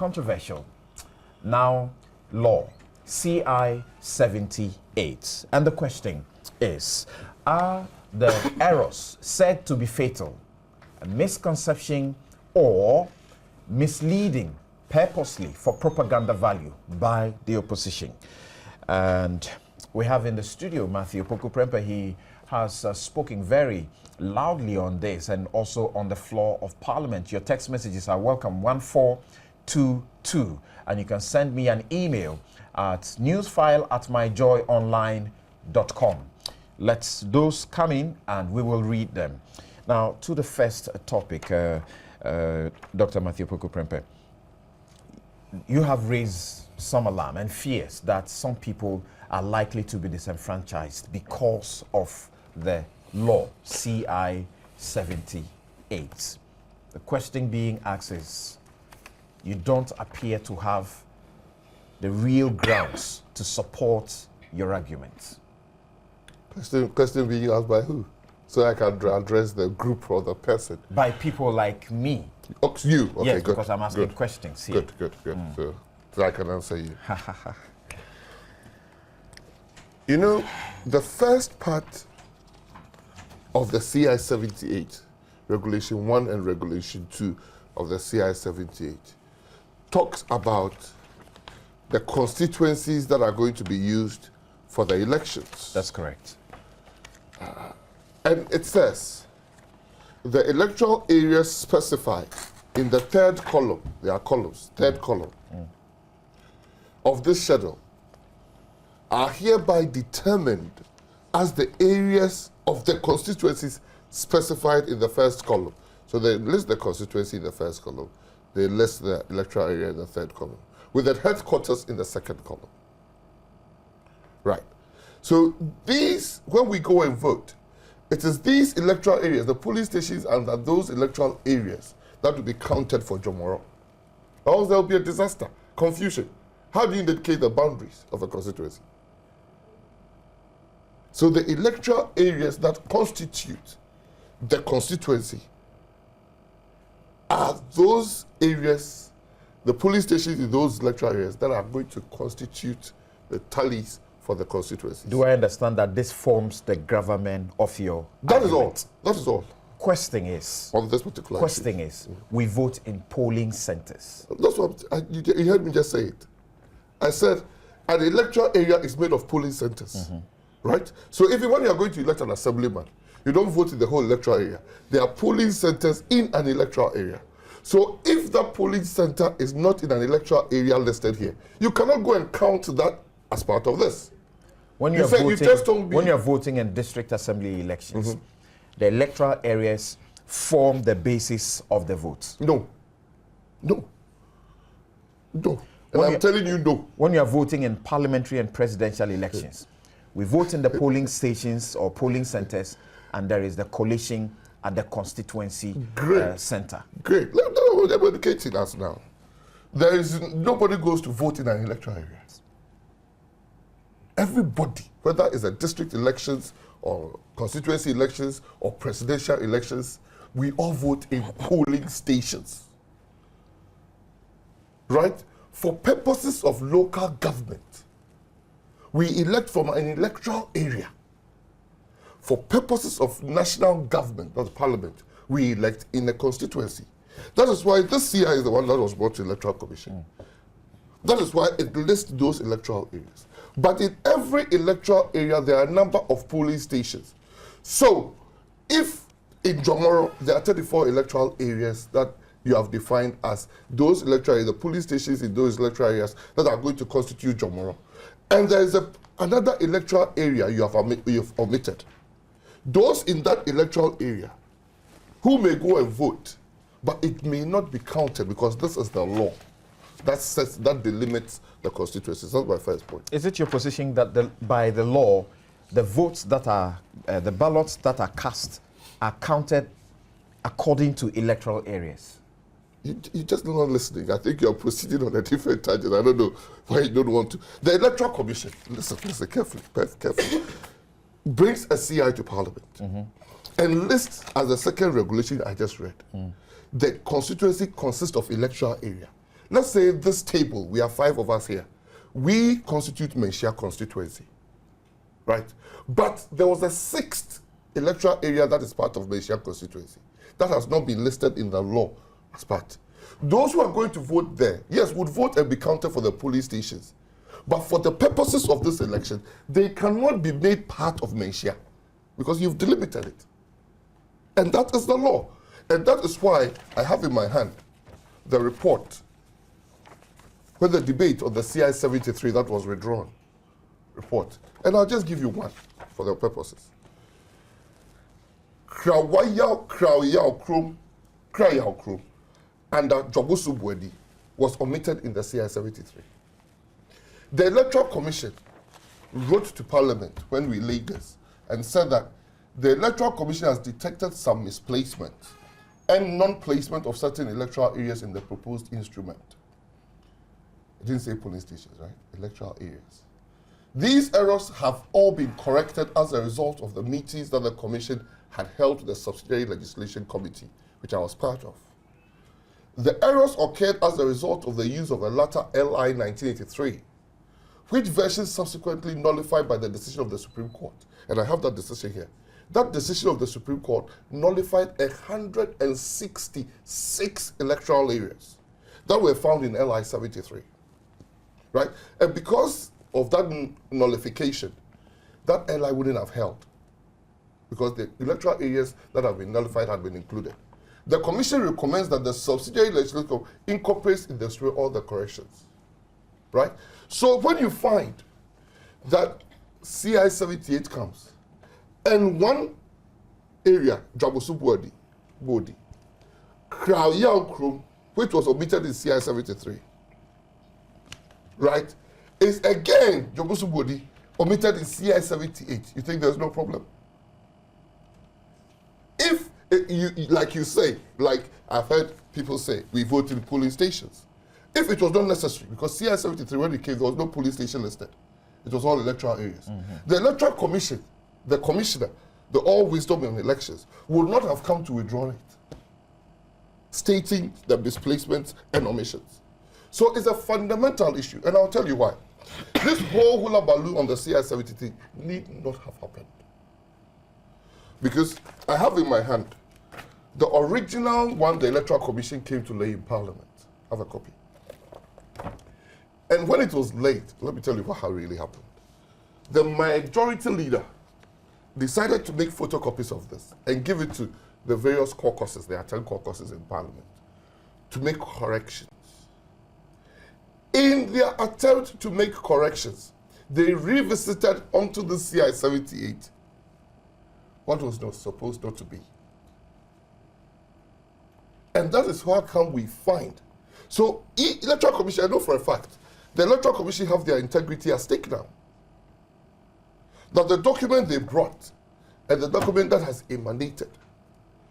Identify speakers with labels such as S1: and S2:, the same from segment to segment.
S1: controversial. Now, law, CI 78. And the question is, are the errors said to be fatal a misconception or misleading purposely for propaganda value by the opposition? And we have in the studio Matthew Opoku-Prempeh. He has spoken very loudly on this and also on the floor of Parliament. Your text messages are welcome, 1422. And you can send me an email at newsfile@myjoyonline.com. Let's those come in and we will read them. Now, to the first topic, Dr. Matthew Opoku-Prempeh, you have raised some alarm and fears that some people are likely to be disenfranchised because of the law, CI 78. The question being asked is, you don't appear to have the real grounds to support your arguments.
S2: Question being asked by who? So I can address the group or the person.
S1: By people like me.
S2: Oh, you? Okay,
S1: yes,
S2: good.
S1: Because I'm asking
S2: good.
S1: questions here.
S2: Good. So I can answer you. You know, the first part of the CI 78, Regulation 1 and Regulation 2 of the CI 78, talks about the constituencies that are going to be used for the elections.
S1: That's correct.
S2: And it says, the electoral areas specified in the third column, there are columns, third column of this schedule are hereby determined as the areas of the constituencies specified in the first column. So they list the constituency in the first column, they list the electoral area in the third column, with the headquarters in the second column. Right. So these, when we go and vote, it is these electoral areas, the polling stations under those electoral areas, that will be counted for Jomoro. Or else there will be a disaster, confusion. How do you indicate the boundaries of a constituency? So the electoral areas that constitute the constituency are those areas, the polling stations in those electoral areas that are going to constitute the tallies for the constituencies.
S1: Do I understand that this forms the gravamen of your
S2: That
S1: argument?
S2: is all. That is all.
S1: Question is,
S2: On this particular
S1: question is, we vote in polling centers.
S2: That's what you heard me just say it. I said an electoral area is made of polling centers, right? So when you are going to elect an assemblyman, you don't vote in the whole electoral area. There are polling centers in an electoral area. So if that polling center is not in an electoral area listed here, you cannot go and count that as part of this.
S1: When you're voting in district assembly elections, the electoral areas form the basis of the votes.
S2: No. And I'm telling you no.
S1: When you're voting in parliamentary and presidential elections, we vote in the polling stations or polling centers, and there is the collation at the constituency center.
S2: Great. They're educating us now. Nobody goes to vote in an electoral area. Everybody, whether it's a district elections or constituency elections or presidential elections, we all vote in polling stations. Right? For purposes of local government, we elect from an electoral area. For purposes of national government, not parliament, we elect in a constituency. That is why this CI is the one that was brought to the Electoral Commission. That is why it lists those electoral areas. But in every electoral area, there are a number of polling stations. So, if in Jomoro, there are 34 electoral areas that you have defined as those electoral areas, the polling stations in those electoral areas that are going to constitute Jomoro. And there is another electoral area you have omitted. Those in that electoral area who may go and vote, but it may not be counted because this is the law that delimits the constituencies. That's my first point.
S1: Is it your position that by the law, the votes that are, the ballots that are cast are counted according to electoral areas?
S2: You just not listening. I think you're proceeding on a different tangent. I don't know why you don't want to. The Electoral Commission, listen carefully, brings a CI to Parliament and lists as the second regulation I just read. The constituency consists of electoral area. let's say this table, we have 5 of us here. We constitute Menchia constituency, right? But there was a 6th electoral area that is part of Menchia constituency that has not been listed in the law as part. Those who are going to vote there, yes, would vote and be counted for the polling stations. But for the purposes of this election, they cannot be made part of Menchia because you've delimited it. And that is the law. And that is why I have in my hand the report with the debate on the CI 73 that was withdrawn report. And I'll just give you one for the purposes. Krayao Krum and Jobusu Bwedi was omitted in the CI 73. The Electoral Commission wrote to Parliament when we laid this and said that the Electoral Commission has detected some misplacement and non-placement of certain electoral areas in the proposed instrument. It didn't say polling stations, right? Electoral areas. These errors have all been corrected as a result of the meetings that the Commission had held with the Subsidiary Legislation Committee, which I was part of. The errors occurred as a result of the use of a latter LI 1983, which version subsequently nullified by the decision of the Supreme Court. And I have that decision here. That decision of the Supreme Court nullified 166 electoral areas that were found in LI 73, right? And because of that nullification, that LI wouldn't have held because the electoral areas that have been nullified had been included. The Commission recommends that the Subsidiary Legislation incorporates in this way all the corrections, right? So when you find that CI 78 comes, and one area, Jobusu Bwedi, Krayao Krum, which was omitted in CI 73, right, is again Jobusu Bwedi omitted in CI 78. You think there's no problem? If like you say, like I've heard people say, we vote in polling stations. If it was not necessary, because CI 73 when it came, there was no polling station listed. It was all electoral areas. The Electoral Commission, the commissioner, the all wisdom in elections, would not have come to withdraw it, stating the misplacements and omissions. So it's a fundamental issue, and I'll tell you why. This whole hula baloo on the CI 73 need not have happened. Because I have in my hand the original one the Electoral Commission came to lay in Parliament. I have a copy. And when it was laid, let me tell you what really happened. The majority leader decided to make photocopies of this and give it to the various caucuses, there are 10 caucuses in Parliament, to make corrections. In their attempt to make corrections, they revisited onto the CI 78 what was not supposed not to be. And that is how come we find. So, Electoral Commission, I know for a fact, the Electoral Commission have their integrity at stake now. That the document they brought and the document that has emanated,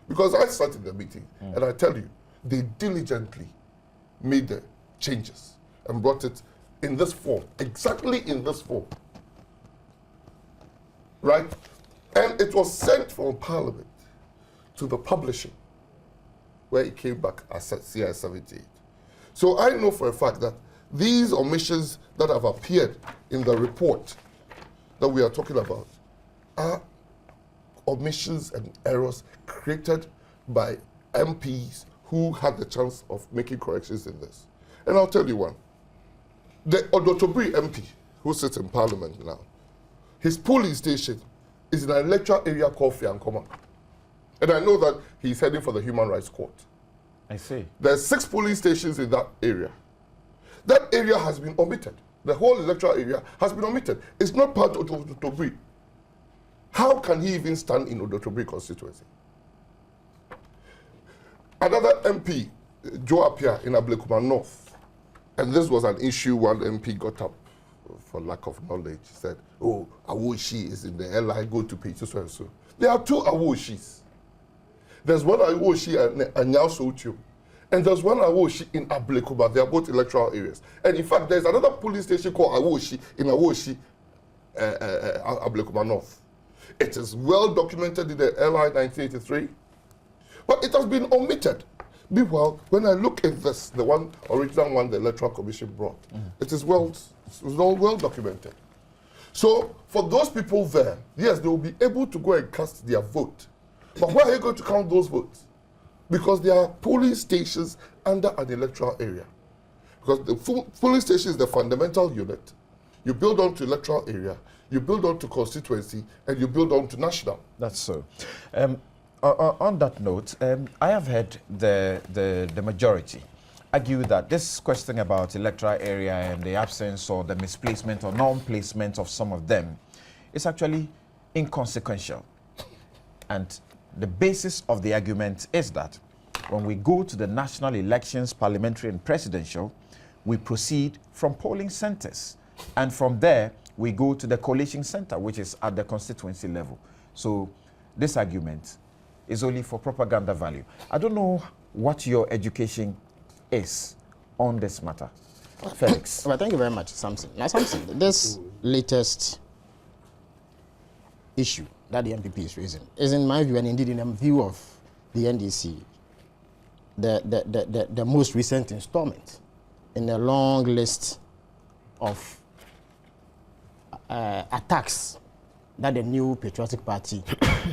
S2: because I sat in the meeting and I tell you, they diligently made the changes and brought it in this form, exactly in this form, right? And it was sent from Parliament to the publishing, where it came back as CI 78. So I know for a fact that these omissions that have appeared in the report that we are talking about are omissions and errors created by MPs who had the chance of making corrections in this. And I'll tell you one. The Odotobri MP, who sits in Parliament now, his polling station is in an electoral area called Fiankoma. And I know that he's heading for the Human Rights Court.
S1: I see.
S2: There's 6 polling stations in that area. That area has been omitted. The whole electoral area has been omitted. It's not part of Odotobri. How can he even stand in Odotobri constituency? Another MP, Joe Appiah in Ablekuma North, and this was an issue one MP got up for lack of knowledge. He said, oh, Awoshi is in the LI, go to page so and so. There are 2 Awoshis. There's one Awoshi at Nyauso, and there's one Awoshi in Ablekuma. They are both electoral areas. And in fact, there's another police station called Awoshi in Awoshi, Ablekuma North. It is well documented in the LI 1983, but it has been omitted Meanwhile, when I look at this, the original one the Electoral Commission brought, it is well documented. So for those people there, yes, they will be able to go and cast their vote. But where are you going to count those votes? Because there are polling stations under an electoral area. Because the polling station is the fundamental unit. You build on to electoral area, you build on to constituency, and you build on to national.
S1: That's so. On that note, I have heard the majority argue that this question about electoral area and the absence or the misplacement or non-placement of some of them is actually inconsequential. And the basis of the argument is that when we go to the national elections, parliamentary and presidential, we proceed from polling centers. And from there, we go to the collation center, which is at the constituency level. So this argument is only for propaganda value. I don't know what your education is on this matter. Felix.
S3: Well, thank you very much, Samson. Now, Samson, this latest issue that the MPP is raising is, in my view, and indeed in the view of the NDC, the most recent installment in a long list of attacks that the new Patriotic Party,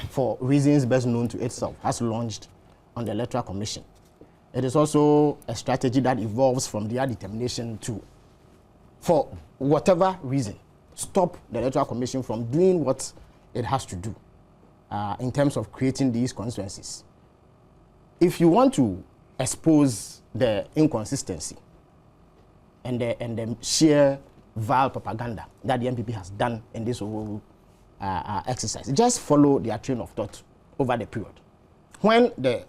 S3: for reasons best known to itself, has launched on the Electoral Commission. It is also a strategy that evolves from their determination to, for whatever reason, stop the Electoral Commission from doing what it has to do in terms of creating these constituencies. If you want to expose the inconsistency and the sheer vile propaganda that the MPP has done in this whole exercise, just follow their train of thought over the period. When the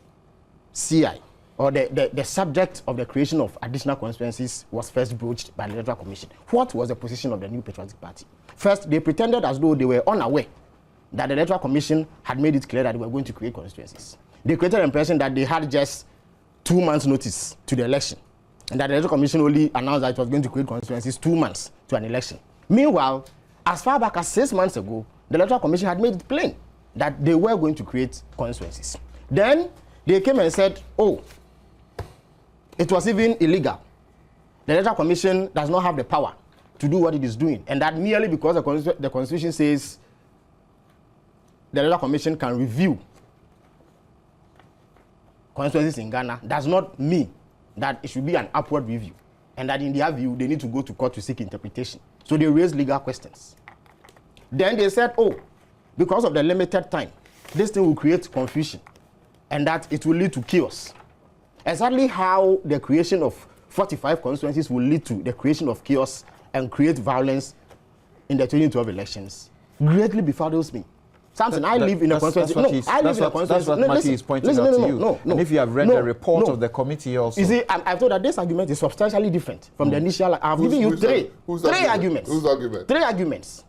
S3: CI, or the subject of the creation of additional constituencies, was first broached by the Electoral Commission, what was the position of the new Patriotic Party? First, they pretended as though they were unaware that the Electoral Commission had made it clear that they were going to create constituencies. They created the impression that they had just 2 months' notice to the election, and that the Electoral Commission only announced that it was going to create constituencies 2 months to an election. Meanwhile, as far back as 6 months ago, the Electoral Commission had made it plain that they were going to create constituencies. Then they came and said, oh, it was even illegal. The Electoral Commission does not have the power to do what it is doing, and that merely because the Constitution says the Electoral Commission can review constituencies in Ghana does not mean that it should be an upward review, and that in their view they need to go to court to seek interpretation. So they raised legal questions. Then they said, oh, because of the limited time, this thing will create confusion and that it will lead to chaos. Exactly how the creation of 45 constituencies will lead to the creation of chaos and create violence in the 2012 elections greatly befuddles me. Samson, I live in a constituency.
S1: That's what Matthew is pointing out to you.
S3: No.
S1: And if you have read the report of the committee also.
S3: You see, I've thought that this argument is substantially different from the initial. I've given you three arguments.
S2: Whose argument?
S3: 3 arguments.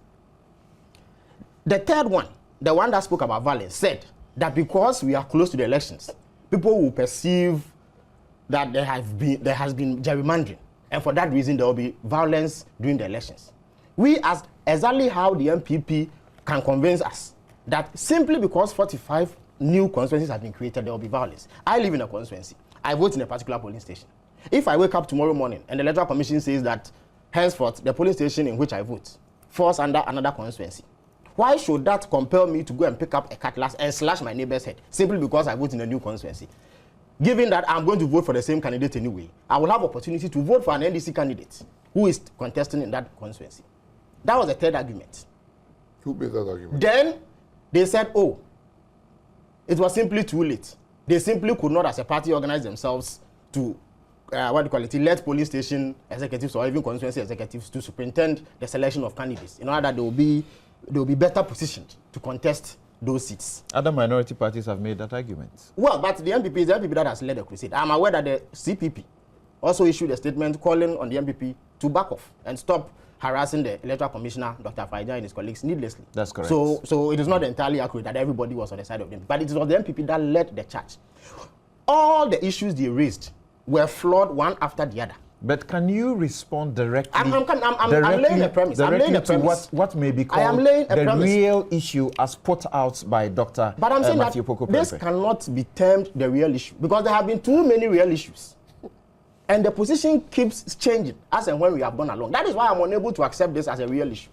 S3: The third one, the one that spoke about violence, said that because we are close to the elections, people will perceive that there has been gerrymandering, and for that reason there will be violence during the elections. We asked exactly how the MPP can convince us that simply because 45 new constituencies have been created, there will be violence. I live in a constituency. I vote in a particular polling station. If I wake up tomorrow morning and the Electoral Commission says that henceforth the polling station in which I vote falls under another constituency, why should that compel me to go and pick up a cutlass and slash my neighbor's head simply because I vote in a new constituency? Given that I'm going to vote for the same candidate anyway, I will have opportunity to vote for an NDC candidate who is contesting in that constituency. That was the third argument.
S2: Who made that argument?
S3: Then they said, oh, it was simply too late. They simply could not, as a party, organize themselves to, elect polling station executives or even constituency executives to superintend the selection of candidates in order that they will be better positioned to contest those seats.
S1: Other minority parties have made that argument.
S3: Well, but the MPP is the MPP that has led the crusade. I'm aware that the CPP also issued a statement calling on the MPP to back off and stop harassing the Electoral Commissioner, Dr. Faija, and his colleagues needlessly.
S1: That's correct.
S3: So it is not entirely accurate that everybody was on the side of them, but it was the MPP that led the charge. All the issues they raised were flawed one after the other.
S1: But can you respond directly?
S3: I'm laying a premise. I'm laying a premise.
S1: To what may be
S3: I am
S1: called
S3: laying a
S1: the
S3: premise.
S1: real issue as put out by Dr.
S3: But I'm saying
S1: Matthew
S3: that
S1: Poku
S3: this
S1: Prempeh.
S3: cannot be termed the real issue because there have been too many real issues. And the position keeps changing as and when we have gone along. That is why I'm unable to accept this as a real issue.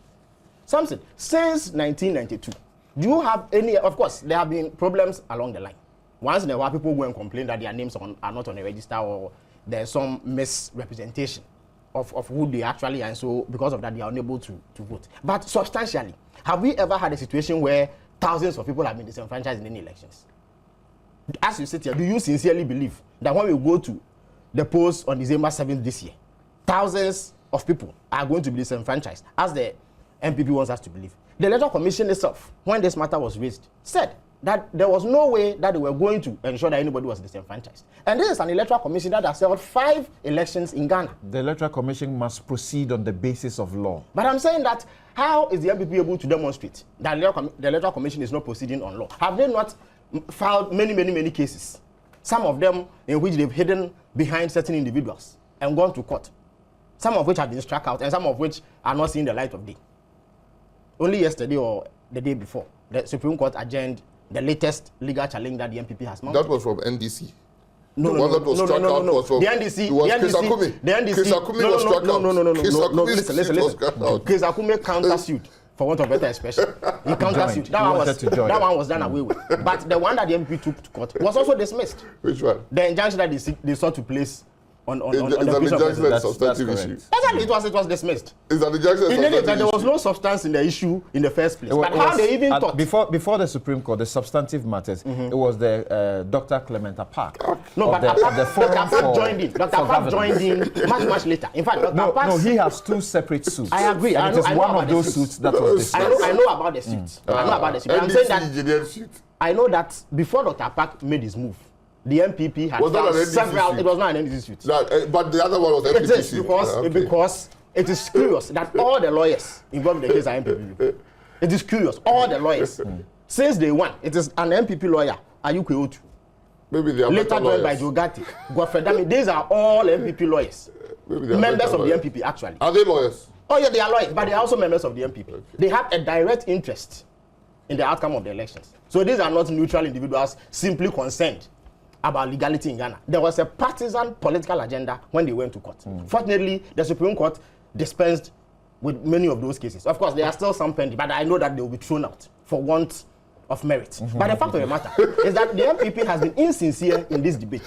S3: Something, since 1992, do you have any, of course, there have been problems along the line. Once in a while, people go and complain that their names are not on the register or there's some misrepresentation of who they actually are, and so because of that, they are unable to vote. But substantially, have we ever had a situation where thousands of people have been disenfranchised in any elections? As you sit here, do you sincerely believe that when we go to the polls on December 7th this year, thousands of people are going to be disenfranchised, as the MPP wants us to believe? The Electoral Commission itself, when this matter was raised, said that there was no way that they were going to ensure that anybody was disenfranchised. And this is an Electoral Commission that has held 5 elections in Ghana.
S1: The Electoral Commission must proceed on the basis of law.
S3: But I'm saying that how is the MPP able to demonstrate that the Electoral Commission is not proceeding on law? Have they not filed many cases? Some of them in which they've hidden behind certain individuals and gone to court. Some of which have been struck out and some of which are not seeing the light of day. Only yesterday or the day before, the Supreme Court adjourned the latest legal challenge that the MPP has mounted.
S2: That was from NDC.
S3: No. The NDC. Listen. Chris Akume countersued, for want of better expression. He countersued. That one was done away with. But the one that the MPP took to court was also dismissed.
S2: Which one?
S3: The injunction that they sought to place on the
S2: injunction a substantive issue.
S3: Exactly, it was dismissed.
S2: Is an injunction
S3: in any event, there was no substance in the issue in the first place. But how they even thought
S1: before the Supreme Court, the substantive matters, it was the Dr. Clementa Park.
S3: No, but
S1: the forum
S3: Dr. joined in. Dr. Park joined in much later. In fact, Dr.
S1: No, he has 2 separate suits.
S3: I agree.
S1: And it is one of those suits that was dismissed.
S3: I know about the suits. I know about the suits. I'm saying that I know that before Dr. Park made his move, the MPP had several. It was not an NDC suit.
S2: But the other one was MPP.
S3: It is because it is curious that all the lawyers involved in the case are MPP. It is curious. All the lawyers, since day one, it is an MPP lawyer, Ayuku Otu.
S2: Maybe they are
S3: later joined by Jogati, Godfrey Dami. These are all MPP lawyers. Members of the MPP, actually.
S2: Are they lawyers?
S3: Oh, yeah, they are lawyers, but they are also members of the MPP. Okay. They have a direct interest in the outcome of the elections. So these are not neutral individuals simply concerned about legality in Ghana. There was a partisan political agenda when they went to court. Fortunately, the Supreme Court dispensed with many of those cases. Of course, there are still some pending, but I know that they will be thrown out for want of merit. But the fact of the matter is that the MPP has been insincere in this debate.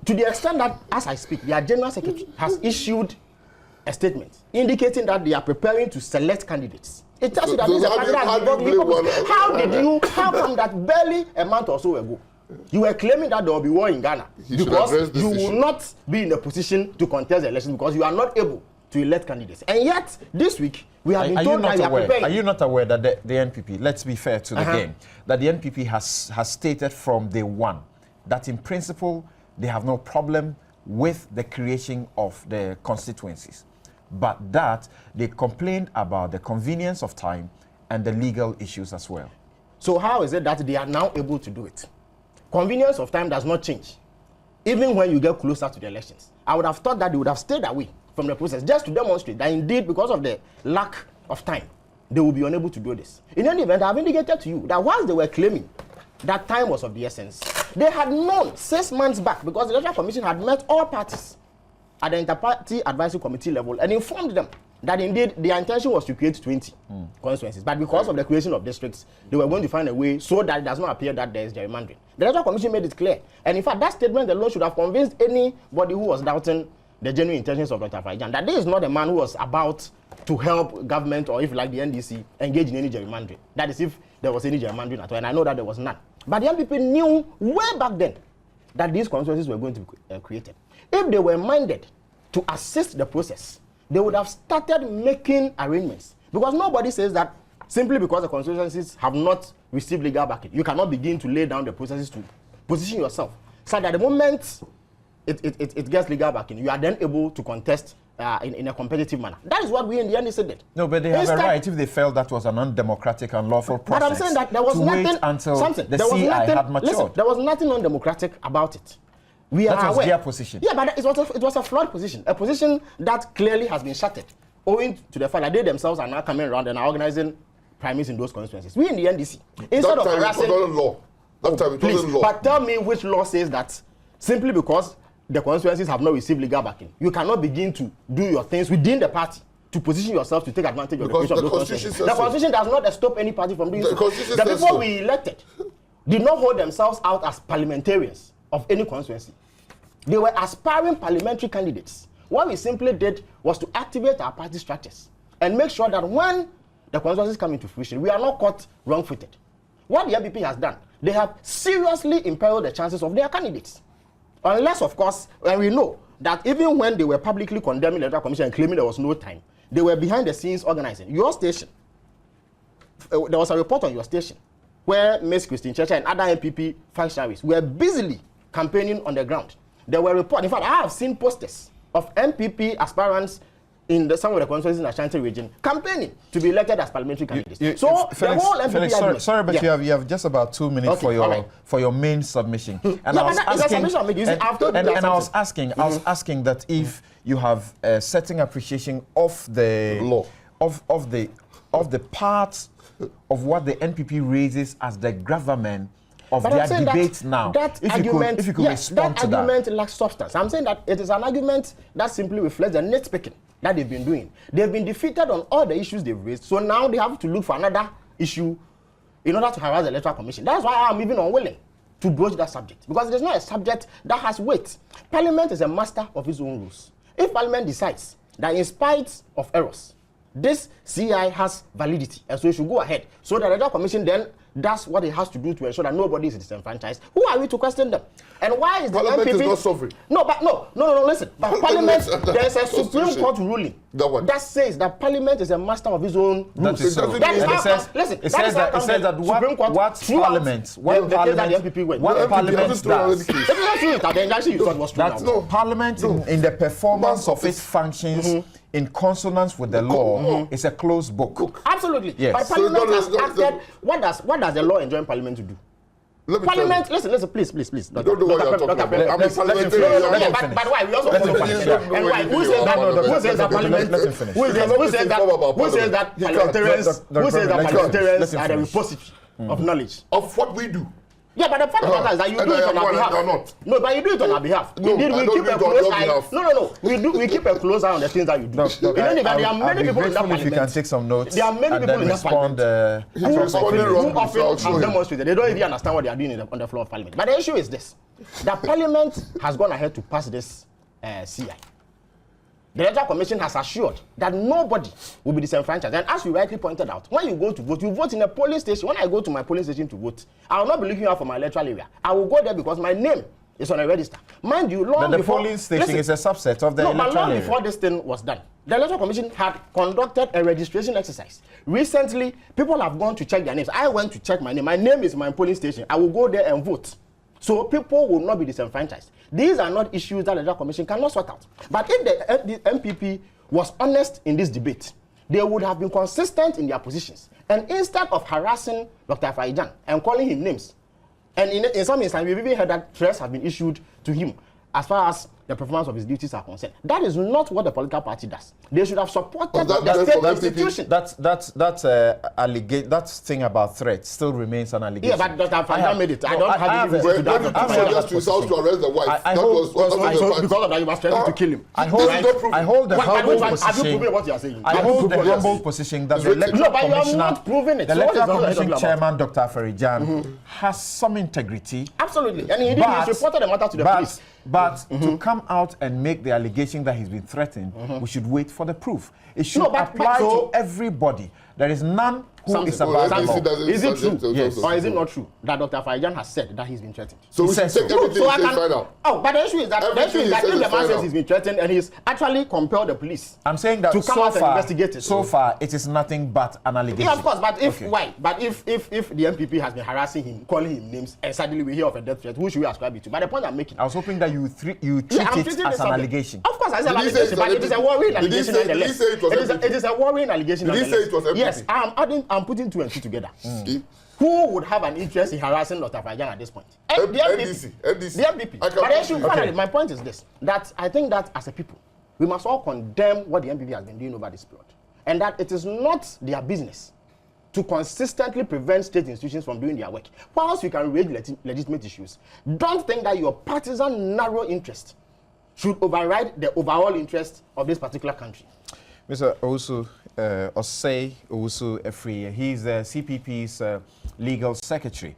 S3: To the extent that, as I speak, their General Secretary has issued a statement indicating that they are preparing to select candidates. It tells you that this is a candidate. How come that barely a month or so ago, you were claiming that there will be war in Ghana because you will not be in a position to contest the election because you are not able to elect candidates. And yet, this week, we have been told that we are preparing. Are
S1: you not aware that the NPP, let's be fair to the game, that the NPP has stated from day one that in principle, they have no problem with the creation of the constituencies, but that they complained about the convenience of time and the legal issues as well.
S3: So how is it that they are now able to do it? Convenience of time does not change, even when you get closer to the elections. I would have thought that they would have stayed away from the process just to demonstrate that indeed, because of the lack of time, they will be unable to do this. In any event, I have indicated to you that whilst they were claiming that time was of the essence, they had known 6 months back, because the Electoral Commission had met all parties at the Inter-Party Advisory Committee level and informed them that indeed their intention was to create 20 constituencies. But because of the creation of districts, they were going to find a way so that it does not appear that there is gerrymandering. The Electoral Commission made it clear. And in fact, that statement alone should have convinced anybody who was doubting the genuine intentions of Dr. Faijan that this is not a man who was about to help government, or if like the NDC, engage in any gerrymandering. That is, if there was any gerrymandering at all. And I know that there was none. But the MPP knew way back then that these constituencies were going to be created. If they were minded to assist the process, they would have started making arrangements. Because nobody says that simply because the constituencies have not received legal backing, you cannot begin to lay down the processes to position yourself. So that the moment it gets legal backing, you are then able to contest in a competitive manner. That is what we in the end did.
S1: No, but they have a right if they felt that was an undemocratic and lawful process.
S3: But I'm saying that there was nothing,
S1: until the CI had matured.
S3: Listen, there was nothing undemocratic about it. We are
S1: That was
S3: aware.
S1: their position.
S3: Yeah, but it was a flawed position. A position that clearly has been shattered, owing to the fact that they themselves are now coming around and are organizing primaries in those constituencies. We in the NDC, instead of harassing...
S2: It wasn't law. That time it wasn't law.
S3: But tell me which law says that simply because the constituencies have not received legal backing, you cannot begin to do your things within the party to position yourself to take advantage of the position of those constituencies. The Constitution does not stop any party from doing so. The people we elected did not hold themselves out as parliamentarians of any constituency. They were aspiring parliamentary candidates. What we simply did was to activate our party structures and make sure that when the constituencies come into fruition, we are not caught wrong-footed. What the MPP has done, they have seriously imperiled the chances of their candidates. Unless, of course, and we know that even when they were publicly condemning the Electoral Commission and claiming there was no time, they were behind the scenes organizing. Your station, there was a report on your station where Ms. Christine Checha and other MPP functionaries were busily campaigning on the ground. There were reports, in fact, I have seen posters of MPP aspirants in some of the constituencies in Ashanti region campaigning to be elected as parliamentary candidates. So
S1: Felix,
S3: the whole MPP
S1: sorry, but you have just about 2 minutes for your main submission. And I was asking that if you have a certain appreciation of the
S2: law
S1: of the parts of what the NPP raises as the gravamen of their debates now. If you could respond to that. That
S3: argument lacks substance. I'm saying that it is an argument that simply reflects the nitpicking that they've been doing. They've been defeated on all the issues they've raised, so now they have to look for another issue in order to harass the Electoral Commission. That's why I'm even unwilling to broach that subject, because it is not a subject that has weight. Parliament is a master of its own rules. If Parliament decides that in spite of errors, this CI has validity, and so it should go ahead, so the Electoral Commission then does what it has to do to ensure that nobody is disenfranchised. Who are we to question them? And why is the
S2: Parliament
S3: MPP...
S2: is not sovereign.
S3: No, listen. But Parliament, there is a Supreme Court ruling that says that Parliament is a master of its own rules.
S1: It says that what Parliament does, Parliament in the performance of its functions in consonance with the law is a closed book.
S3: Absolutely.
S1: Yes.
S3: But Parliament has acted. What does the law enjoin Parliament to do? Parliament, listen, please.
S2: You don't know what you're talking about. I'm a parliamentarian.
S3: But why? We also and why? Who says that? Who says that Parliament? Who says that parliamentarians are the repository of knowledge
S2: of what we do?
S3: Yeah, but the fact of the matter is that you do it on our behalf. No, but you do it on our behalf.
S2: No,
S3: indeed, we keep a close eye. No. We keep a close eye on the things that you do. There are many people in that parliament.
S1: If you can take some notes.
S3: There are many people in that parliament who often have demonstrated. They don't even understand what they are doing on the floor of Parliament. But the issue is this: that Parliament has gone ahead to pass this CI. The Electoral Commission has assured that nobody will be disenfranchised. And as you rightly pointed out, when you go to vote, you vote in a polling station. When I go to my polling station to vote, I will not be looking out for my electoral area. I will go there because my name is on a register. Mind you, long
S1: the
S3: before...
S1: polling station is a subset of the electoral area.
S3: But long before this thing was done, the Electoral Commission had conducted a registration exercise. Recently, people have gone to check their names. I went to check my name. My name is in my polling station. I will go there and vote. So people will not be disenfranchised. These are not issues that the Electoral Commission cannot sort out. But if the MPP was honest in this debate, they would have been consistent in their positions. And instead of harassing Dr. Faijan and calling him names, and in some instances, we've even heard that threats have been issued to him as far as the performance of his duties are concerned. That is not what the political party does. They should have supported the state institution.
S1: That thing about threats still remains an allegation.
S3: Yeah, but Dr. Faijan made it. I don't have any reason to doubt
S2: it. Suggest to South to arrest the wife.
S3: Because of that, you must threaten to kill him.
S1: I hold the humble position.
S3: Have you proven what you are saying?
S1: I hold the humble position that the Electoral Commissioner, the Electoral Commission Chairman, Dr. Faijan, has some integrity.
S3: Absolutely. And he reported the matter to the police.
S1: But to come out and make the allegation that he's been threatened, we should wait for the proof. It should apply to everybody. There is none who is above the law.
S3: Is it true? Yes. Or is it not true that Dr. Faijan has said that he's been threatened?
S2: So we should take everything he says right now.
S3: Oh, but the issue is that if the man says he's been threatened and he's actually compelled the police
S1: I'm saying that
S3: to come out and investigate it.
S1: So far, it is nothing but an allegation.
S3: Yeah, of course. But if the MPP has been harassing him, calling him names, and suddenly we hear of a death threat, who should we ascribe it to? But the point I'm making,
S1: I was hoping that you treat it as an allegation.
S3: Of course, as an allegation, but it is a worrying allegation nonetheless. It is a worrying allegation nonetheless. Yes, I'm I'm putting 2 and 2 together. Who would have an interest in harassing Dr. Fajan at this point? The
S2: NDC.
S3: The MPP. But finally, my point is this, that I think that as a people, we must all condemn what the MPP has been doing over this period. And that it is not their business to consistently prevent state institutions from doing their work. Whilst we can raise legitimate issues, don't think that your partisan narrow interest should override the overall interest of this particular country.
S1: Mr. Owusu, Osei Owusu Efriye, he's the CPP's legal secretary.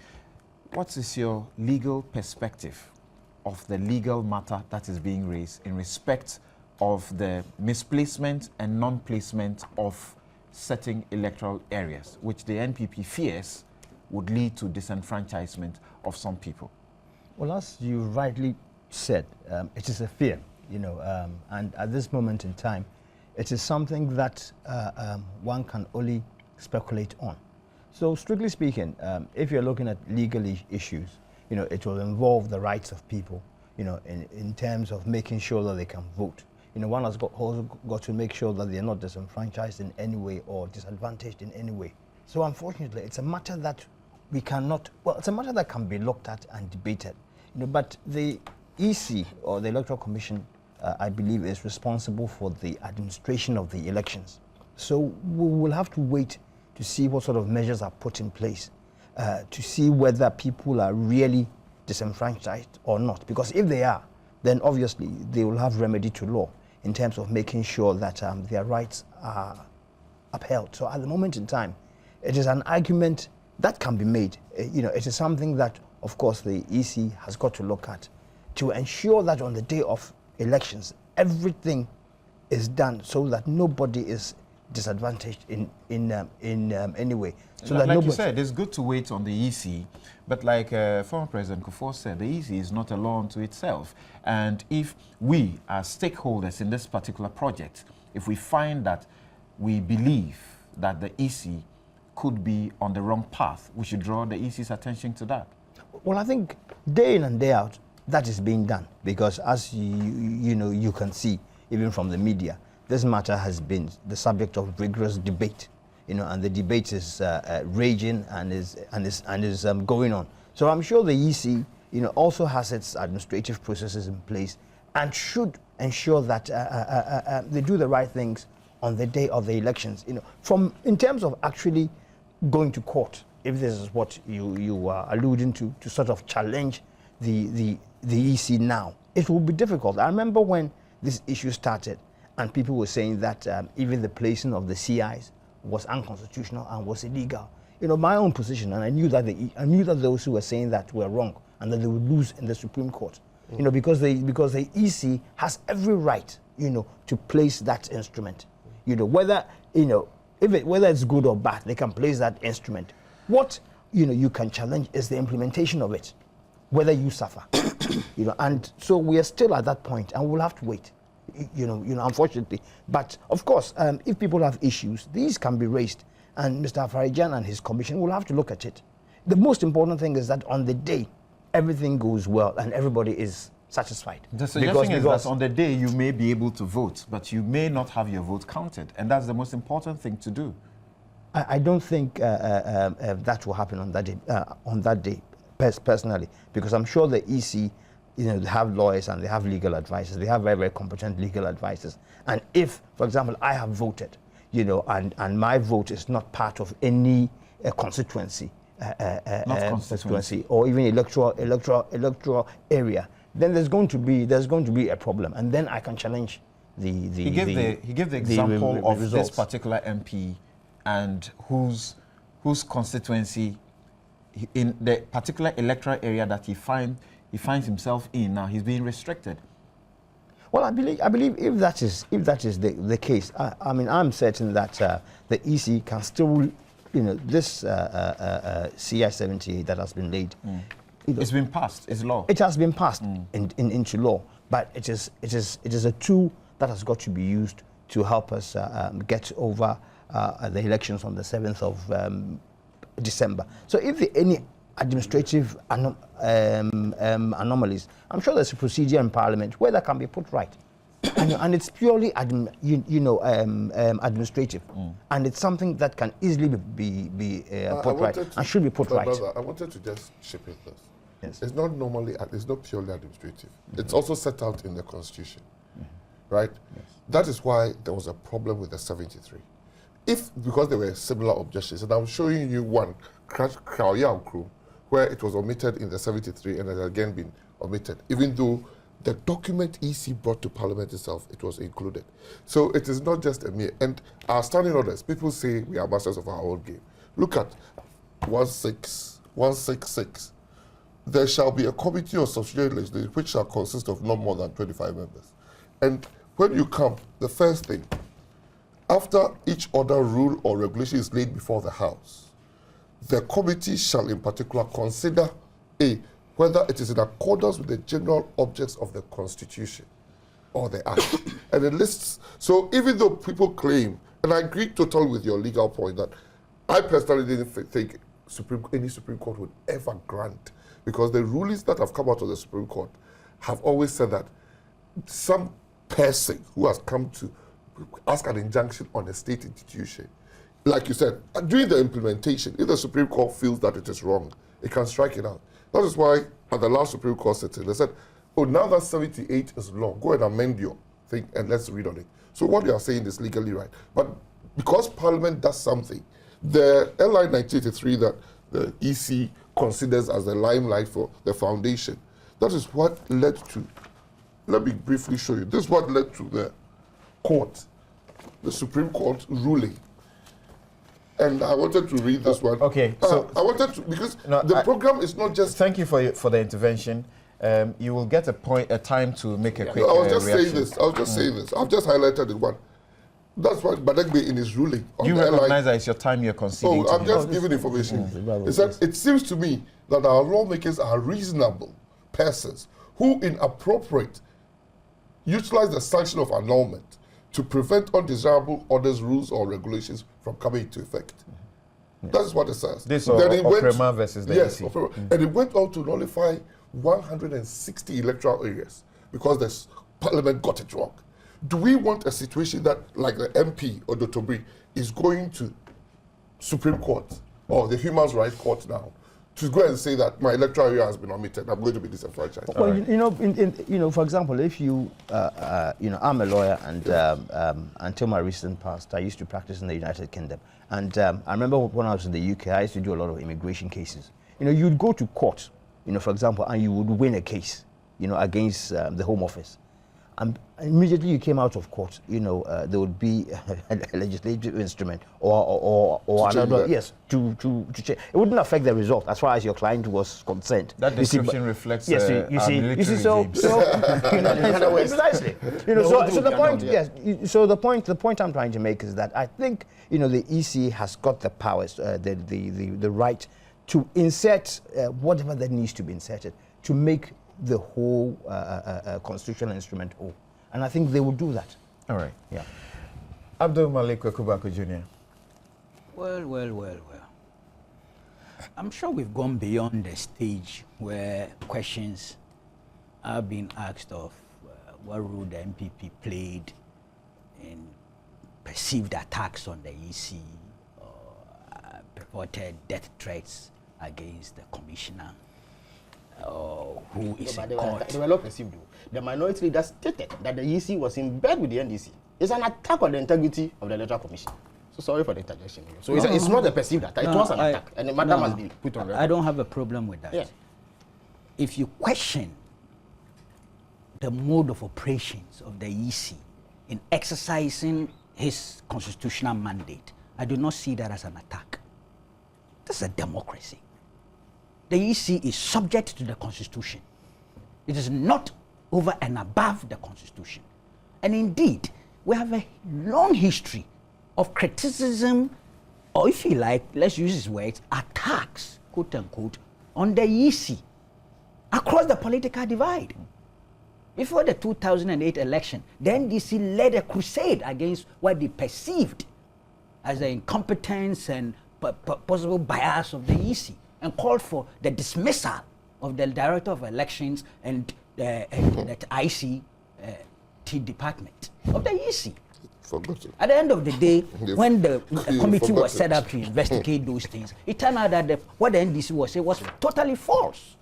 S1: What is your legal perspective of the legal matter that is being raised in respect of the misplacement and non-placement of certain electoral areas, which the NPP fears would lead to disenfranchisement of some people?
S4: Well, as you rightly said, it is a fear, and at this moment in time, it is something that one can only speculate on. So, strictly speaking, if you're looking at legal issues, it will involve the rights of people, in terms of making sure that they can vote. One has also got to make sure that they're not disenfranchised in any way or disadvantaged in any way. So unfortunately, it's a matter that we cannot, it's a matter that can be looked at and debated. But the EC, or the Electoral Commission, I believe, is responsible for the administration of the elections. So we will have to wait to see what sort of measures are put in place to see whether people are really disenfranchised or not. Because if they are, then obviously they will have remedy to law in terms of making sure that their rights are upheld. So at the moment in time, it is an argument that can be made. It is something that, of course, the EC has got to look at to ensure that on the day of elections, everything is done so that nobody is disadvantaged in any way. So
S1: like
S4: that
S1: you said, it's good to wait on the EC, but like former President Kufuor said, the EC is not alone to itself. And if we as stakeholders in this particular project, if we find that we believe that the EC could be on the wrong path, we should draw the EC's attention to that.
S4: Well, I think day in and day out, that is being done, because as you can see, even from the media, this matter has been the subject of rigorous debate, and the debate is raging and is going on. So I'm sure the EC, also has its administrative processes in place and should ensure that they do the right things on the day of the elections. In terms of actually going to court, if this is what you are alluding to sort of challenge the EC now, it will be difficult. I remember when this issue started, and people were saying that even the placing of the CIs was unconstitutional and was illegal. My own position, and I knew that those who were saying that were wrong and that they would lose in the Supreme Court. Because the EC has every right, to place that instrument. Whether it's good or bad, they can place that instrument. What you can challenge is the implementation of it, whether you suffer. And so we are still at that point, and we'll have to wait. Unfortunately. But of course, if people have issues, these can be raised, and Mr. Afarijan and his commission will have to look at it. The most important thing is that on the day, everything goes well and everybody is satisfied.
S1: The suggestion is that on the day you may be able to vote, but you may not have your vote counted, and that's the most important thing to do.
S4: I don't think that will happen on that day, personally, because I'm sure the EC, they have lawyers and they have legal advisors. They have very, very competent legal advisors. And if, for example, I have voted, and my vote is not part of any constituency, or even electoral area, then there's going to be a problem, and then I can challenge the. He
S1: gave the example of this particular MP, and whose constituency in the particular electoral area that he finds himself in now, he's being restricted.
S4: Well, I believe if that is the case, I'm certain that the EC can still, this CI 78 that has been laid.
S1: It's been passed. It's law.
S4: It has been passed into law, but it is a tool that has got to be used to help us get over the elections on the 7th of December. So if there are any administrative anomalies, I'm sure there's a procedure in Parliament where that can be put right. and it's purely administrative, and it's something that can easily be put right and should be put right.
S2: Brother, I wanted to just chip in this.
S4: Yes.
S2: It's not purely administrative. It's also set out in the Constitution, right?
S4: Yes.
S2: That is why there was a problem with the 73. Because there were similar objections, and I'm showing you one, Kraoyao Crew, where it was omitted in the 73 and has again been omitted, even though the document EC brought to Parliament itself, it was included. So it is not just a mere, and our standing orders, people say we are masters of our own game. Look at 166. There shall be a committee of subsidiary legislation which shall consist of not more than 25 members. And when you come, the first thing, after each order, rule, or regulation is laid before the House, the committee shall in particular consider whether it is in accordance with the general objects of the Constitution or the Act. And it lists, so even though people claim, and I agree totally with your legal point that I personally didn't think any Supreme Court would ever grant, because the rulings that have come out of the Supreme Court have always said that some person who has come to ask an injunction on a state institution, like you said, during the implementation, if the Supreme Court feels that it is wrong, it can strike it out. That is why at the last Supreme Court sitting, they said, oh, now that 78 is law, go ahead and amend your thing and let's read on it. So what you are saying is legally right. But because Parliament does something, the LI 1983 that the EC considers as the limelight for the foundation, that is what led to, let me briefly show you, this is what led to the court, the Supreme Court ruling. And I wanted to read this one.
S1: Okay, so
S2: I wanted to, because the program is not just.
S1: Thank you for the intervention. You will get a time to make a quick
S2: I was just
S1: reaction.
S2: saying this. I was just saying this. I've just highlighted it one. That's what Badegbe in his ruling.
S1: You recognize that it's your time you're conceding.
S2: I'm just giving information. It's that it seems to me that our lawmakers are reasonable persons who, inappropriate, utilize the sanction of annulment to prevent undesirable orders, rules, or regulations from coming into effect. That is what it says.
S1: This Oprema versus the
S2: yes,
S1: EC.
S2: And it went on to nullify 160 electoral areas because the Parliament got it wrong. Do we want a situation that, like the MP or Dr. Bri, is going to Supreme Court or the Human Rights Court now to go and say that my electoral area has been omitted, I'm going to be disenfranchised?
S4: Well, for example, if I'm a lawyer, and until my recent past, I used to practice in the United Kingdom. And I remember when I was in the UK, I used to do a lot of immigration cases. You'd go to court, for example, and you would win a case, against the Home Office. And immediately you came out of court, there would be a legislative instrument or another, yes, to change. It wouldn't affect the result as far as your client was concerned.
S1: That description reflects
S4: yes, you see, so precisely. So the point, yes. So the point I'm trying to make is that I think the EC has got the powers, the right to insert whatever that needs to be inserted to make the whole constitutional instrument whole. And I think they will do that.
S1: All right. Yeah. Abdul Malik Kubako Jr.
S5: Well. I'm sure we've gone beyond the stage where questions are being asked of what role the MPP played in perceived attacks on the EC or purported death threats against the commissioner. Who is in court.
S3: They were not perceived. The minority leader stated that the EC was in bed with the NDC. It's an attack on the integrity of the Electoral Commission. So sorry for the interjection. So it's not a perceived attack. It was an attack, and the matter must be put on record.
S5: I don't have a problem with that.
S3: Yeah.
S5: If you question the mode of operations of the EC in exercising his constitutional mandate, I do not see that as an attack. This is a democracy. The EC is subject to the Constitution. It is not over and above the Constitution. And indeed, we have a long history of criticism, or if you like, let's use his words, attacks, quote unquote, on the EC across the political divide. Before the 2008 election, the NDC led a crusade against what they perceived as the incompetence and possible bias of the EC, and called for the dismissal of the Director of Elections and the IC IT department of the EC.
S2: Forgotten.
S5: At the end of the day, when the
S2: you
S5: committee was
S2: forgot
S5: set
S2: it.
S5: up to investigate those things, it turned out that what the NDC was saying was totally false.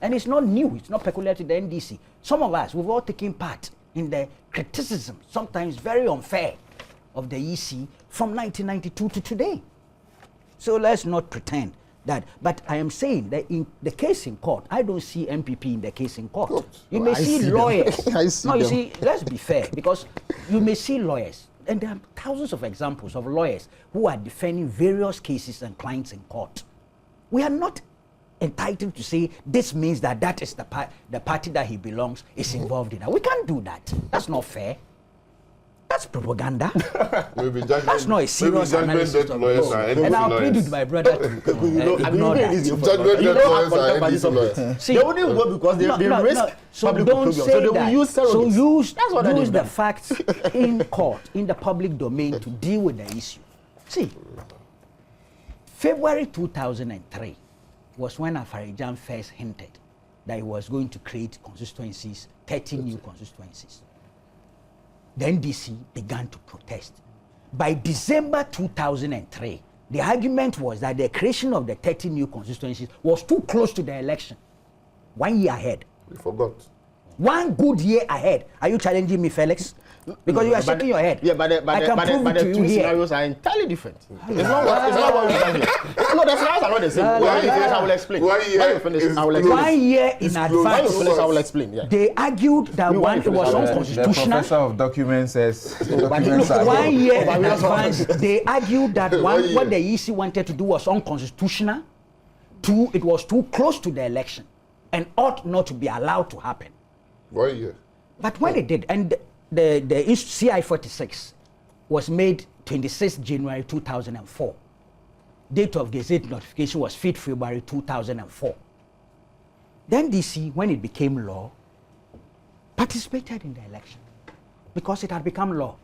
S5: And it's not new, it's not peculiar to the NDC. Some of us, we've all taken part in the criticism, sometimes very unfair, of the EC from 1992 to today. So let's not pretend that, but I am saying that in the case in court, I don't see MPP in the case in court. You may see lawyers.
S3: I see
S5: no, you
S3: them.
S5: see, let's be fair, because you may see lawyers, and there are thousands of examples of lawyers who are defending various cases and clients in court. We are not entitled to say this means that that is the party that he belongs is involved in that. We can't do that. That's not fair. That's propaganda.
S2: Maybe
S5: That's not a serious analysis of
S2: lawyers
S5: law.
S2: are
S5: And I'll plead with my brother to ignore that.
S2: Judgment lawyers are NDC lawyers.
S5: See,
S3: They wouldn't go because they risk
S5: So
S3: public
S5: don't
S3: opinion.
S5: say
S3: So they will
S5: that.
S3: use
S5: So
S3: surrogates.
S5: use,
S3: That's what
S5: use
S3: they
S5: the facts in court, in the public domain to deal with the issue. See, February 2003 was when Afarijan first hinted that he was going to create constituencies, 30 new constituencies. The NDC began to protest. By December 2003, the argument was that the creation of the 30 new constituencies was too close to the election. 1 year ahead.
S2: We forgot.
S5: 1 good year ahead. Are you challenging me, Felix? Because you are shaking your head.
S3: Yeah, but
S5: I can prove it to
S3: the
S5: you
S3: two
S5: here.
S3: scenarios are entirely different. It's not what we've done here. No, the scenarios are not the same. When you finish, I will explain.
S2: 1 year
S3: When you finish,
S2: is
S3: I will
S2: close.
S3: explain.
S5: 1 year in
S2: It's close.
S3: When you
S5: advance.
S3: finish, I will explain. Yeah.
S5: They argued that
S3: You
S5: one
S3: want
S5: it
S3: to
S5: was
S3: finish,
S1: The
S5: unconstitutional.
S1: professor of documents says
S3: but
S1: documents
S3: look,
S1: are
S5: 1 year in
S3: But we also-
S5: advance, they argued that
S2: One
S5: one,
S2: year.
S5: what the EC wanted to do was unconstitutional. 2, it was too close to the election and ought not to be allowed to happen.
S2: 1 year.
S5: But when it did, and the CI 46 was made 26 January 2004. Date of gazette notification was 5th February 2004. Then DC, when it became law, participated in the election because it had become law.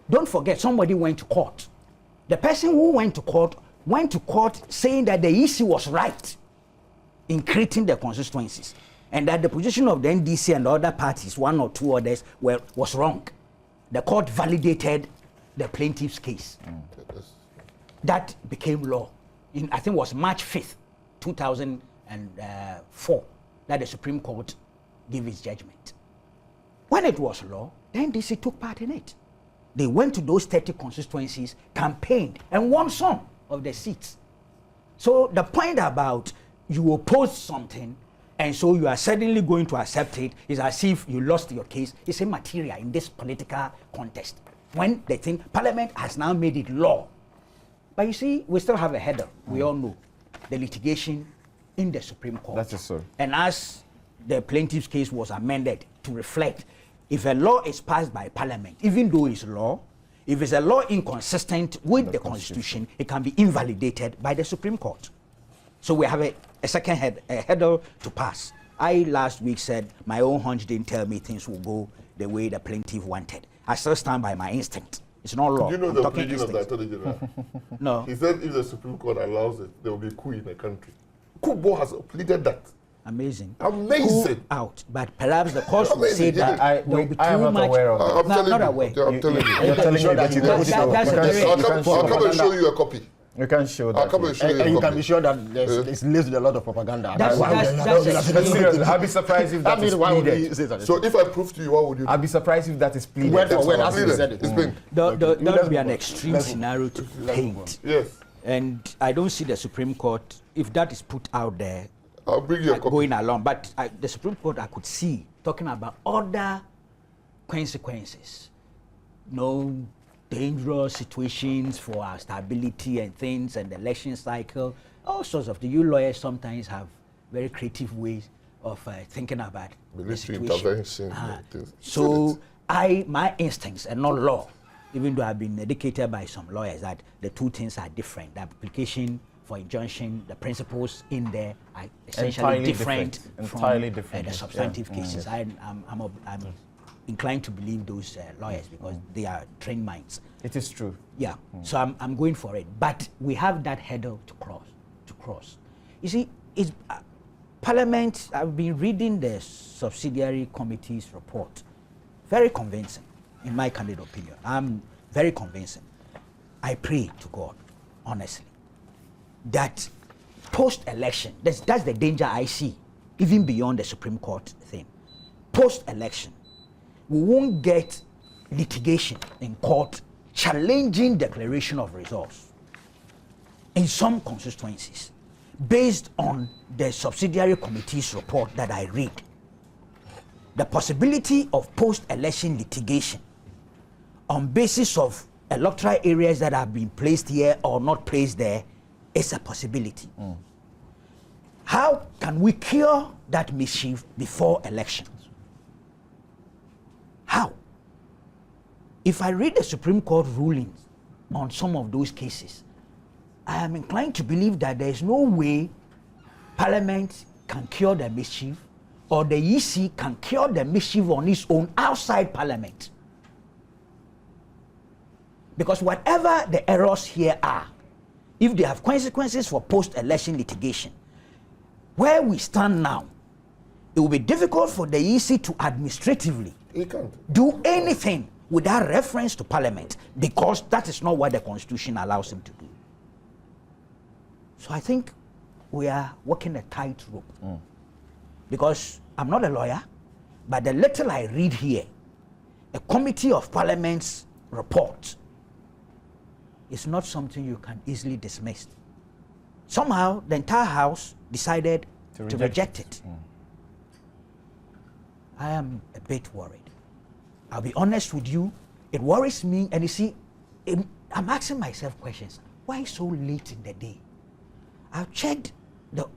S5: Don't forget, somebody went to court. The person who went to court saying that the EC was right in creating the constituencies and that the position of the NDC and the other parties, 1 or 2 others, was wrong. The court validated the plaintiff's case. That became law. I think it was March 5th, 2004, that the Supreme Court gave its judgment. When it was law, the NDC took part in it. They went to those 30 constituencies, campaigned, and won some of the seats. So the point about you oppose something and so you are suddenly going to accept it is as if you lost your case. It's immaterial in this political contest. When they think Parliament has now made it law. But you see, we still have a header. We all know the litigation in the Supreme Court.
S1: That is so.
S5: And as the plaintiff's case was amended to reflect, if a law is passed by Parliament, even though it's law, if it's a law inconsistent with the Constitution, it can be invalidated by the Supreme Court. So we have a second header to pass. I last week said my own hunch didn't tell me things will go the way the plaintiff wanted. I still stand by my instinct. It's not law.
S2: Do you know
S5: I'm
S2: the
S5: talking
S2: pleading of the
S5: instinct.
S2: Attorney General?
S5: No.
S2: He said if the Supreme Court allows it, there will be a coup in the country. Kubo has pleaded that.
S5: Amazing.
S2: Amazing.
S5: Coup out. But perhaps the court will say
S2: Amazing.
S5: that
S1: I
S5: there will be
S1: am
S5: too
S1: not
S5: much.
S1: aware of
S2: I'm
S1: that.
S5: No, I'm
S2: telling
S5: not
S2: you.
S5: aware.
S2: I'm telling you.
S1: You're telling me, but you can
S5: That-
S1: show.
S5: that's
S1: You
S5: a
S1: can-
S5: very-
S1: you
S2: I'll
S1: can
S2: come
S1: show.
S2: and show you a copy.
S1: You can show
S2: I'll
S1: that.
S2: come and show you
S3: And
S2: a
S3: you can
S2: copy.
S3: be sure that it's laced with a lot of propaganda.
S5: That's
S1: Seriously, I'll be surprised if
S3: That
S1: that
S3: means
S1: is
S3: why would he
S1: pleaded.
S3: say that?
S2: So if I prove to you, what would you do?
S1: I'll be surprised if that is pleaded.
S3: Word for
S1: That's
S3: word,
S1: all.
S3: as you said it.
S2: It's been.
S5: That would be an extreme scenario to paint.
S2: Yes.
S5: And I don't see the Supreme Court, if that is put out there,
S2: I'll bring you a copy.
S5: going along. But the Supreme Court, I could see talking about other consequences. No dangerous situations for our stability and things and the election cycle. All sorts of you lawyers sometimes have very creative ways of thinking about the
S2: Military
S5: situation.
S2: intervention. and things.
S5: So my instincts and not law, even though I've been educated by some lawyers that the two things are different. The application for injunction, the principles in there are essentially
S1: Entirely
S5: different
S1: different.
S5: from
S1: Entirely different.
S5: the substantive
S1: Yeah.
S5: cases. I'm inclined to believe those lawyers because they are trained minds.
S1: It is true.
S5: Yeah, so I'm going for it. But we have that hurdle to cross. You see, Parliament, I've been reading the subsidiary committee's report very convincing, in my candid opinion. I'm very convincing. I pray to God, honestly, that post-election, that's the danger I see, even beyond the Supreme Court thing. Post-election, we won't get litigation in court challenging declaration of results in some constituencies based on the subsidiary committee's report that I read. The possibility of post-election litigation on basis of electoral areas that have been placed here or not placed there is a possibility. How can we cure that mischief before elections? How? If I read the Supreme Court rulings on some of those cases, I am inclined to believe that there is no way Parliament can cure the mischief or the EC can cure the mischief on its own outside Parliament. Because whatever the errors here are, if they have consequences for post-election litigation, where we stand now, it will be difficult for the EC to administratively do anything without reference to Parliament, because that is not what the Constitution allows him to do. So I think we are walking a tightrope. Because I'm not a lawyer, but the little I read here, a Committee of Parliament's report is not something you can easily dismiss. Somehow, the entire House decided to reject it. I am a bit worried. I'll be honest with you, it worries me, and you see, I'm asking myself questions. Why so late in the day? I've checked the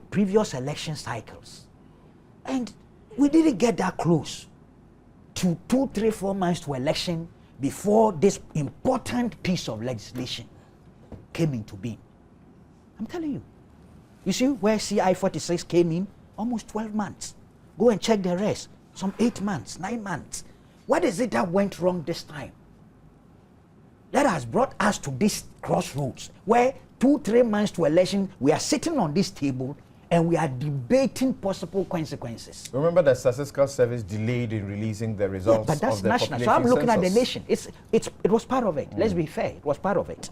S5: previous election cycles, and we didn't get that close to 2, 3, 4 months to election before this important piece of legislation came into being. I'm telling you. You see where CI 46 came in? Almost 12 months. Go and check the rest. Some 8 months, 9 months. What is it that went wrong this time? That has brought us to this crossroads where 2, 3 months to election, we are sitting on this table and we are debating possible consequences.
S1: Remember the Statistical Service delayed in releasing the results
S5: but that's
S1: of the
S5: national. So
S1: population
S5: I'm looking
S1: census.
S5: at the nation. It was part of it. Let's be fair. It was part of it.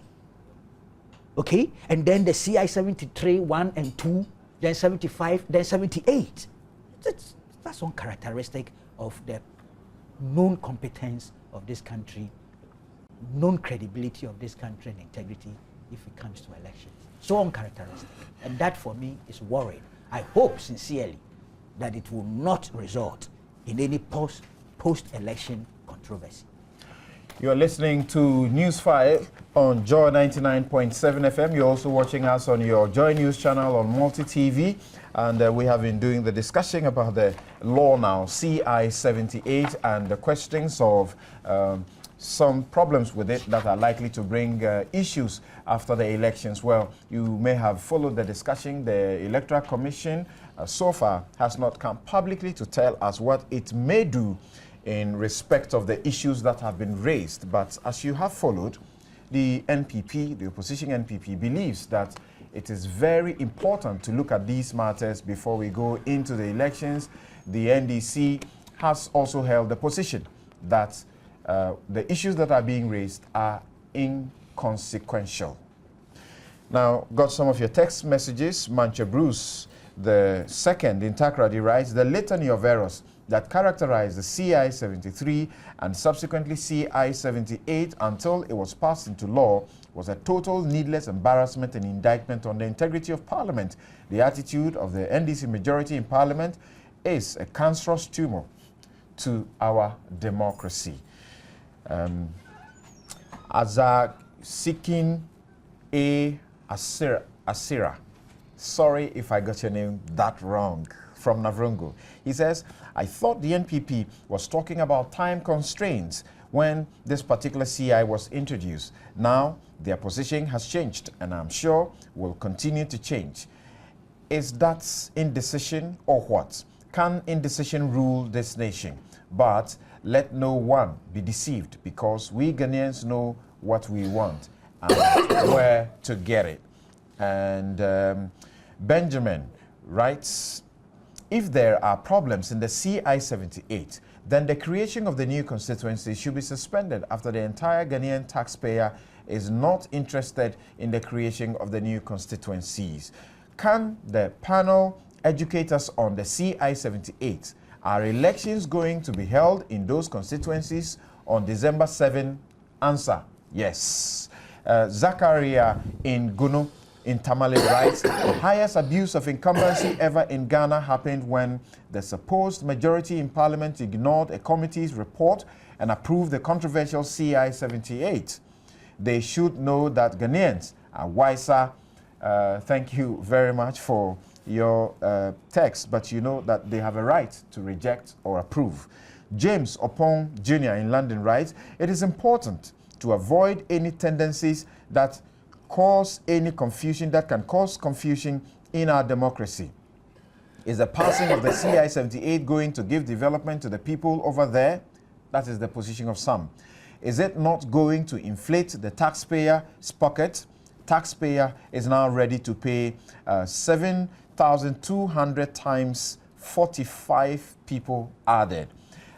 S5: Okay? And then the CI 73, 1 and 2, then 75, then 78. That's uncharacteristic of the known competence of this country, known credibility of this country and integrity if it comes to elections. So uncharacteristic. And that for me is worrying. I hope sincerely that it will not result in any post-election controversy.
S1: You're listening to Newsfile on Joy 99.7 FM. You're also watching us on your Joy News channel on Multi TV. And we have been doing the discussion about the law now, CI 78, and the questions of some problems with it that are likely to bring issues after the elections. Well, you may have followed the discussion. The Electoral Commission so far has not come publicly to tell us what it may do in respect of the issues that have been raised. But as you have followed, the NPP, the opposition NPP, believes that it is very important to look at these matters before we go into the elections. The NDC has also held the position that the issues that are being raised are inconsequential. Now, got some of your text messages. Mancha Bruce, the second in Takrady, writes, the litany of errors that characterized the CI 73 and subsequently CI 78 until it was passed into law was a total needless embarrassment and indictment on the integrity of Parliament. The attitude of the NDC majority in Parliament is a cancerous tumor to our democracy. Azak Sikin A. Asira. Sorry if I got your name that wrong. From Navrungo. He says, I thought the NPP was talking about time constraints when this particular CI was introduced. Now, their position has changed, and I'm sure will continue to change. Is that indecision or what? Can indecision rule this nation? But let no one be deceived, because we Ghanaians know what we want and where to get it. And Benjamin writes, if there are problems in the CI 78, then the creation of the new constituency should be suspended after the entire Ghanaian taxpayer is not interested in the creation of the new constituencies. Can the panel educate us on the CI-78? Are elections going to be held in those constituencies on December 7? Answer, yes. Zakaria in Gunu in Tamale writes, the highest abuse of incumbency ever in Ghana happened when the supposed majority in parliament ignored a committee's report and approved the controversial CI-78. They should know that Ghanaians are wiser. Thank you very much for your text, but you know that they have a right to reject or approve. James Opong Jr. in London writes, it is important to avoid any tendencies that cause any confusion, that can cause confusion in our democracy. Is the passing of the CI-78 going to give development to the people over there? That is the position of some. Is it not going to inflate the taxpayer's pocket? Taxpayer is now ready to pay 7,200 times 45 people added.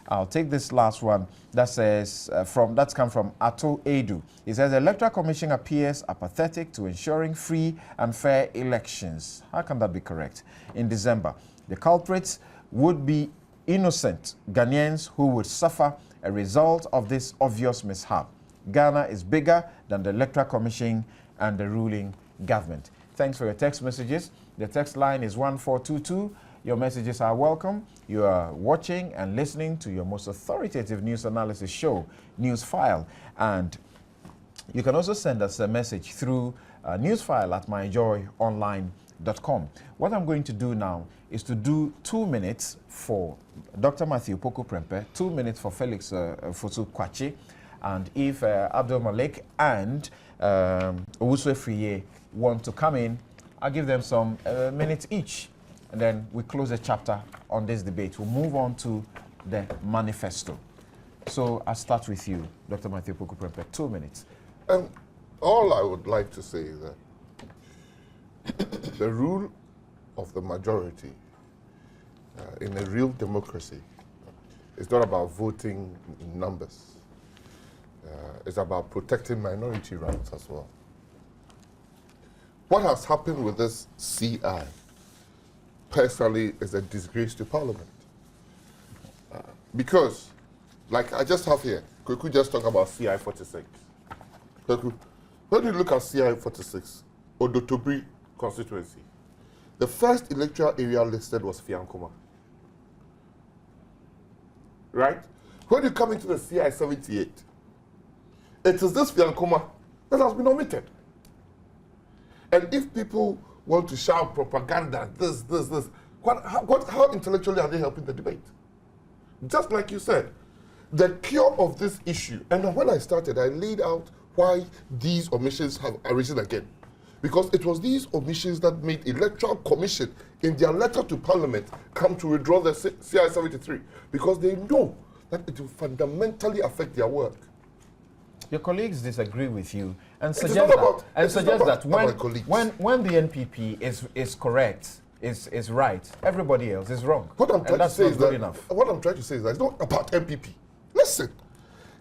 S1: I'll take this last one that says that's come from Ato Edu. He says the Electoral Commission appears apathetic to ensuring free and fair elections. How can that be correct? In December, the culprits would be innocent Ghanaians who would suffer a result of this obvious mishap. Ghana is bigger than the Electoral Commission and the ruling government. Thanks for your text messages. The text line is 1422. Your messages are welcome. You are watching and listening to your most authoritative news analysis show, Newsfile. And you can also send us a message through newsfile@myjoyonline.com. What I'm going to do now is to do 2 minutes for Dr. Matthew Poku Prempeh, 2 minutes for Felix Fosu Kwachi, and if Abdul Malik and Owusu Friye want to come in, I'll give them some minutes each. And then we close the chapter on this debate. We'll move on to the manifesto. So I'll start with you, Dr. Matthew Poku Prempeh. 2 minutes.
S2: All I would like to say is that the rule of the majority in a real democracy is not about voting in numbers. It's about protecting minority rights as well. What has happened with this CI, personally, is a disgrace to Parliament. Because, like I just have here, could we just talk about CI 46? When you look at CI 46, Odotobri constituency, the first electoral area listed was Fiankoma. Right? When you come into the CI 78, it is this Fiankoma that has been omitted. And if people want to shout propaganda, this, how intellectually are they helping the debate? Just like you said, the cure of this issue, and when I started, I laid out why these omissions have arisen again. Because it was these omissions that made Electoral Commission, in their letter to Parliament, come to withdraw the CI-73. Because they know that it will fundamentally affect their work.
S1: Your colleagues disagree with you and
S2: It is
S1: suggest
S2: not
S1: that
S2: about colleagues.
S1: when the NPP is correct, is right, everybody else is wrong.
S2: What I'm trying to say is that
S1: enough.
S2: It's not about MPP. Listen,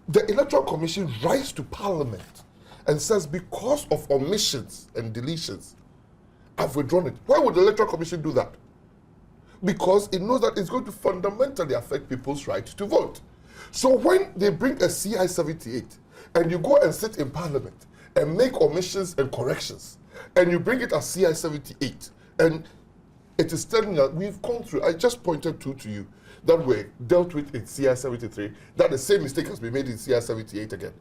S2: the Electoral Commission writes to Parliament and says because of omissions and deletions, I've withdrawn it. Why would the Electoral Commission do that? Because it knows that it's going to fundamentally affect people's right to vote. So when they bring a CI-78 and you go and sit in Parliament and make omissions and corrections, and you bring it as CI-78, and it is telling that we've gone through, I just pointed to you, that were dealt with in CI-73, that the same mistake has been made in CI-78 again.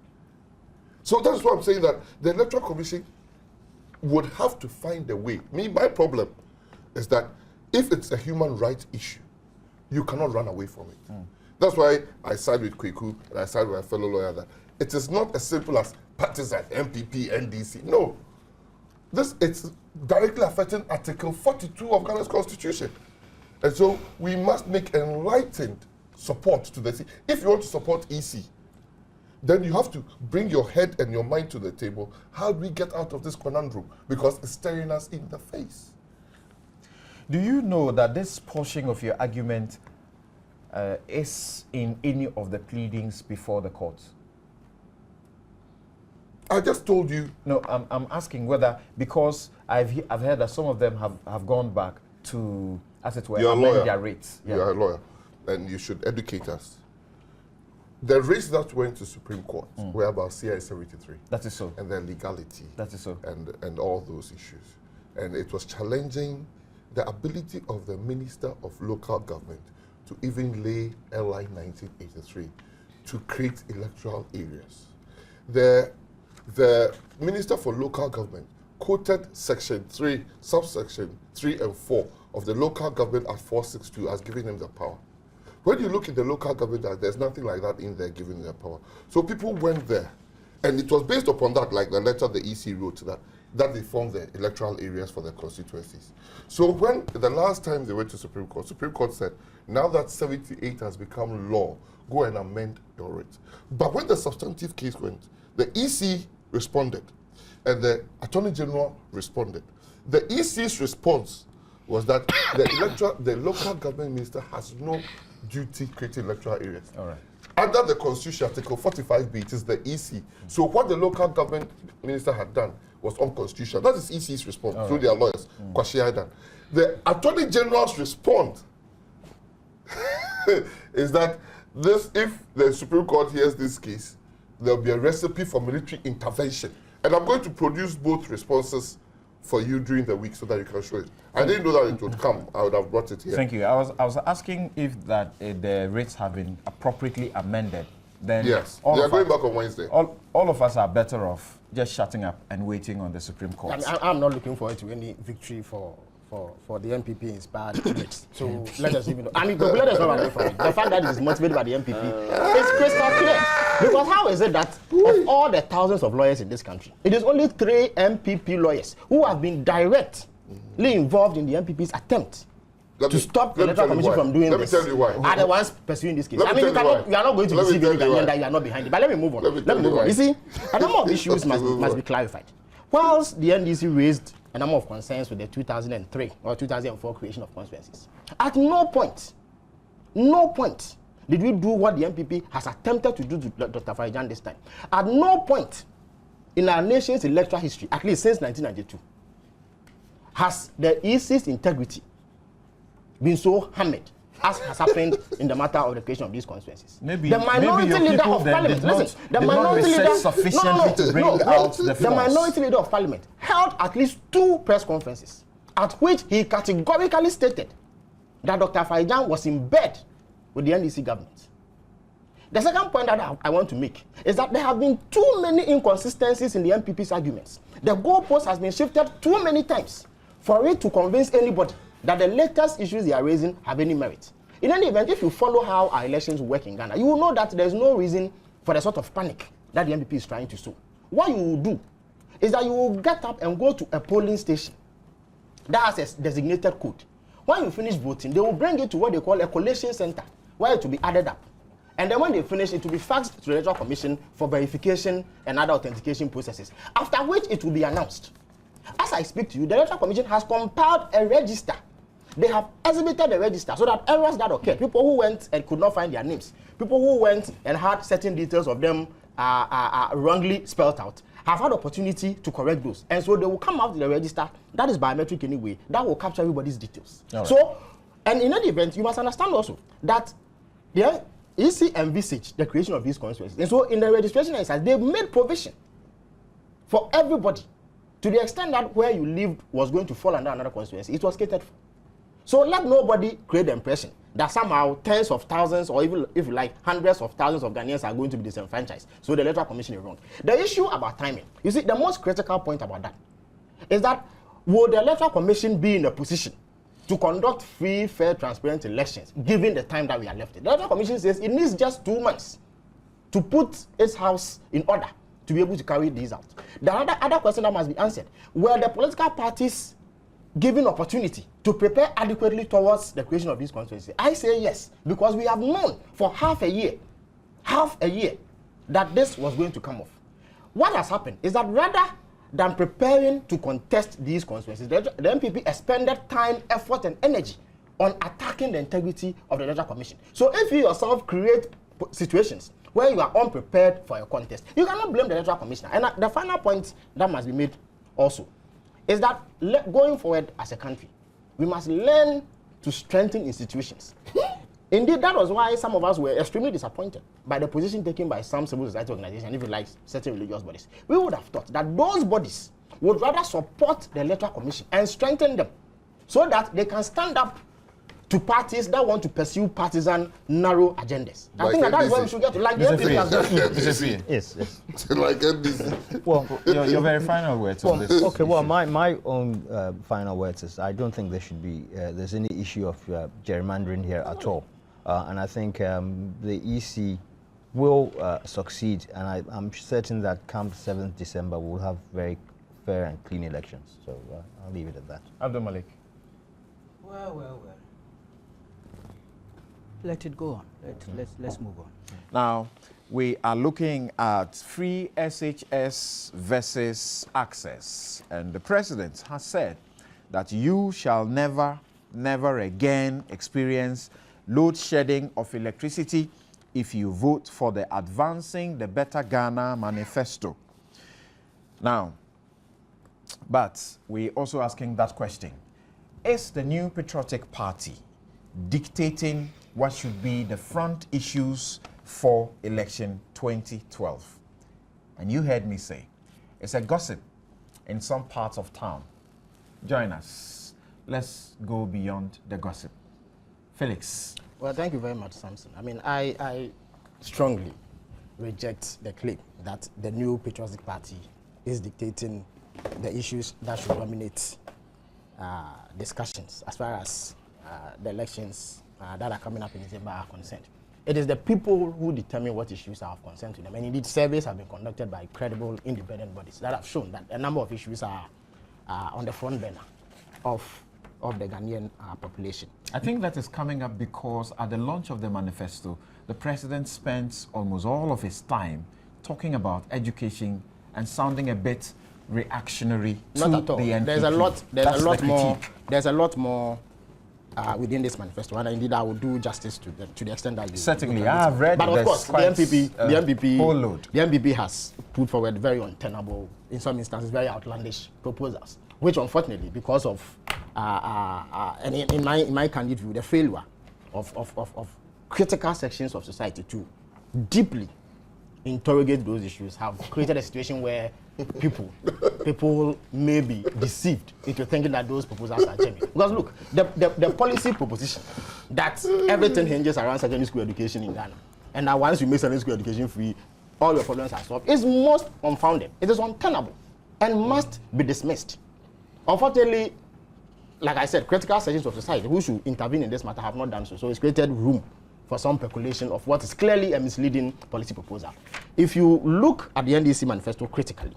S2: So that's why I'm saying that the Electoral Commission would have to find a way. My problem is that if it's a human rights issue, you cannot run away from it. That's why I side with Kweku and I side with my fellow lawyer that it is not as simple as partisan, MPP, NDC. No. It's directly affecting Article 42 of Ghana's Constitution. And so we must make enlightened support to the CI. If you want to support EC, then you have to bring your head and your mind to the table. How do we get out of this conundrum? Because it's staring us in the face.
S1: Do you know that this portion of your argument is in any of the pleadings before the court?
S2: I just told you.
S1: No, I'm asking whether, because I've heard that some of them have gone back to, as it were,
S2: You're a
S1: amend
S2: lawyer.
S1: their rates. Yeah.
S2: You're a lawyer, and you should educate us. The rates that went to Supreme Court were about CI 73.
S1: That is so.
S2: And their legality.
S1: That is so.
S2: And all those issues. And it was challenging the ability of the Minister of Local Government to even lay LI 1983 to create electoral areas. The Minister for Local Government quoted Section 3, subsection 3 and 4 of the Local Government Act 462 as giving them the power. When you look at the Local Government Act, there's nothing like that in there giving them power. So people went there, and it was based upon that, like the letter the EC wrote, that they formed the electoral areas for their constituencies. So when the last time they went to Supreme Court said, now that 78 has become law, go and amend your rates. But when the substantive case went, the EC responded, and the Attorney General responded. The EC's response was that the local government minister has no duty creating electoral areas.
S1: All right.
S2: Under the Constitution, Article 45B, it is the EC. So what the local government minister had done was unconstitutional. That is EC's response through their lawyers, Kwashi Aidan. The Attorney General's response is that if the Supreme Court hears this case, there will be a recipe for military intervention. And I'm going to produce both responses for you during the week so that you can show it. I didn't know that it would come. I would have brought it here.
S1: Thank you. I was asking if that the rates have been appropriately amended. Then
S2: Yes, they are going back on Wednesday.
S1: All of us are better off just shutting up and waiting on the Supreme Court.
S3: I'm not looking forward to any victory for the MPP inspired rates. So let us even. I mean, let us not away from it. The fact that it is motivated by the MPP is crystal clear. Because how is it that of all the thousands of lawyers in this country, it is only 3 MPP lawyers who have been directly involved in the MPP's attempt to stop the Electoral Commission from doing this?
S2: Let me tell you why.
S3: Are the ones pursuing this case?
S2: Let
S3: I
S2: me
S3: mean,
S2: tell you why.
S3: you are not going to
S2: Let me
S3: deceive
S2: tell
S3: any
S2: you why.
S3: Ghanaian that you are not behind it. But let me move on.
S2: Let me tell you
S3: move on.
S2: why.
S3: You see, a number of issues must be clarified. Whilst the NDC raised a number of concerns with the 2003 or 2004 creation of constituencies, at no point did we do what the MPP has attempted to do to Dr. Farijan this time. At no point in our nation's electoral history, at least since 1992, has the EC's integrity been so hammered as has happened in the matter of the creation of these constituencies.
S1: Maybe
S3: the minority
S1: your
S3: leader
S1: people
S3: of
S1: then
S3: parliament,
S1: did not-
S3: listen, the
S1: did not
S3: minority
S1: research
S3: leader
S1: sufficiently to bring out the
S3: the
S1: flaws.
S3: minority leader of parliament held at least 2 press conferences at which he categorically stated that Dr. Farijan was in bed with the NDC government. The second point that I want to make is that there have been too many inconsistencies in the MPP's arguments. The goalpost has been shifted too many times for it to convince anybody that the latest issues they are raising have any merit. In any event, if you follow how our elections work in Ghana, you will know that there's no reason for the sort of panic that the MPP is trying to sow. What you will do is that you will get up and go to a polling station that has a designated code. When you finish voting, they will bring it to what they call a collation center, where it will be added up. And then when they finish, it will be faxed to the Electoral Commission for verification and other authentication processes, after which it will be announced. As I speak to you, the Electoral Commission has compiled a register. They have exhibited the register so that errors that occurred, people who went and could not find their names, people who went and had certain details of them wrongly spelled out, have had opportunity to correct those. And so they will come out with the register that is biometric anyway, that will capture everybody's details. Right. So, and in any event, you must understand also that the EC envisaged the creation of these constituencies. And so in the registration exercise, they made provision for everybody to the extent that where you lived was going to fall under another constituency. It was catered for. So let nobody create the impression that somehow tens of thousands or even, if you like, hundreds of thousands of Ghanaians are going to be disenfranchised. So the Electoral Commission is wrong. The issue about timing, you see, the most critical point about that is that would the Electoral Commission be in a position to conduct free, fair, transparent elections given the time that we are left? The Electoral Commission says it needs just 2 months to put its house in order to be able to carry these out. The other question that must be answered, were the political parties given opportunity to prepare adequately towards the creation of these constituencies? I say yes, because we have known for half a year that this was going to come off. What has happened is that rather than preparing to contest these constituencies, the MPP expended time, effort, and energy on attacking the integrity of the Electoral Commission. So if you yourself create situations where you are unprepared for a contest, you cannot blame the Electoral Commissioner. And the final point that must be made also is that going forward as a country, we must learn to strengthen institutions. Indeed, that was why some of us were extremely disappointed by the position taken by some civil society organizations, if you like, certain religious bodies. We would have thought that those bodies would rather support the Electoral Commission and strengthen them so that they can stand up to parties that want to pursue partisan, narrow agendas. I think that is what we should get to, like the NPP has done.
S4: Yes.
S2: Like NDC.
S4: Well,
S1: Your very final words on this.
S4: okay. Well, my own final words is I don't think there should be there's any issue of gerrymandering here at all, and I think the EC will succeed, and I'm certain that come 7th December we'll have very fair and clean elections. So I'll leave it at that.
S1: Abdul Malik.
S5: Well. Let it go on. Let's move on.
S1: Now, we are looking at free SHS versus access. And the president has said that you shall never again experience load shedding of electricity if you vote for the Advancing the Better Ghana Manifesto. Now, but we're also asking that question. Is the New Patriotic Party dictating what should be the front issues for election 2012? And you heard me say, it's a gossip in some parts of town. Join us. Let's go beyond the gossip. Felix.
S3: Well, thank you very much, Samson. I mean, I strongly reject the claim that the New Patriotic Party is dictating the issues that should dominate discussions as far as the elections that are coming up in December are concerned. It is the people who determine what issues are of concern to them. And indeed, surveys have been conducted by credible independent bodies that have shown that a number of issues are on the front burner of the Ghanaian population.
S1: I think that is coming up because at the launch of the manifesto, the president spent almost all of his time talking about education and sounding a bit reactionary to
S3: Not at all.
S1: the NPP.
S3: There's a lot more within this manifesto, and indeed I will do justice to the extent that you
S1: certainly I have read.
S3: But of course, the NPP,
S1: whole load.
S3: The NPP has put forward very untenable, in some instances, very outlandish proposals, which unfortunately, because of and in my candid view, the failure of critical sections of society to deeply interrogate those issues, have created a situation where people may be deceived into thinking that those proposals are genuine. Because look, the policy proposition that everything hinges around secondary school education in Ghana, and that once you make secondary school education free, all your problems are solved, is most unfounded. It is untenable and must be dismissed. Unfortunately, like I said, critical sections of society who should intervene in this matter have not done so. So it's created room for some speculation of what is clearly a misleading policy proposal. If you look at the NDC manifesto critically,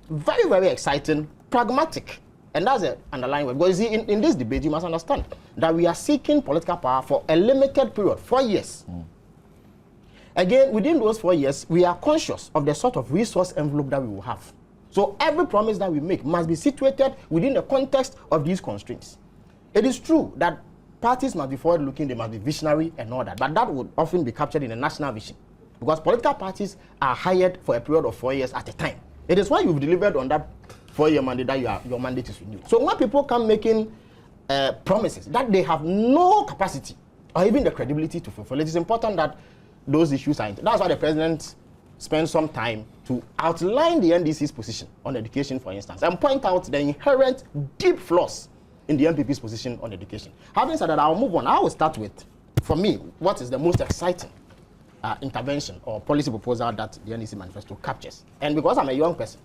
S3: very, very exciting, pragmatic, and that's the underlying word. Because you see, in this debate, you must understand that we are seeking political power for a limited period, 4 years. Again, within those 4 years, we are conscious of the sort of resource envelope that we will have. So every promise that we make must be situated within the context of these constraints. It is true that parties must be forward-looking, they must be visionary and all that, but that would often be captured in a national vision, because political parties are hired for a period of 4 years at a time. It is why you've delivered on that 4-year mandate that your mandate is renewed. So when people come making promises that they have no capacity or even the credibility to fulfill, it is important that those issues are. That's why the president spent some time to outline the NDC's position on education, for instance, and point out the inherent deep flaws in the NPP's position on education. Having said that, I'll move on. I will start with, for me, what is the most exciting intervention or policy proposal that the NDC manifesto captures. And because I'm a young person,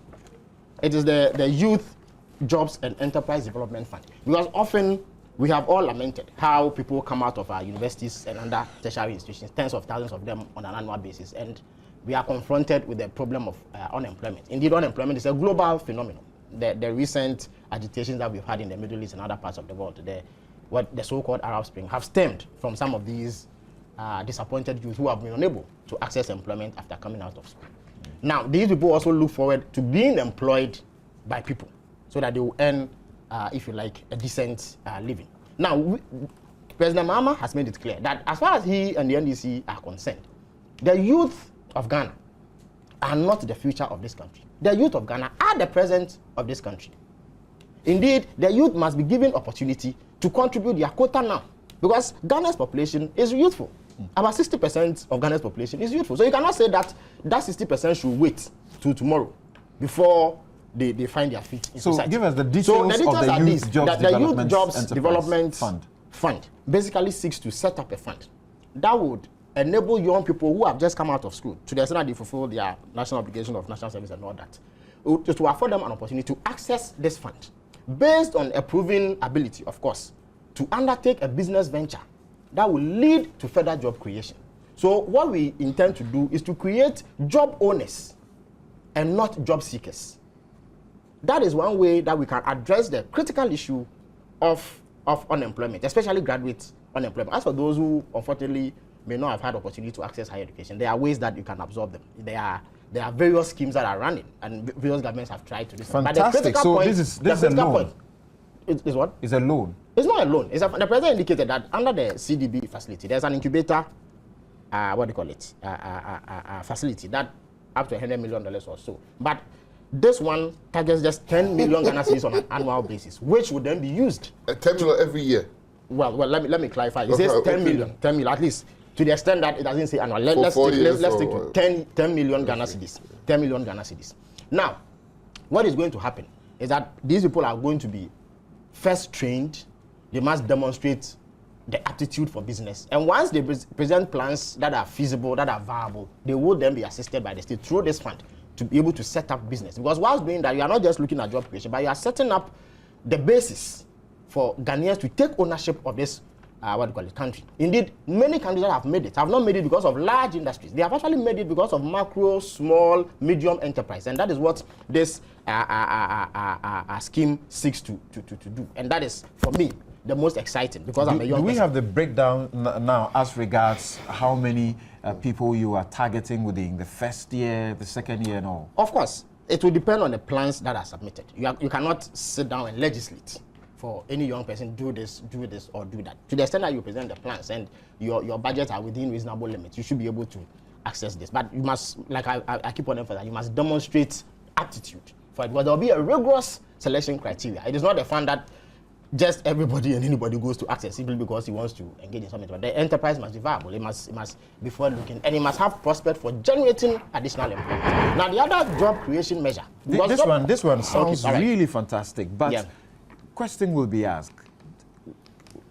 S3: it is the Youth Jobs and Enterprise Development Fund. Because often we have all lamented how people come out of our universities and under tertiary institutions, tens of thousands of them on an annual basis, and we are confronted with the problem of unemployment. Indeed, unemployment is a global phenomenon. The recent agitations that we've had in the Middle East and other parts of the world, what the so-called Arab Spring, have stemmed from some of these disappointed youth who have been unable to access employment after coming out of school. Now, these people also look forward to being employed by people so that they will earn, if you like, a decent living. Now, President Mahama has made it clear that as far as he and the NDC are concerned, the youth of Ghana are not the future of this country. The youth of Ghana are the present of this country. Indeed, the youth must be given opportunity to contribute their quota now, because Ghana's population is youthful. About 60% of Ghana's population is youthful. So you cannot say that 60% should wait till tomorrow before they find their feet in society.
S1: Give us the details of the Youth Jobs Development Fund basically seeks to set up a fund that would enable young people who have just come out of school, to the extent that they fulfill their national obligation of national service and all that, to afford them an opportunity to access this fund based on a proven ability, of course, to undertake a business venture that will lead to further job creation. So what we intend to do is to create job owners and not job seekers. That is one way that we can address the critical issue of unemployment, especially graduate unemployment. As for those who unfortunately may not have had opportunity to access higher education, there are ways that you can absorb them. There are various schemes that are running, and various governments have tried to do so. Fantastic. So
S3: point,
S1: this is a loan.
S3: Is what?
S1: It's a loan.
S3: It's not a loan. The president indicated that under the CDB facility, there's an incubator, facility that up to $100 million or so. But this one targets just 10 million Ghana cedis on an annual basis, which would then be used.
S2: 10 million every year.
S3: Well, let me clarify. It says 10 million, at least, to the extent that it doesn't say annual. Let's stick to 10 million Ghana cedis. 10 million Ghana cedis. Now, what is going to happen is that these people are going to be first trained. They must demonstrate the aptitude for business. And once they present plans that are feasible, that are viable, they will then be assisted by the state through this fund to be able to set up business. Because whilst doing that, you are not just looking at job creation, but you are setting up the basis for Ghanaians to take ownership of this country. Indeed, many countries that have made it have not made it because of large industries. They have actually made it because of macro, small, medium enterprise. And that is what this scheme seeks to do. And that is, for me, the most exciting, because I'm a young person.
S1: Do we have the breakdown now as regards how many people you are targeting within the first year, the second year, and all?
S3: Of course. It will depend on the plans that are submitted. You cannot sit down and legislate for any young person, do this, or do that. To the extent that you present the plans and your budgets are within reasonable limits, you should be able to access this. But you must, like I keep on emphasizing, you must demonstrate aptitude for it. But there will be a rigorous selection criteria. It is not a fund that just everybody and anybody goes to access simply because he wants to engage in something. But the enterprise must be viable. It must be forward-looking, and it must have prospect for generating additional employment. Now, the other job creation measure.
S1: This one sounds really fantastic, but
S3: yeah.
S1: Question will be asked: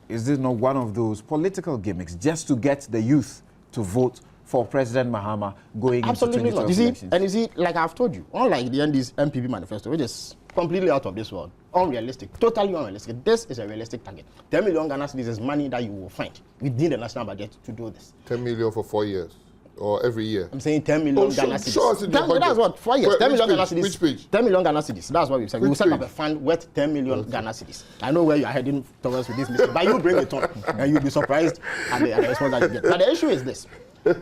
S1: is this not one of those political gimmicks just to get the youth to vote for President Mahama going
S3: Absolutely
S1: into 2012
S3: not.
S1: elections?
S3: You see, like I've told you, unlike the ND's MPP manifesto, which is completely out of this world, unrealistic, totally unrealistic. This is a realistic target. 10 million Ghana cedis is money that you will find within the national budget to do this.
S2: 10 million for 4 years. Or every year?
S3: I'm saying 10 million Ghana cedis.
S2: Sure,
S3: that's what, 4 years. 10 million Ghana cedis.
S2: Which page?
S3: 10 million Ghana cedis. That's what we've said. We will set up
S2: page?
S3: a fund worth 10 million Ghana cedis. I know where you are heading towards with this mistake, but you bring it on, and you'll be surprised at the response that you get. But the issue is this.
S2: 10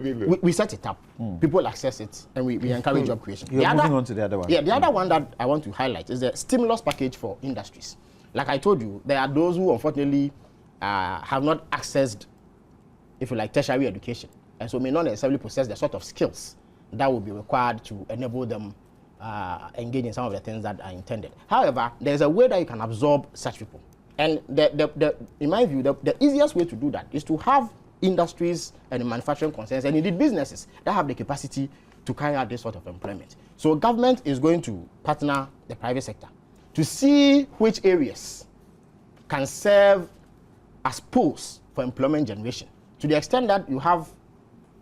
S2: million.
S3: We set it up. People access it, and we encourage job creation.
S1: You're moving on to the other one.
S3: Yeah, the other one that I want to highlight is the stimulus package for industries. Like I told you, there are those who unfortunately have not accessed, if you like, tertiary education, and so may not necessarily possess the sort of skills that will be required to enable them engage in some of the things that are intended. However, there's a way that you can absorb such people. And in my view, the easiest way to do that is to have industries and manufacturing concerns and indeed businesses that have the capacity to carry out this sort of employment. So government is going to partner the private sector to see which areas can serve as pools for employment generation, to the extent that you have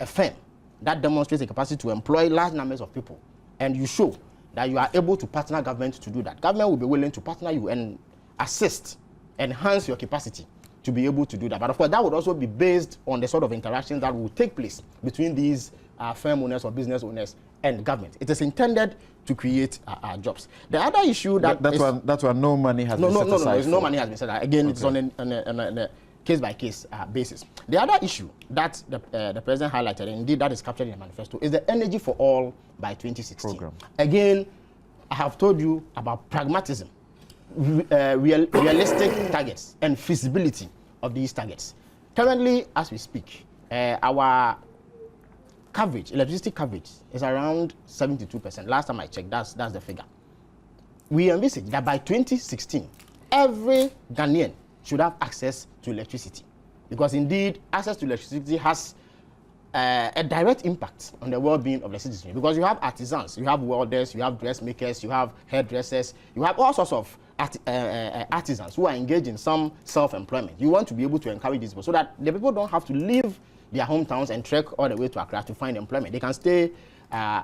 S3: a firm that demonstrates a capacity to employ large numbers of people, and you show that you are able to partner government to do that. Government will be willing to partner you and assist, enhance your capacity to be able to do that. But of course, that would also be based on the sort of interactions that will take place between these firm owners or business owners and government. It is intended to create jobs. The other issue
S1: that's why no money has been set aside.
S3: No money has been set aside. Again, it's on a case-by-case basis. The other issue that the president highlighted, and indeed that is captured in the manifesto, is the Energy for All by 2016.
S1: Program.
S3: Again, I have told you about pragmatism. realistic targets and feasibility of these targets. Currently, as we speak, our coverage, electricity coverage, is around 72%. Last time I checked, that's the figure. We envisage that by 2016, every Ghanaian should have access to electricity, because indeed, access to electricity has a direct impact on the well-being of the citizenry, because you have artisans, you have welders, you have dressmakers, you have hairdressers, you have all sorts of artisans who are engaged in some self-employment. You want to be able to encourage these people so that the people don't have to leave their hometowns and trek all the way to Accra to find employment. They can stay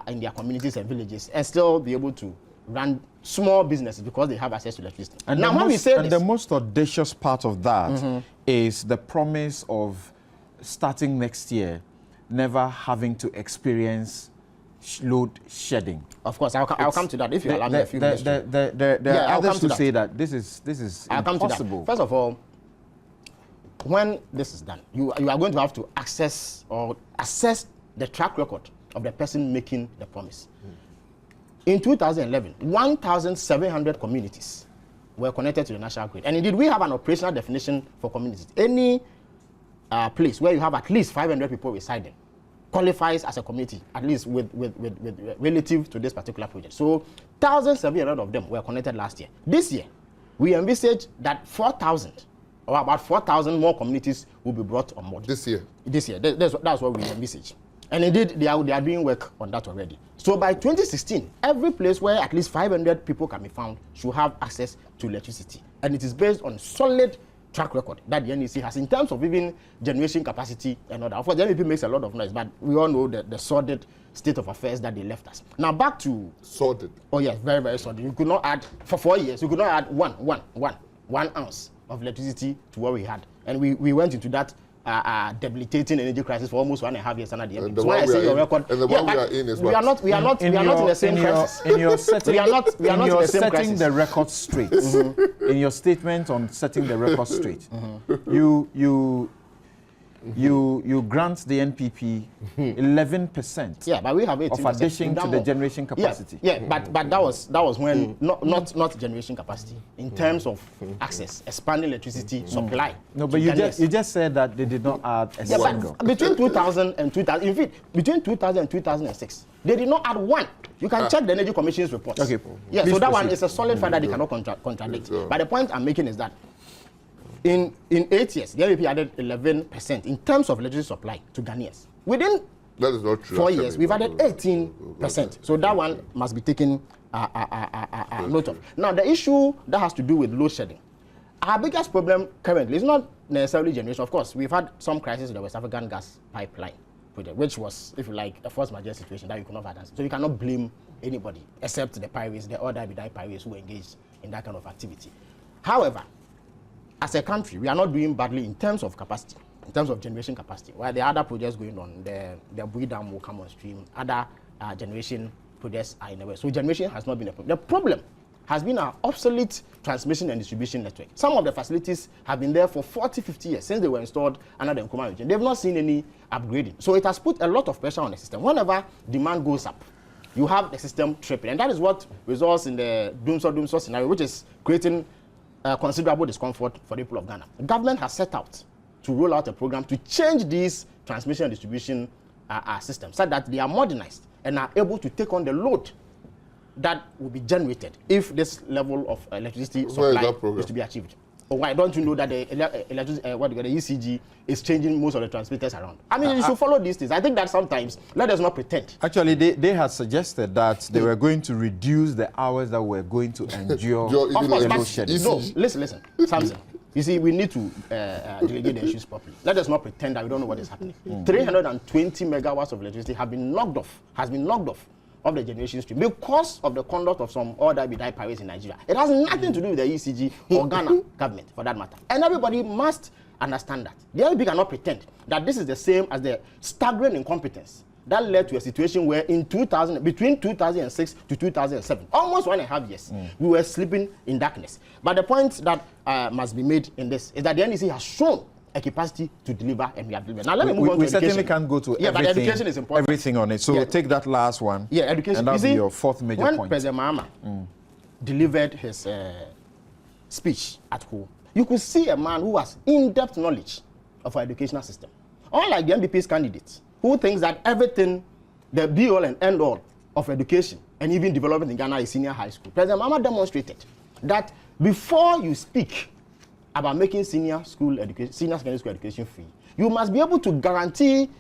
S3: in their communities and villages and still be able to run small businesses because they have access to electricity.
S1: And now, when we say this, the most audacious part of that is the promise of starting next year never having to experience load shedding.
S3: Of course, I'll come to that if you allow me a few minutes.
S1: There are others who say that this is
S3: I'll
S1: impossible.
S3: come to that. First of all, when this is done, you are going to have to access or assess the track record of the person making the promise. In 2011, 1,700 communities were connected to the national grid. And indeed, we have an operational definition for communities. Any place where you have at least 500 people residing qualifies as a community, at least with relative to this particular project. So 1,700 of them were connected last year. This year, we envisage that 4,000 or about 4,000 more communities will be brought on board.
S2: This year?
S3: This year. That's what we envisage. And indeed, they are doing work on that already. So by 2016, every place where at least 500 people can be found should have access to electricity. And it is based on solid track record that the NEC has in terms of even generation capacity and all that. Of course, the NEP makes a lot of noise, but we all know the sordid state of affairs that they left us. Now back to...
S2: Sordid?
S3: Oh yes, very, very sordid. You could not add, for 4 years, you could not add one ounce of electricity to what we had. And we went into that debilitating energy crisis for almost 1.5 years under the NEP. So when I say your record...
S2: And the one we are in is what?
S3: We are not in the same crisis.
S1: In your setting,
S3: we are not in the same
S1: setting
S3: crisis.
S1: the record straight, in your statement on setting the record straight, you grant the NPP 11%.
S3: Yeah, but we have 18%
S1: of addition to the generation capacity.
S3: Yeah, but that was when not generation capacity in terms of access, expanding electricity supply.
S1: No, but you just said that they did not add a single.
S3: Between 2000 and 2000, in fact, between 2000 and 2006, they did not add one. You can check the Energy Commission's reports.
S1: Okay.
S3: Yeah,
S1: Please
S3: so that
S1: proceed.
S3: one is a solid fact that they cannot contradict. But the point I'm making is that in 8 years, the NPP added 11% in terms of electricity supply to Ghanaians. Within
S2: that is not true,
S3: 4 years, we've added 18%. So that one must be taken note of. Now, the issue that has to do with load shedding. Our biggest problem currently is not necessarily generation. Of course, we've had some crisis in the West African gas pipeline project, which was, if you like, a force majeure situation that you could not have done. So you cannot blame anybody except the pirates, the other pirates who engaged in that kind of activity. However, as a country, we are not doing badly in terms of capacity, in terms of generation capacity. While there are other projects going on, the Bui Dam will come on stream, other generation projects are in the way. So generation has not been a problem. The problem has been our obsolete transmission and distribution network. Some of the facilities have been there for 40, 50 years since they were installed under the Nkrumah regime. They've not seen any upgrading. So it has put a lot of pressure on the system. Whenever demand goes up, you have the system tripping. And that is what results in the doomsday scenario, which is creating considerable discomfort for the people of Ghana. The government has set out to roll out a program to change these transmission and distribution systems so that they are modernized and are able to take on the load that will be generated if this level of electricity supply is to be achieved. Or why don't you know that the ECG is changing most of the transmitters around? I mean, you should follow these things. I think that sometimes, let us not pretend.
S1: Actually, they had suggested that they were going to reduce the hours that we're going to endure.
S3: Of course,
S1: load shedding.
S3: no, listen, Samson. You see, we need to delegate the issues properly. Let us not pretend that we don't know what is happening. 320 megawatts of electricity has been knocked off of the generation stream because of the conduct of some other pirates in Nigeria. It has nothing to do with the ECG or Ghana government, for that matter. And everybody must understand that. The NPP cannot pretend that this is the same as the staggering incompetence that led to a situation where between 2006 to 2007, almost 1.5 years, we were sleeping in darkness. But the point that must be made in this is that the NEC has shown a capacity to deliver, and we have delivered. Now let me move on to education.
S1: We certainly can't go to everything,
S3: but education is important.
S1: Everything on it. So take that last one.
S3: Yeah, education.
S1: And that'll be your fourth major point.
S3: When President Mahama delivered his speech at home, you could see a man who has in-depth knowledge of our educational system. Unlike the MPP's candidate, who thinks that everything, the be-all and end-all of education and even development in Ghana is senior high school. President Mahama demonstrated that before you speak about making senior secondary school education free, you must be able to guarantee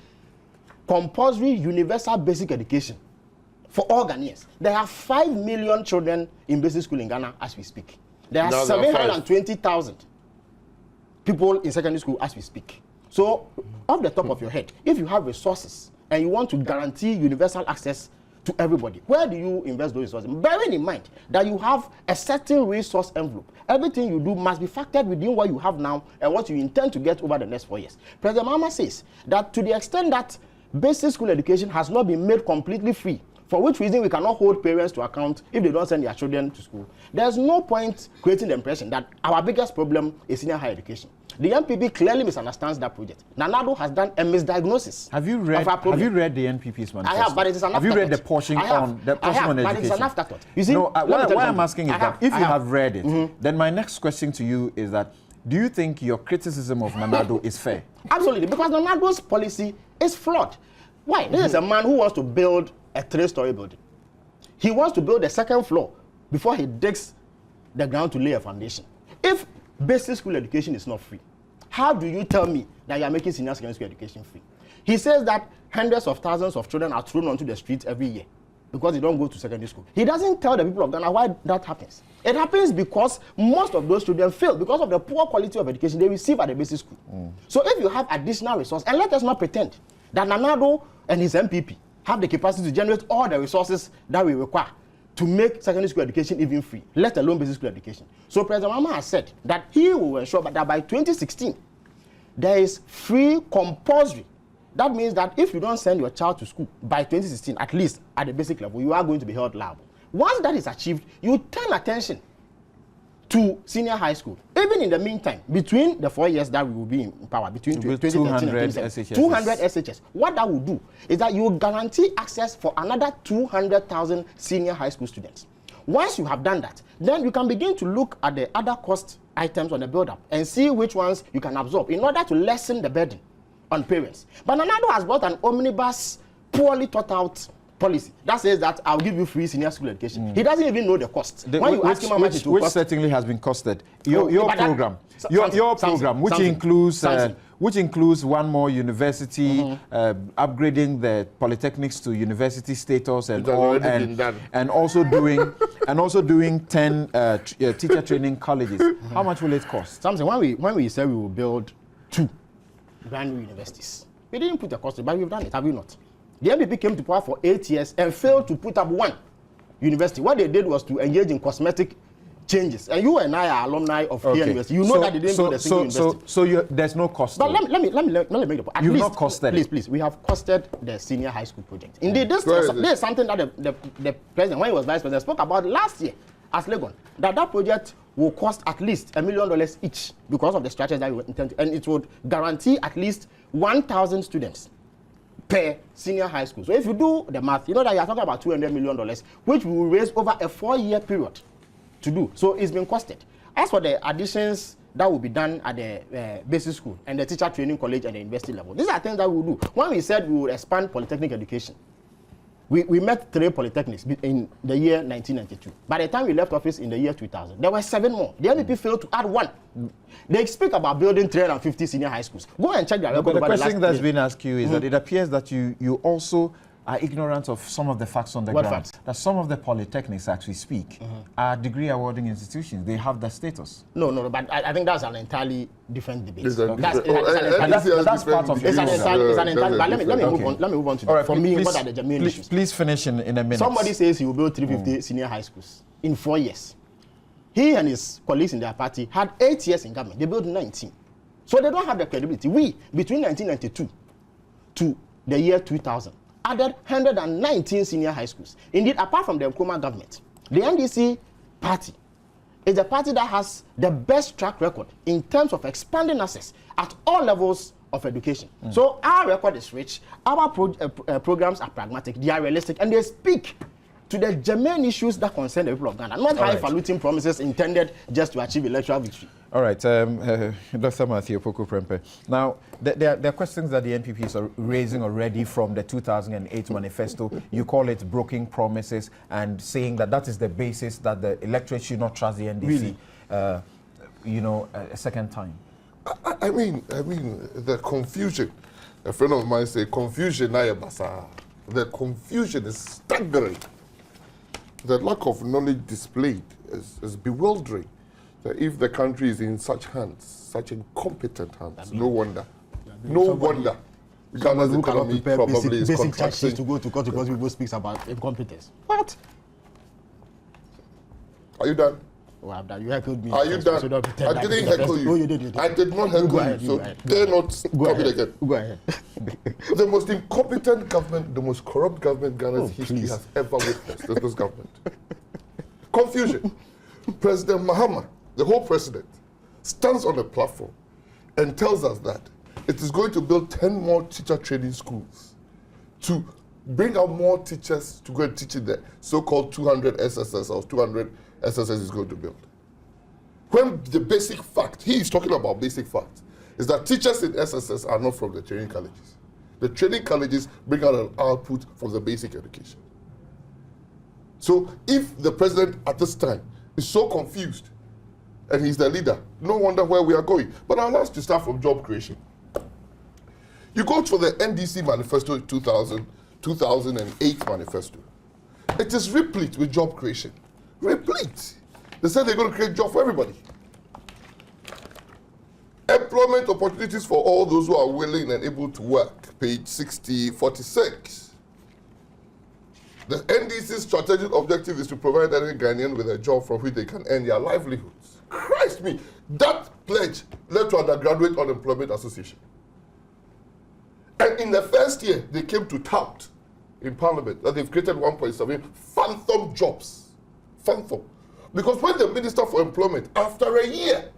S3: compulsory universal basic education for all Ghanaians. There are 5 million children in basic school in Ghana as we speak. There are 720,000 people in secondary school as we speak. So, off the top of your head, if you have resources and you want to guarantee universal access to everybody, where do you invest those resources? Bearing in mind that you have a certain resource envelope, everything you do must be factored within what you have now and what you intend to get over the next 4 years. President Mahama says that to the extent that basic school education has not been made completely free, for which reason we cannot hold parents to account if they don't send their children to school, there's no point creating the impression that our biggest problem is senior higher education. The MPP clearly misunderstands that project. Nanado has done a misdiagnosis.
S1: Have you read the NPP's manifesto?
S3: I have, but it is an afterthought.
S1: Have you read the portion on education?
S3: But it's an afterthought. You see,
S1: no, what I'm asking is that if you have read it, then my next question to you is that, do you think your criticism of Nanado is fair?
S3: Absolutely, because Nanado's policy is flawed. Why? This is a man who wants to build a 3-story building. He wants to build a second floor before he digs the ground to lay a foundation. If basic school education is not free, how do you tell me that you are making senior secondary school education free? He says that hundreds of thousands of children are thrown onto the streets every year because they don't go to secondary school. He doesn't tell the people of Ghana why that happens. It happens because most of those children fail because of the poor quality of education they receive at the basic school. So if you have additional resources, and let us not pretend that Nanado and his MPP have the capacity to generate all the resources that we require to make secondary school education even free, let alone basic school education. So President Mahama has said that he will ensure that by 2016, there is free compulsory. That means that if you don't send your child to school by 2016, at least at the basic level, you are going to be held liable. Once that is achieved, you turn attention to senior high school. Even in the meantime, between the 4 years that we will be in power, between 2013 and 2017, 200 SHS, what that will do is that you will guarantee access for another 200,000 senior high school students. Once you have done that, then you can begin to look at the other cost items on the build-up and see which ones you can absorb in order to lessen the burden on parents. But Nanado has brought an omnibus, poorly thought out policy that says that I'll give you free senior school education. He doesn't even know the cost. When you ask him how much it will cost,
S1: which certainly has been costed. Your program, which includes one more university, upgrading the polytechnics to university status and all, and also doing 10 teacher training colleges. How much will it cost?
S3: Something. When we said we will build 2 brand new universities, we didn't put a cost, but we've done it. Have you not? The MPP came to power for 8 years and failed to put up 1 university. What they did was to engage in cosmetic changes. And you and I are alumni of here university. You know that they didn't build a single university.
S1: So there's no cost.
S3: But let me make the point.
S1: You've not costed it.
S3: Please, we have costed the senior high school project. Indeed, this is something that the president, when he was vice president, spoke about last year as Legon. That project will cost at least $1 million each because of the structures that we intend to, and it would guarantee at least 1,000 students per senior high school. So if you do the math, you know that you are talking about $200 million, which we will raise over a 4-year period to do. So it's been costed. As for the additions that will be done at the basic school and the teacher training college and the university level, these are things that we will do. When we said we would expand polytechnic education, we met 3 polytechnics in the year 1992. By the time we left office in the year 2000, there were 7 more. The NPP failed to add 1. They speak about building 350 senior high schools. Go and check their record.
S1: But the question that's been asked you is that it appears that you also are ignorant of some of the facts on the ground.
S3: Facts?
S1: That some of the polytechnics actually speak are degree awarding institutions. They have that status.
S3: No, but I think that's an entirely different debate.
S1: That's part of
S3: it's an entirely. But let me move on to that.
S1: Right,
S3: for me, what are the genuine issues?
S1: Please finish in a minute.
S3: Somebody says he will build 350 senior high schools in 4 years. He and his colleagues in their party had 8 years in government. They built 19. So they don't have the credibility. We, between 1992 to the year 2000, added 119 senior high schools. Indeed, apart from the Nkrumah government, the NDC party is the party that has the best track record in terms of expanding access at all levels of education. So our record is rich, our programs are pragmatic, they are realistic, and they speak to the germane issues that concern the people of Ghana, not highfalutin promises intended just to achieve electoral victory.
S1: All right, Dr. Matthew Opoku Prempeh. Now, there are questions that the NPPs are raising already from the 2008 manifesto. You call it broken promises and saying that that is the basis that the electorate should not trust the NDC, a second time.
S2: I mean, the confusion. A friend of mine said, confusion, the confusion is staggering. The lack of knowledge displayed is bewildering. That if the country is in such hands, such incompetent hands, no wonder. Ghana's economy probably is
S3: basic
S2: contracting.
S3: to go to court because people speak about incompetence. What?
S2: Are you done?
S3: Well, I've done. You heckled me.
S2: Are you done?
S3: So don't pretend
S2: I
S3: that
S2: didn't
S3: it's the
S2: heckle
S3: best.
S2: you.
S3: Oh, you did.
S2: I did not heckle you. So dare not come again.
S3: Go ahead.
S2: The most incompetent government, the most corrupt government Ghana's history has ever witnessed is this government. Confusion. President Mahama, the whole president, stands on a platform and tells us that it is going to build 10 more teacher training schools to bring out more teachers to go and teach in the so-called 200 SSS or 200 SSS is going to build. When the basic fact, he is talking about basic fact, is that teachers in SSS are not from the training colleges. The training colleges bring out an output from the basic education. So if the president at this time is so confused and he's the leader, no wonder where we are going. But I'll ask you to start from job creation. You go to the NDC Manifesto 2008 Manifesto. It is replete with job creation. Replete. They said they're going to create jobs for everybody. Employment opportunities for all those who are willing and able to work. Page 46. The NDC's strategic objective is to provide any Ghanaian with a job from which they can earn their livelihoods. Christ me, that pledge led to Undergraduate Unemployment Association. And in the first year, they came to tout in Parliament that they've created 1.7 phantom jobs. Phantom. Because when the Minister for Employment, after a year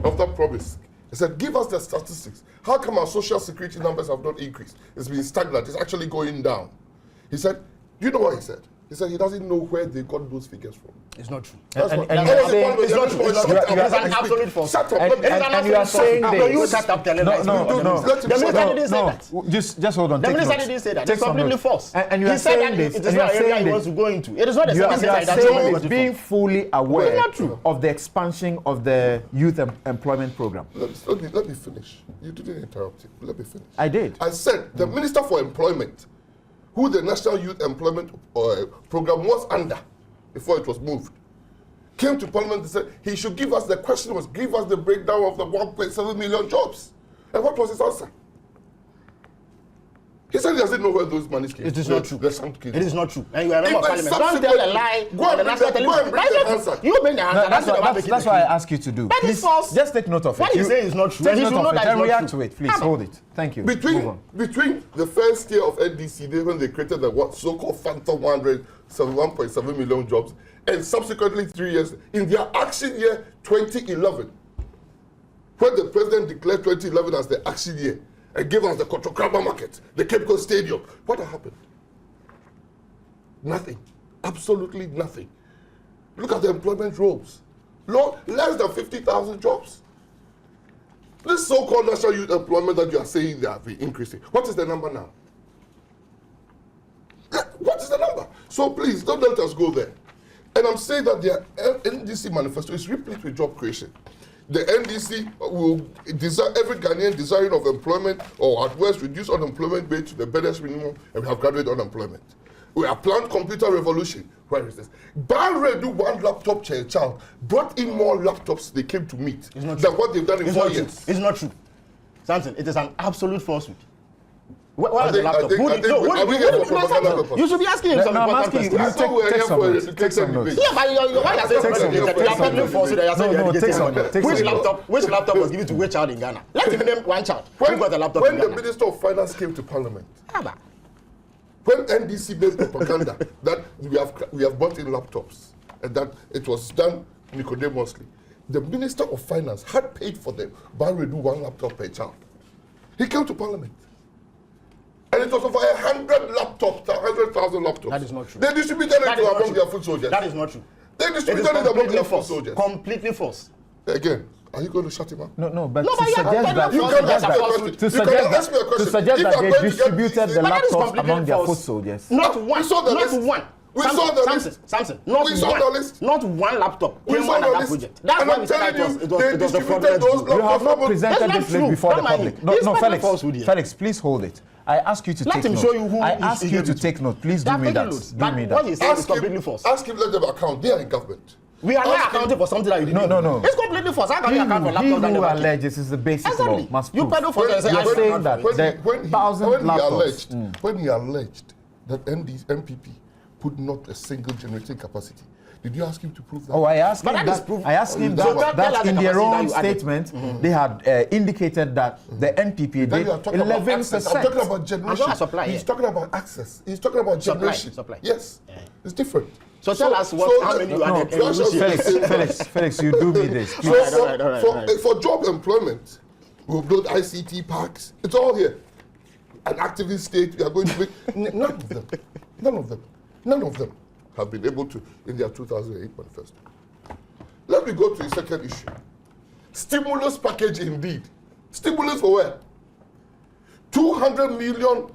S2: of that promise, he said, give us the statistics. How come our social security numbers have not increased? It's been stagnant. It's actually going down. He said, you know what he said? He said he doesn't know where they got those figures from.
S3: It's not true.
S2: That's
S1: And
S2: what,
S1: you're
S2: that's
S1: saying-
S2: the
S3: It's not true. It's an absolute false.
S2: Shut up.
S1: And you are saying
S3: No,
S1: this.
S3: you shut up telling us.
S1: No.
S3: The minister didn't say that.
S1: Just hold on.
S3: The
S1: take
S3: minister
S1: notes.
S3: didn't say that.
S1: Take
S3: It's
S1: some
S3: completely
S1: notes.
S3: false.
S1: And you are
S3: He said
S1: saying
S3: that
S1: this.
S3: it is
S1: and you
S3: not
S1: are
S3: an area
S1: saying
S3: he wants
S1: this.
S3: to go into. It is not the
S1: You
S3: same
S1: are
S3: thing that
S1: saying
S3: that's
S1: being fully aware
S3: not true.
S1: of the expansion of the youth employment program.
S2: Let me finish. You didn't interrupt him. Let me finish.
S1: I did.
S2: I said the Minister for Employment, who the National Youth Employment Program was under before it was moved, came to Parliament and said he should give us, the question was, give us the breakdown of the 1.7 million jobs. And what was his answer? He said he doesn't know where those monies came.
S3: It is not true. It is not true. And you are a member of Parliament. Don't tell a lie.
S2: Go and bring the answer.
S3: You bring the answer.
S1: That's what I ask you to do.
S3: That is
S1: Please,
S3: false.
S1: just take note of it.
S3: What you say is not true.
S1: Take
S3: And you
S1: note
S3: should
S1: of
S3: know
S1: it
S3: that
S1: and
S3: it's not
S1: react
S3: true.
S1: to it. Please hold it. Thank you. Move on.
S2: Between the first year of NDC, when they created the so-called phantom 171.7 million jobs, and subsequently 3 years, in their action year 2011, when the president declared 2011 as the action year and gave us the Kotrokraba market, the Cape Coast Stadium, what happened? Nothing. Absolutely nothing. Look at the employment roles. Less than 50,000 jobs. This so-called national youth employment that you are saying they have been increasing, what is the number now? What is the number? So please, don't let us go there. And I'm saying that the NDC manifesto is replete with job creation. The NDC will desire every Ghanaian desiring of employment or at worst reduce unemployment rate to the barest minimum, and we have graduate unemployment. We have planned computer revolution. Where is this? Bahrain, one laptop per child, brought in more laptops they came to meet than what they've done in 4 years.
S3: It's not true. Samson, it is an absolute falsehood. Where is the
S2: I
S3: laptop?
S2: think
S3: You should be asking him some
S1: I'm
S3: important
S1: asking you.
S3: questions.
S1: Take some notes.
S3: Yeah, but your wife has said you are peddling falsehood. You are saying
S1: No,
S3: you are
S1: take some
S3: educated.
S1: notes.
S3: Which laptop was given to which child in Ghana? Let him name one child who got a laptop
S2: When
S3: in
S2: the
S3: Ghana.
S2: Minister of Finance came to Parliament,
S3: Abba.
S2: when NDC made propaganda that we have bought in laptops and that it was done nicodemously, the Minister of Finance had paid for them. Bahrain, one laptop per child. He came to Parliament. And it was over 100 laptops, 100,000 laptops.
S3: That is not true.
S2: They distributed
S3: That
S2: it
S3: is not
S2: among
S3: true.
S2: their foot soldiers.
S3: That is not true.
S2: They
S3: It is
S2: distributed it among
S3: completely
S2: their foot
S3: false.
S2: soldiers.
S3: Completely false.
S2: Again, are you going to shut him up?
S1: No, but
S3: No,
S1: to
S3: but you
S1: suggest
S3: have
S1: that,
S3: to
S2: You can ask me a question.
S1: to
S2: You
S1: suggest
S2: can ask me a
S1: that,
S2: question.
S1: to suggest
S2: If
S1: that
S2: I'm
S1: they
S2: going to get
S1: distributed
S2: these
S1: the
S2: things-
S3: But that is
S1: laptops
S3: completely
S1: among their
S3: false.
S1: foot soldiers.
S3: Not
S2: We
S3: one.
S2: saw the
S3: Not
S2: list.
S3: one.
S2: We saw the list.
S3: Samson. Not
S2: We saw the
S3: one.
S2: list.
S3: Not one laptop
S2: We
S3: came
S2: saw
S3: under
S2: the
S3: that
S2: list.
S3: project. That's
S2: And
S3: why
S2: I'm
S3: we said that
S2: telling
S3: it
S2: you,
S3: was
S2: they
S3: the
S2: distributed
S3: fraudulent
S2: those
S3: group.
S1: You have not
S2: laptops.
S1: presented
S3: That's
S1: this
S3: not
S1: list
S3: true.
S1: before the
S3: Don't mind
S1: public.
S3: him.
S1: No,
S3: He's
S1: no,
S3: spreading
S1: Felix.
S3: falsehood here.
S1: Felix, please hold it. I ask you to
S3: Let
S1: take
S3: him
S1: note.
S3: show you who
S1: I
S3: he
S1: ask you
S3: gave
S1: to
S3: it to.
S1: take note. Please
S3: They
S1: do
S3: are
S1: me
S3: taking
S1: that.
S3: notes.
S1: Do
S3: But
S1: me
S3: what
S1: that.
S3: he's saying is completely false.
S2: Ask him, let them account. They are in government.
S3: We are not
S2: Ask him-
S3: accounting for something that you didn't.
S1: No.
S3: It's completely false. How can
S1: He
S3: you account for
S1: who
S3: laptops that never came?
S1: alleges is the basic
S3: Exactly.
S1: law. Must
S3: You
S1: prove.
S3: peddle for and say,
S1: You're
S3: I don't
S1: saying
S3: account
S1: that
S3: for it.
S1: the 1,000 laptops.
S2: When he alleged that MPP put not a single generating capacity, did you ask him to prove that?
S1: Oh, I asked
S3: But
S1: him
S3: that is
S1: that.
S3: proof.
S1: I asked him
S2: So tell
S1: that
S3: us the
S1: in their
S3: capacity
S1: own
S3: that you added.
S1: statement, they had indicated that the NPP
S2: Then
S1: did
S2: you are talking about access. I'm
S1: 11%.
S2: talking about generation.
S3: I'm not a supply
S2: He's
S3: here.
S2: talking about access. He's talking about
S3: Supply,
S2: generation.
S3: supply.
S2: Yes, it's different.
S3: So tell us how many you added in which year?
S1: Felix, you do me this.
S2: So
S1: please.
S3: All right.
S2: for job employment, we've built ICT parks. It's all here. An activist state, we are going to make none of them have been able to in their 2008 manifesto. Let me go to the second issue. Stimulus package indeed. Stimulus for where? 200 million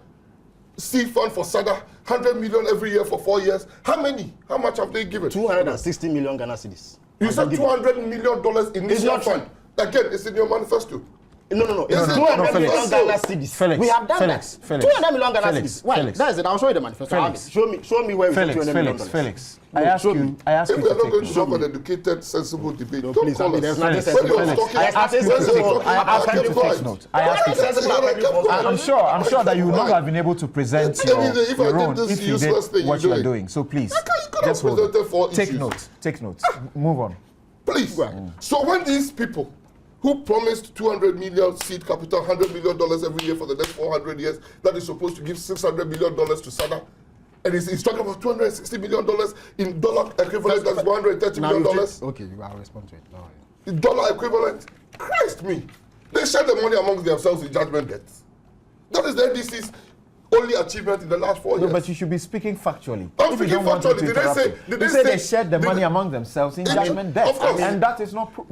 S2: seed fund for SADA, 100 million every year for 4 years. How many? How much have they given?
S3: 260 million Ghana cedis.
S2: You said $200 million initial
S3: not true.
S2: fund. Again, it's in your manifesto.
S3: No.
S2: Yes,
S3: It's
S2: no,
S3: 200 million
S2: Felix.
S3: Ghana cedis.
S1: Felix,
S3: We have done
S1: Felix,
S3: that.
S1: Felix,
S3: 200 million Ghana
S1: Felix,
S3: cedis. Why?
S1: Felix.
S3: That is it. I'll show you the manifesto. I have
S1: Felix.
S3: it. Show me where we get $200 million.
S1: Felix.
S3: No,
S1: I ask
S3: show
S1: you
S3: me.
S1: to
S2: If we are not
S1: take
S2: going to
S1: note.
S2: have an educated, sensible debate, don't
S3: Please,
S2: call us.
S3: there's nothing
S1: Felix,
S3: sensible.
S2: When he was
S1: Felix,
S2: talking,
S1: I ask you to
S2: when he was
S1: take
S2: talking,
S1: I ask you
S2: kept
S1: to
S2: quiet.
S1: take note. I ask you to
S2: Sensible, I kept quiet.
S1: I'm sure that you would not have been able to present
S2: If I did
S1: your own
S2: this
S1: if you
S2: useless
S1: did
S2: thing
S1: what
S2: you're
S1: you are
S2: doing.
S1: doing. So please,
S2: You could have
S1: just hold it.
S2: presented 4
S1: Take
S2: issues.
S1: note. Take note. Move on.
S2: Please. So when these people who promised 200 million seed capital, $100 million every year for the next 400 years, that is supposed to give $600 million to SADA, and he's talking about $260 million in dollar equivalent, that's $130 million.
S3: Okay, I'll respond to it. All right.
S2: In dollar equivalent. Christ me. They share the money amongst themselves in judgment debts. That is the NDC's only achievement in the last 4 years.
S1: No, but you should be speaking factually.
S2: I'm
S1: If you
S2: speaking
S1: don't want me
S2: factually.
S1: to
S2: Did they
S1: interrupt
S2: say-
S1: you.
S2: did
S1: You
S2: they
S1: say they
S2: say-
S1: shared the
S2: did-
S1: money among themselves in
S2: It-
S1: judgment
S2: of
S1: debt,
S2: course.
S1: and that is not
S3: Well,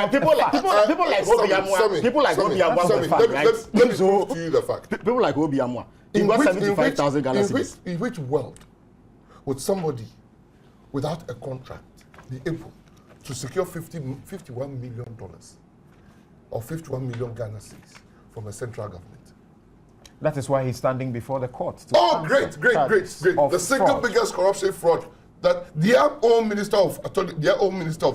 S1: a
S3: people
S1: fact.
S3: like
S2: Sammy,
S3: people like Obi Amwa
S2: Sammy,
S3: were fine, right?
S2: let me
S3: So
S2: prove to you the fact.
S3: people like Obi Amwa, he got 75,000 Ghana cedis.
S2: In which world would somebody without a contract be able to secure $51 million or 51 million Ghana cedis from a central government?
S1: That is why he's standing before the court. to
S2: Oh,
S1: answer
S2: great.
S1: charges of
S2: The single
S1: fraud.
S2: biggest corruption fraud that their own Minister of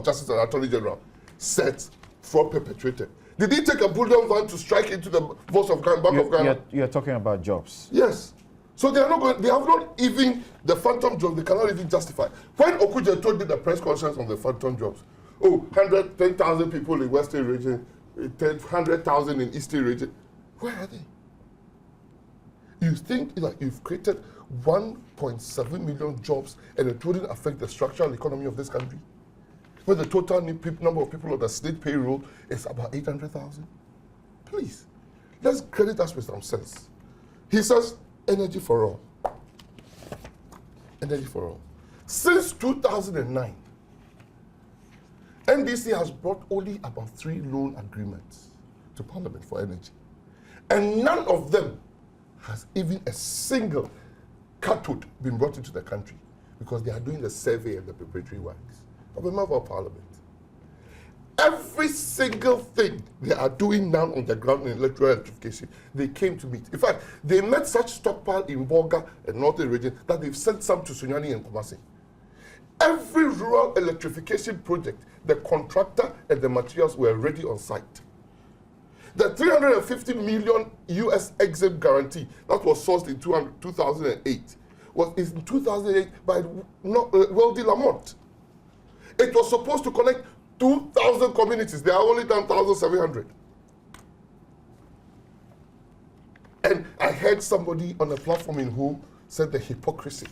S2: Justice and Attorney General said fraud perpetrated. Did he take a bullion van to strike into the votes of Ghana, Bank of Ghana?
S1: You're talking about jobs.
S2: Yes. So they are not going. They have not even the phantom jobs. They cannot even justify. When Okudze told me the press conference on the phantom jobs, 10,000 people in Western region, 100,000 in Eastern region, where are they? You think like you've created 1.7 million jobs and it wouldn't affect the structural economy of this country? Where the total number of people on the state payroll is about 800,000? Please, let's credit us with some sense. He says, energy for all. Energy for all. Since 2009, NDC has brought only about 3 loan agreements to Parliament for energy. And none of them has even a single cathode been brought into the country because they are doing the survey and the preparatory works of a member of Parliament. Every single thing they are doing now on the ground in electoral electrification, they came to meet. In fact, they met such stockpile in Bolga and Northern region that they've sent some to Sunyani and Kumasi. Every rural electrification project, the contractor and the materials were ready on site. The 350 million US exim guarantee that was sourced in 2008 was in 2008 by Wealthy Lamont. It was supposed to connect 2,000 communities. They are only done 1,700. And I heard somebody on a platform in who said the hypocrisy.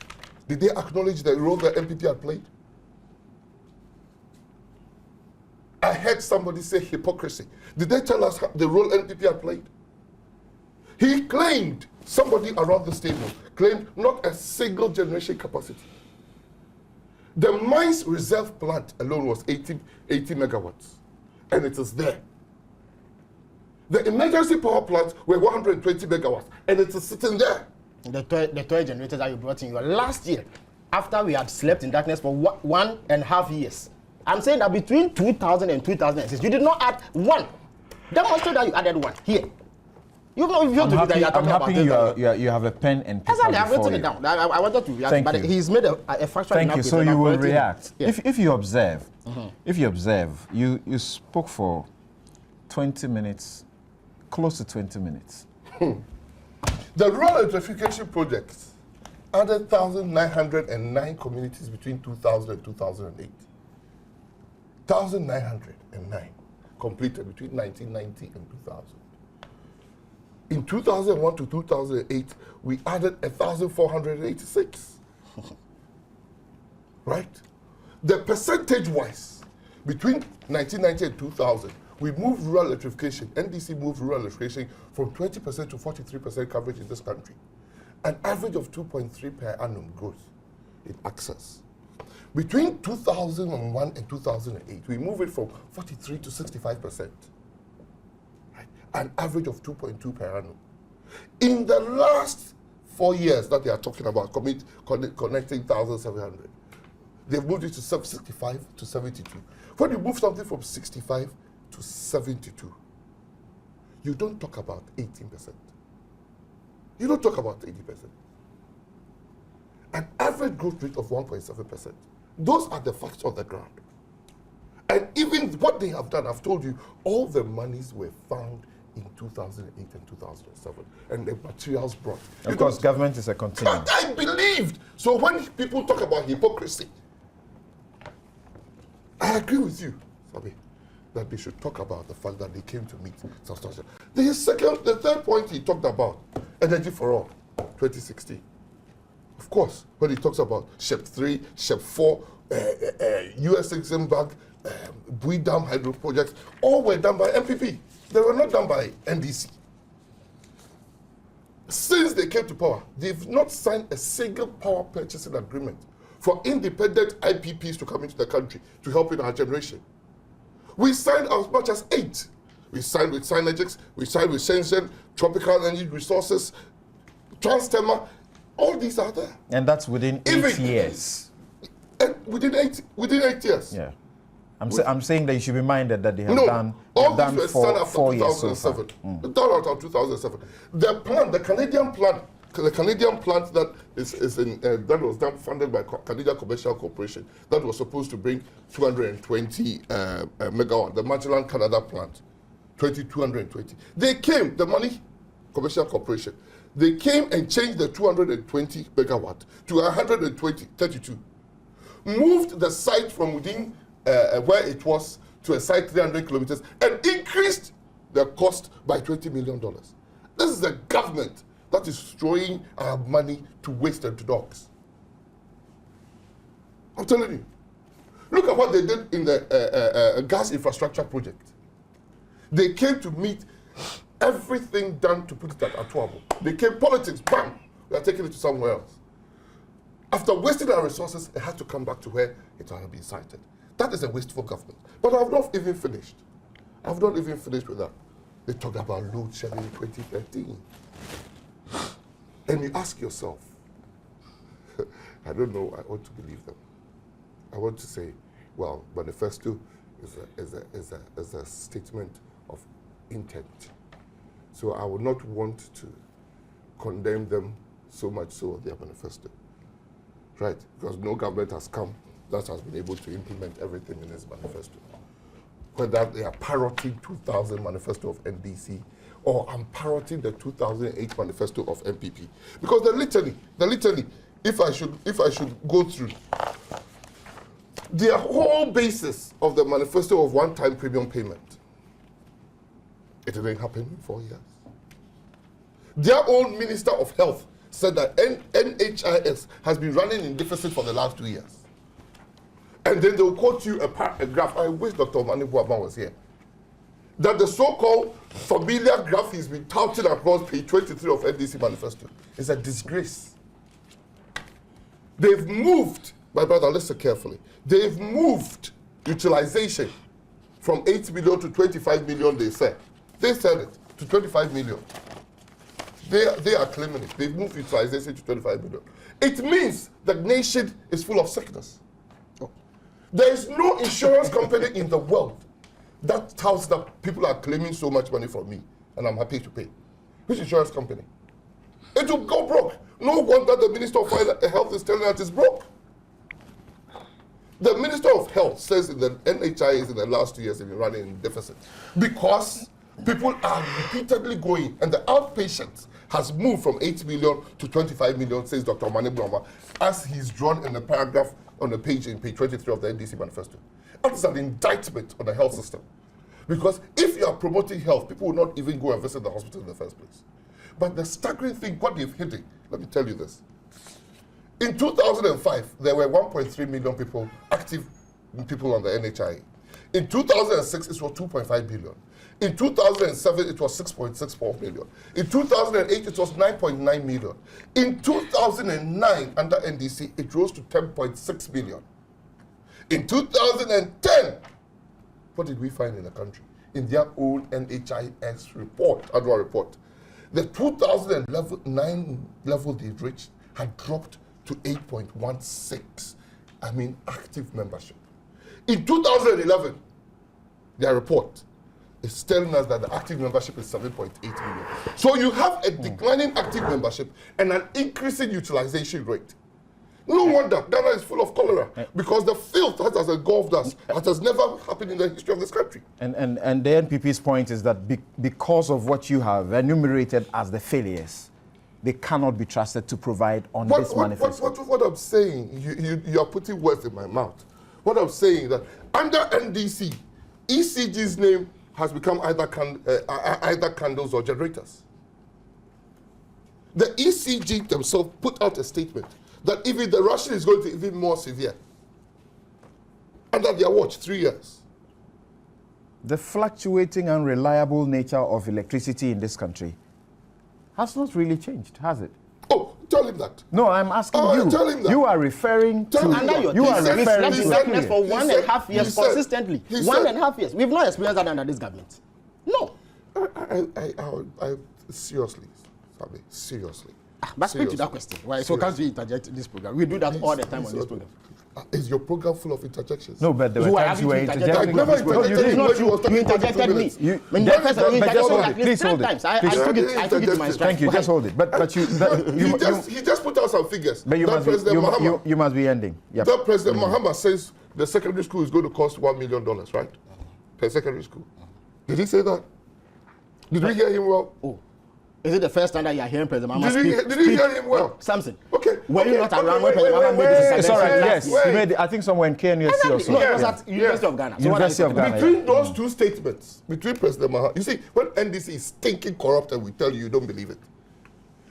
S2: Did they acknowledge the role that MPP had played? I heard somebody say hypocrisy. Did they tell us the role NPP had played? He claimed somebody around this table claimed not a single generation capacity. The Mines Reserve plant alone was 80 megawatts, and it is there. The emergency power plants were 120 megawatts, and it is sitting there.
S3: The toy generators that you brought in last year, after we had slept in darkness for 1.5 years. I'm saying that between 2000 and 2006, you did not add one. Demonstrate that you added one here. You know, if you
S1: I'm
S3: do that,
S1: happy,
S3: you're
S1: I'm
S3: talking about
S1: happy
S3: this.
S1: you have a pen and paper
S3: Exactly, I've
S1: before
S3: written it
S1: you.
S3: down. I wanted to react,
S1: Thank
S3: but
S1: you.
S3: he's made a factual.
S1: Thank you. So you will react.
S3: Yeah.
S1: If you observe, you spoke for 20 minutes, close to 20 minutes.
S2: The rural electrification project added 1,909 communities between 2000 and 2008. 1,909 completed between 1990 and 2000. In 2001 to 2008, we added 1,486. Right? The percentage-wise, between 1990 and 2000, we moved rural electrification, NDC moved rural electrification from 20% to 43% coverage in this country. An average of 2.3 per annum growth in access. Between 2001 and 2008, we moved it from 43 to 65%. Right? An average of 2.2 per annum. In the last 4 years that they are talking about connecting 1,700, they've moved it to 65 to 72. When you move something from 65 to 72, you don't talk about 18%. You don't talk about 80%. An average growth rate of 1.7%. Those are the facts on the ground. And even what they have done, I've told you, all the monies were found in 2008 and 2007, and the materials brought.
S1: Of course, government is a continuum.
S2: But I believed. So when people talk about hypocrisy, I agree with you, Sabi, that they should talk about the fact that they came to meet substantial. The third point he talked about, Energy for All, 2016. Of course, when he talks about SHEP 3, SHEP 4, US Eximbank, Bui Dam hydro projects, all were done by MPP. They were not done by NDC. Since they came to power, they've not signed a single power purchasing agreement for independent IPPs to come into the country to help in our generation. We signed as much as 8. We signed with Synergics, we signed with Shenzhen, Tropical Energy Resources, Transtema. All these are there.
S1: And that's within 8 years.
S2: And within 8 years.
S1: Yeah. I'm saying that you should be minded that they have done,
S2: all
S1: done
S2: these were signed after
S1: 4 years so
S2: 2007.
S1: far.
S2: Done after 2007. The plan, the Canadian plant that is in that was done funded by Canadian Commercial Corporation, that was supposed to bring 220 megawatt. The Magellan Canada plant, 220. They came, the money, Commercial Corporation. They came and changed the 220 megawatt to 120, 32. Moved the site from within where it was to a site 300 kilometers and increased the cost by $20 million. This is a government that is throwing our money to waste and to dogs. I'm telling you. Look at what they did in the gas infrastructure project. They came to meet everything done to put it at Atuabo. They came politics, bam, we are taking it to somewhere else. After wasting our resources, it had to come back to where it had been cited. That is a wasteful government. But I've not even finished. I've not even finished with that. They talked about load shedding in 2013. And you ask yourself, I don't know, I want to believe them. I want to say, well, Manifesto is a statement of intent. So I would not want to condemn them so much so of their manifesto. Right? Because no government has come that has been able to implement everything in its manifesto. Whether they are parroting 2000 manifesto of NDC or I'm parroting the 2008 manifesto of MPP. Because the litany, if I should go through, the whole basis of the manifesto of one-time premium payment, it didn't happen in 4 years. Their own Minister of Health said that NHIS has been running in deficit for the last 2 years. And then they'll quote you a graph. I wish Dr. Mani Buaban was here. that the so-called familiar graph is been touted across page 23 of NDC Manifesto is a disgrace. They've moved, my brother, listen carefully, they've moved utilization from 8 million to 25 million, they said. They said it, to 25 million. They are claiming it. They've moved utilization to 25 million. It means the nation is full of sickness. There is no insurance company in the world that tells that people are claiming so much money from me, and I'm happy to pay. Which insurance company? It will go broke. No wonder the Minister of Health is telling us it's broke. The Minister of Health says that the NHIs in the last 2 years have been running in deficit because people are repeatedly going, and the outpatients has moved from 8 million to 25 million, says Dr. Mane Brahma, as he's drawn in the paragraph on the page in page 23 of the NDC Manifesto. That is an indictment on the health system. Because if you are promoting health, people will not even go and visit the hospital in the first place. But the staggering thing, what they've hidden, let me tell you this. In 2005, there were 1.3 million people, active people on the NHI. In 2006, it was 2.5 billion. In 2007, it was 6.64 million. In 2008, it was 9.9 million. In 2009, under NDC, it rose to 10.6 million. In 2010, what did we find in the country? In their own NHIS report, annual report, the 2009 level they reached had dropped to 8.16. I mean, active membership. In 2011, their report is telling us that the active membership is 7.8 million. So you have a declining active membership and an increasing utilization rate. No wonder Ghana is full of cholera, because the filth that has engulfed us, that has never happened in the history of this country.
S1: And the NPP's point is that because of what you have enumerated as the failures, they cannot be trusted to provide on this manifesto.
S2: What I'm saying, you are putting words in my mouth. What I'm saying is that under NDC, ECG's name has become either candles or generators. The ECG themselves put out a statement that even the Russian is going to be even more severe. Under their watch, 3 years.
S1: The fluctuating and reliable nature of electricity in this country has not really changed, has it?
S2: Oh, tell him that.
S1: No, I'm asking you.
S2: Tell him that.
S1: You are referring to.
S3: Under your
S1: You are referring to.
S3: stagnant for 1.5 years
S2: said-
S3: consistently.
S2: he
S3: 1.5 years. We've not experienced that under this government. No.
S2: I seriously, Sabi, seriously.
S3: But speak to that question. Why? So can't we interject in this program? We do that all the time on this program.
S2: Is your program full of interjections?
S1: No, but there were
S3: So why
S1: times you were
S3: haven't you
S1: interjecting.
S2: interjected?
S1: No, you
S2: It's
S1: didn't.
S2: not you.
S3: You interjected me.
S1: But just hold it. Please hold it.
S3: I took it to my strike.
S1: Thank you. Just hold it. But
S2: He just put out some figures.
S1: But you
S2: That President Mahama,
S1: you must be ending. Yep.
S2: that President Mahama says the secondary school is going to cost $1 million, right? Per secondary school. Did he say that? Did we hear him well?
S3: Oh. Is it the first time that you are hearing President Mahama speak?
S2: Did you hear him well?
S3: Samson.
S2: Okay.
S3: Were you not around when
S2: wait,
S3: President Mahama made this
S1: It's all right.
S3: intervention?
S1: Yes, he made it, I think somewhere in KNUST also.
S3: No, it was
S1: Yeah.
S3: at University of Ghana. So
S1: University of Ghana.
S2: Between those two statements, between President Mahama, you see, when NDC is stinking corrupt and we tell you don't believe it.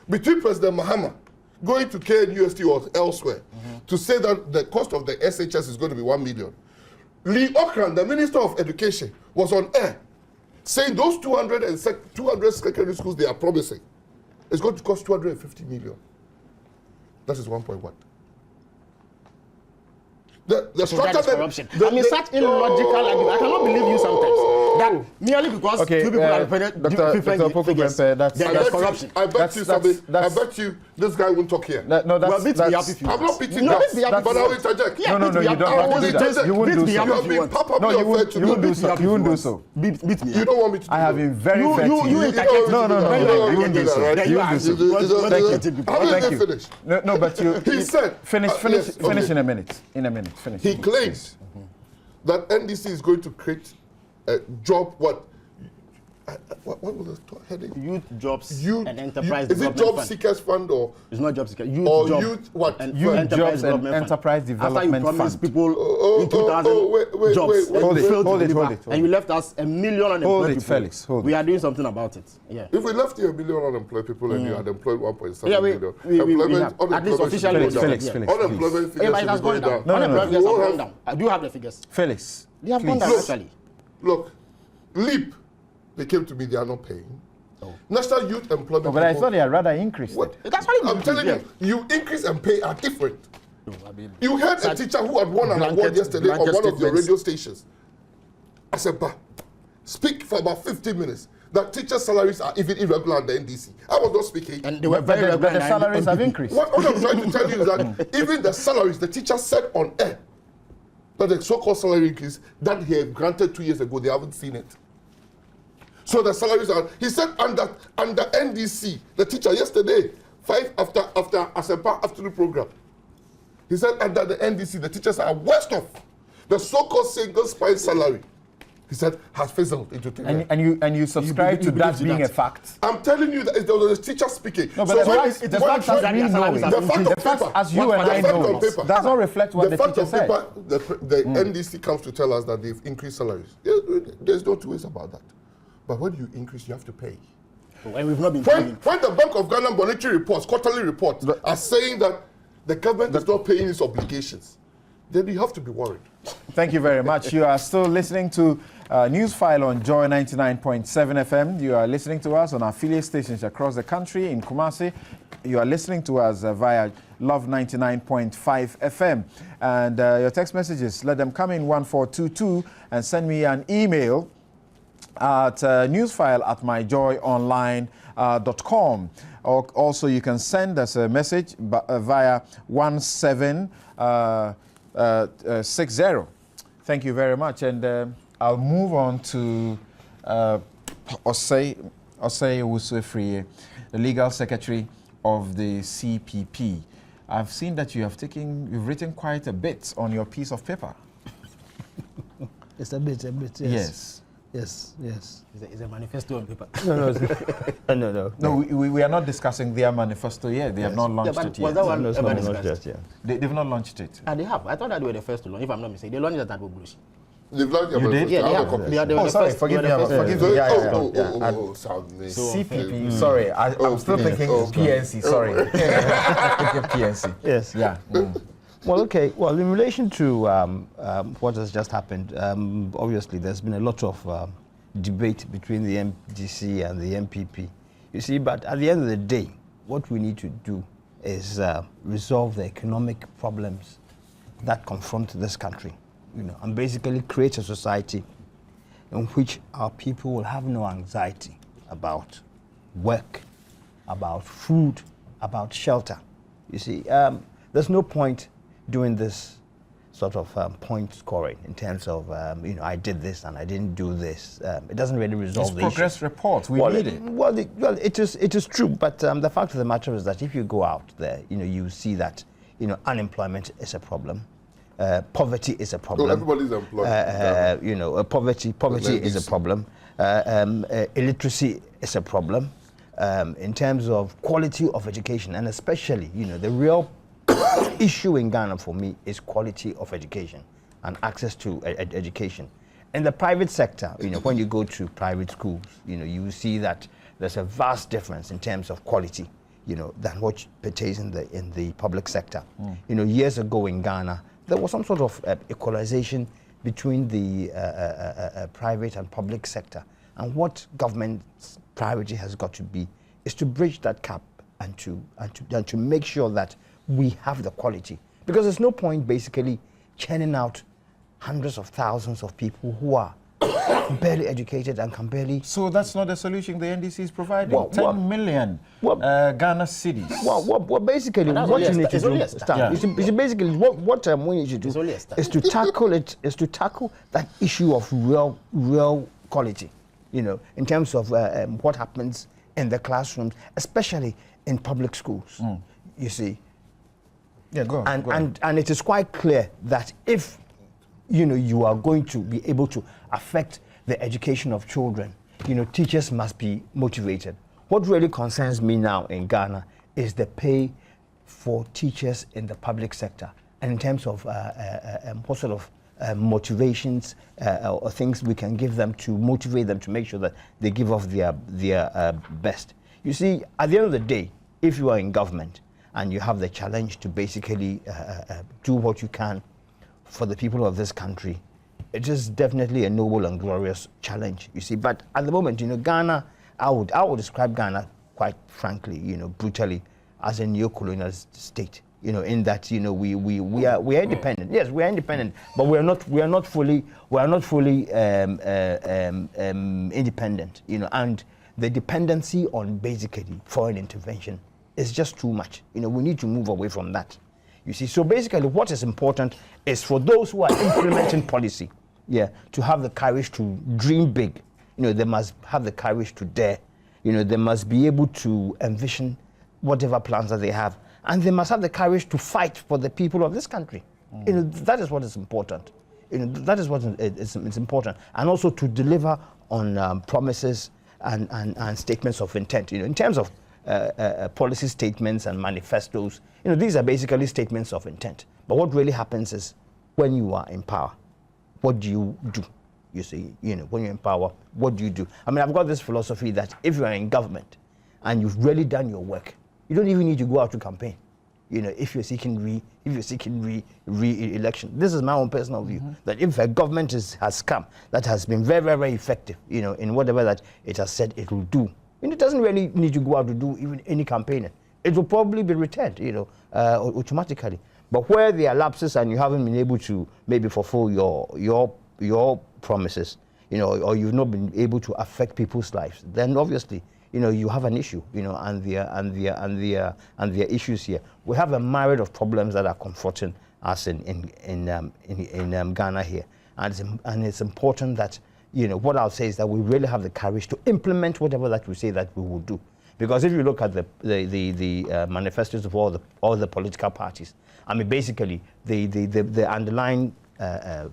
S2: Between President Mahama going to KNUST or elsewhere to say that the cost of the SHS is going to be 1 million, Lee Okran, the Minister of Education, was on air saying those 200 secondary schools they are promising is going to cost 250 million. That is 1.1. The
S3: So that is corruption. I mean, such illogical argument. I cannot believe you sometimes. That merely because
S1: Okay,
S3: two people are different
S1: Dr.
S3: figures,
S1: that's
S3: there's corruption.
S2: I bet you this guy won't talk here.
S1: No,
S3: Well,
S1: that's
S3: beat me up if you
S2: I'm
S3: want.
S2: not beating
S3: No,
S2: that,
S3: beat me up if
S2: but
S3: you
S2: I will
S3: want.
S2: interject.
S3: Yeah,
S1: No,
S3: beat me
S1: you
S3: up.
S1: don't
S3: I
S1: have to
S3: will
S1: do that.
S3: interject.
S1: You wouldn't
S3: Beat
S1: do
S3: me
S1: so.
S3: up
S2: You
S3: if
S2: have
S3: you
S2: been
S3: want.
S2: pop
S1: No, you wouldn't do so.
S3: Beat me
S1: You
S3: up
S1: wouldn't do
S3: if
S1: so.
S3: Beat me
S2: You
S3: up.
S2: don't want me to
S1: I have
S2: do
S1: been very fair to
S3: You
S1: you.
S3: interject.
S1: No,
S2: you won't do that, right?
S3: Then
S1: You
S3: you
S1: won't
S3: are
S1: do so.
S3: Thank you.
S2: How did
S1: Thank
S2: they
S1: you.
S2: finish?
S1: No, but you.
S2: He said.
S1: Finish
S2: yes, okay.
S1: in a minute. In a minute. Finish.
S2: He claims that NDC is going to create a job. What was the heading?
S3: Youth jobs
S2: Youth,
S3: and enterprise
S2: is it
S3: development
S2: job
S3: fund.
S2: seekers fund or
S3: It's not job seeker. Youth
S2: or
S3: job
S2: youth what?
S3: and
S1: Youth
S3: enterprise
S1: jobs and
S3: development fund.
S1: enterprise
S3: After you
S1: development
S3: promised
S1: fund.
S3: people in 2000
S2: wait,
S3: jobs,
S2: wait.
S3: and
S1: Hold
S3: you
S1: it,
S3: failed to
S1: hold it,
S3: deliver,
S1: hold it.
S3: and you left us 1 million unemployed
S1: Hold it,
S3: people.
S1: Felix, hold
S3: We
S1: it.
S3: are doing something about it. Yeah.
S2: If we left you 1 million unemployed people and you had employed 1.7
S3: Yeah,
S2: million,
S3: we have. At least officially.
S1: Felix,
S3: Yeah.
S2: unemployment
S3: Yeah, but
S2: figures
S3: it has
S2: should be
S3: gone
S2: going
S3: down.
S2: down.
S1: No,
S3: Unemployment figures
S2: You
S3: have
S2: have-
S3: gone down. I do have the figures.
S1: Felix.
S3: They have gone down
S2: Look,
S3: actually.
S2: Look, LEAP, They came to me, they are not paying. National Youth Employment.
S1: But I thought they had rather increased
S2: What?
S1: it.
S3: That's what
S2: I'm telling you, increase and pay are different. You heard a teacher who had won an award yesterday on one of your radio stations. Asempa, speak for about 15 minutes. That teacher salaries are even irregular in the NDC. I was not speaking.
S3: And they were
S1: But
S3: very
S1: the
S3: regular.
S1: salaries have increased.
S2: What I'm trying to tell you is that even the salaries, the teacher said on air, that the so-called salary increase that he had granted 2 years ago, they haven't seen it. So the salaries are, he said under NDC, the teacher yesterday, 5 after Asempa afternoon program, he said under the NDC, the teachers are worst off. The so-called single spine salary, he said, has fizzled into thin air.
S1: And you subscribe to that being a fact.
S2: I'm telling you that there was a teacher speaking.
S1: No, but the fact as we know it,
S2: the fact
S1: as you and I know it, does not reflect what the teacher said.
S2: The NDC comes to tell us that they've increased salaries. There's no two ways about that. But when you increase, you have to pay.
S3: And we've not been
S2: when the Bank of Ghana monetary reports, quarterly reports, are saying that the government is not paying its obligations, then you have to be worried.
S1: Thank you very much. You are still listening to Newsfile on Joy 99.7 FM. You are listening to us on our affiliate stations across the country. In Kumasi, you are listening to us via Love 99.5 FM. And your text messages, let them come in 1422 and send me an email at newsfile@myjoyonline.com. Or also, you can send us a message via 1760. Thank you very much. And I'll move on to Osei Owusu-Afriyie, the legal secretary of the CPP. I've seen that you've written quite a bit on your piece of paper.
S4: It's a bit, yes. Yes.
S3: It's a manifesto on paper.
S4: No.
S1: No, we are not discussing their manifesto yet. They have not launched it yet.
S3: Was that one ever discussed?
S1: They've not launched it.
S3: They have. I thought that they were the first to launch, if I'm not mistaken. They launched it at Boglushi.
S2: They've launched their
S1: You did?
S2: manifesto.
S3: Yeah, they
S2: I
S3: have.
S2: have a
S3: They are
S2: copy.
S3: the
S1: Sorry,
S3: first-
S1: forgive me.
S3: they are the first.
S1: Forgive me. Yeah.
S2: Sound nice.
S1: CPP, sorry, I'm still thinking PNC, sorry. Thinking PNC.
S4: Yes.
S1: Yeah.
S4: Well, okay. Well, in relation to what has just happened, obviously there's been a lot of debate between the MDC and the MPP. You see, but at the end of the day, what we need to do is resolve the economic problems that confront this country, and basically create a society in which our people will have no anxiety about work, about food, about shelter. You see, there's no point doing this sort of point scoring in terms of, I did this and I didn't do this. It doesn't really resolve the issue.
S1: It's progress report. We need it.
S4: Well, it is true, but the fact of the matter is that if you go out there, you see that, unemployment is a problem. Poverty is a problem.
S2: So everybody's employed.
S4: Poverty is a problem. Illiteracy is a problem. In terms of quality of education, and especially, the real issue in Ghana for me is quality of education and access to education. In the private sector, when you go to private schools, you see that there's a vast difference in terms of quality, than what pertains in the public sector. Years ago in Ghana, there was some sort of equalization between the private and public sector. And what government's priority has got to be is to bridge that gap and to make sure that we have the quality. Because there's no point basically churning out hundreds of thousands of people who are barely educated and can barely...
S1: So that's not the solution the NDC is providing. 10 million Ghana cities.
S4: Well, basically, what you need to do, basically, what we need to do is to tackle it, is to tackle that issue of real quality, in terms of what happens in the classrooms, especially in public schools. You see.
S1: Yeah, go on.
S4: And it is quite clear that if you are going to be able to affect the education of children, teachers must be motivated. What really concerns me now in Ghana is the pay for teachers in the public sector, and in terms of what sort of motivations or things we can give them to motivate them to make sure that they give off their best. You see, at the end of the day, if you are in government and you have the challenge to basically do what you can for the people of this country, it is definitely a noble and glorious challenge, you see. But at the moment, Ghana, I would describe Ghana quite frankly, brutally, as a neo-colonial state. In that we are independent. Yes, we are independent, but we are not fully independent. And the dependency on basically foreign intervention is just too much. We need to move away from that. You see, so basically, what is important is for those who are implementing policy, to have the courage to dream big. They must have the courage to dare. They must be able to envision whatever plans that they have. And they must have the courage to fight for the people of this country. That is what is important. That is what is important. And also to deliver on promises and statements of intent. In terms of policy statements and manifestos, these are basically statements of intent. But what really happens is when you are in power, what do you do? You see, when you're in power, what do you do? I mean, I've got this philosophy that if you are in government and you've really done your work, you don't even need to go out to campaign. If you're seeking re-election. This is my own personal view, that if a government has come that has been very, very, very effective, in whatever that it has said it will do, it doesn't really need to go out to do even any campaigning. It will probably be returned, automatically. But where there are lapses and you haven't been able to maybe fulfill your promises, or you've not been able to affect people's lives, then obviously you have an issue, and their issues here. We have a myriad of problems that are confronting us in Ghana here, and it's important that what I'll say is that we really have the courage to implement whatever that we say that we will do. Because if you look at the manifestos of all the political parties, I mean, basically the underlying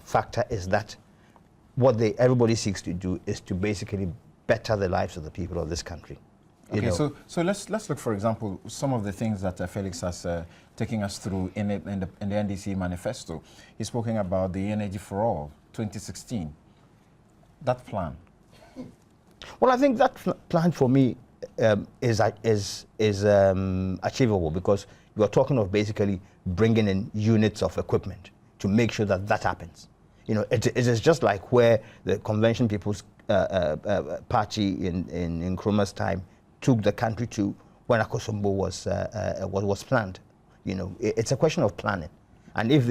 S4: factor is that what everybody seeks to do is to basically better the lives of the people of this country.
S1: Okay, so let's look, for example, some of the things that Felix has taken us through in the NDC manifesto. He's spoken about the Energy for All 2016. That plan.
S4: Well, I think that plan for me is achievable, because you are talking of basically bringing in units of equipment to make sure that that happens. It is just like where the Convention People's Party in Nkrumah's time took the country to when Akosombo was planned. It's a question of planning, and if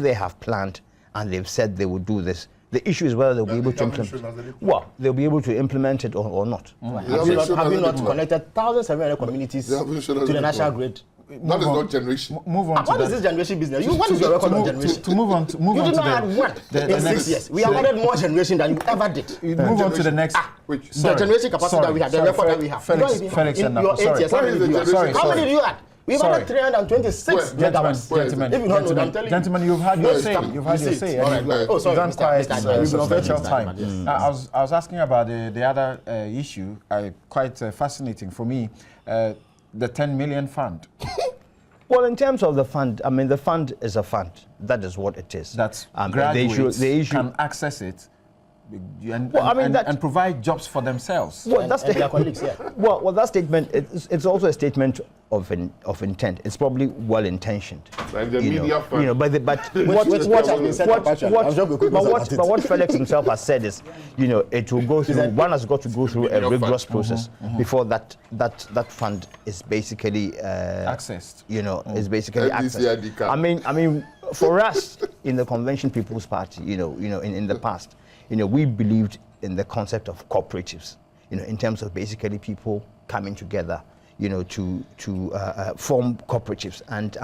S4: they have planned and they've said they will do this, the issue is whether they'll be able to implement. Well, they'll be able to implement it or not.
S3: Have you not connected thousands of other communities to the national grid?
S2: That is not generation.
S1: Move on.
S3: What is this generation business? What is your record on generation?
S1: To move on.
S3: You did not add one in 6 years. We have added more generation than you ever did.
S1: Move on to the next.
S3: The generation capacity that we have, the record that we have.
S1: Felix,
S3: in your 8 years, how many did you add? How many did you add? We've added 326 megawatts.
S1: Gentlemen, you've had your say. You've had your say. You've done quite substantial time. I was asking about the other issue, quite fascinating for me, the 10 million fund.
S4: Well, in terms of the fund, I mean, the fund is a fund. That is what it is.
S1: That's graduates can access it and provide jobs for themselves.
S3: Well, that's their colleagues, yeah.
S4: Well, that statement, it's also a statement of intent. It's probably well intentioned.
S2: And the media fund.
S4: But what Felix himself has said is, it will go through. One has got to go through a rigorous process before that fund is basically accessed. Is basically accessed. I mean, for us in the Convention People's Party, in the past, we believed in the concept of cooperatives. In terms of basically people coming together, to form cooperatives, and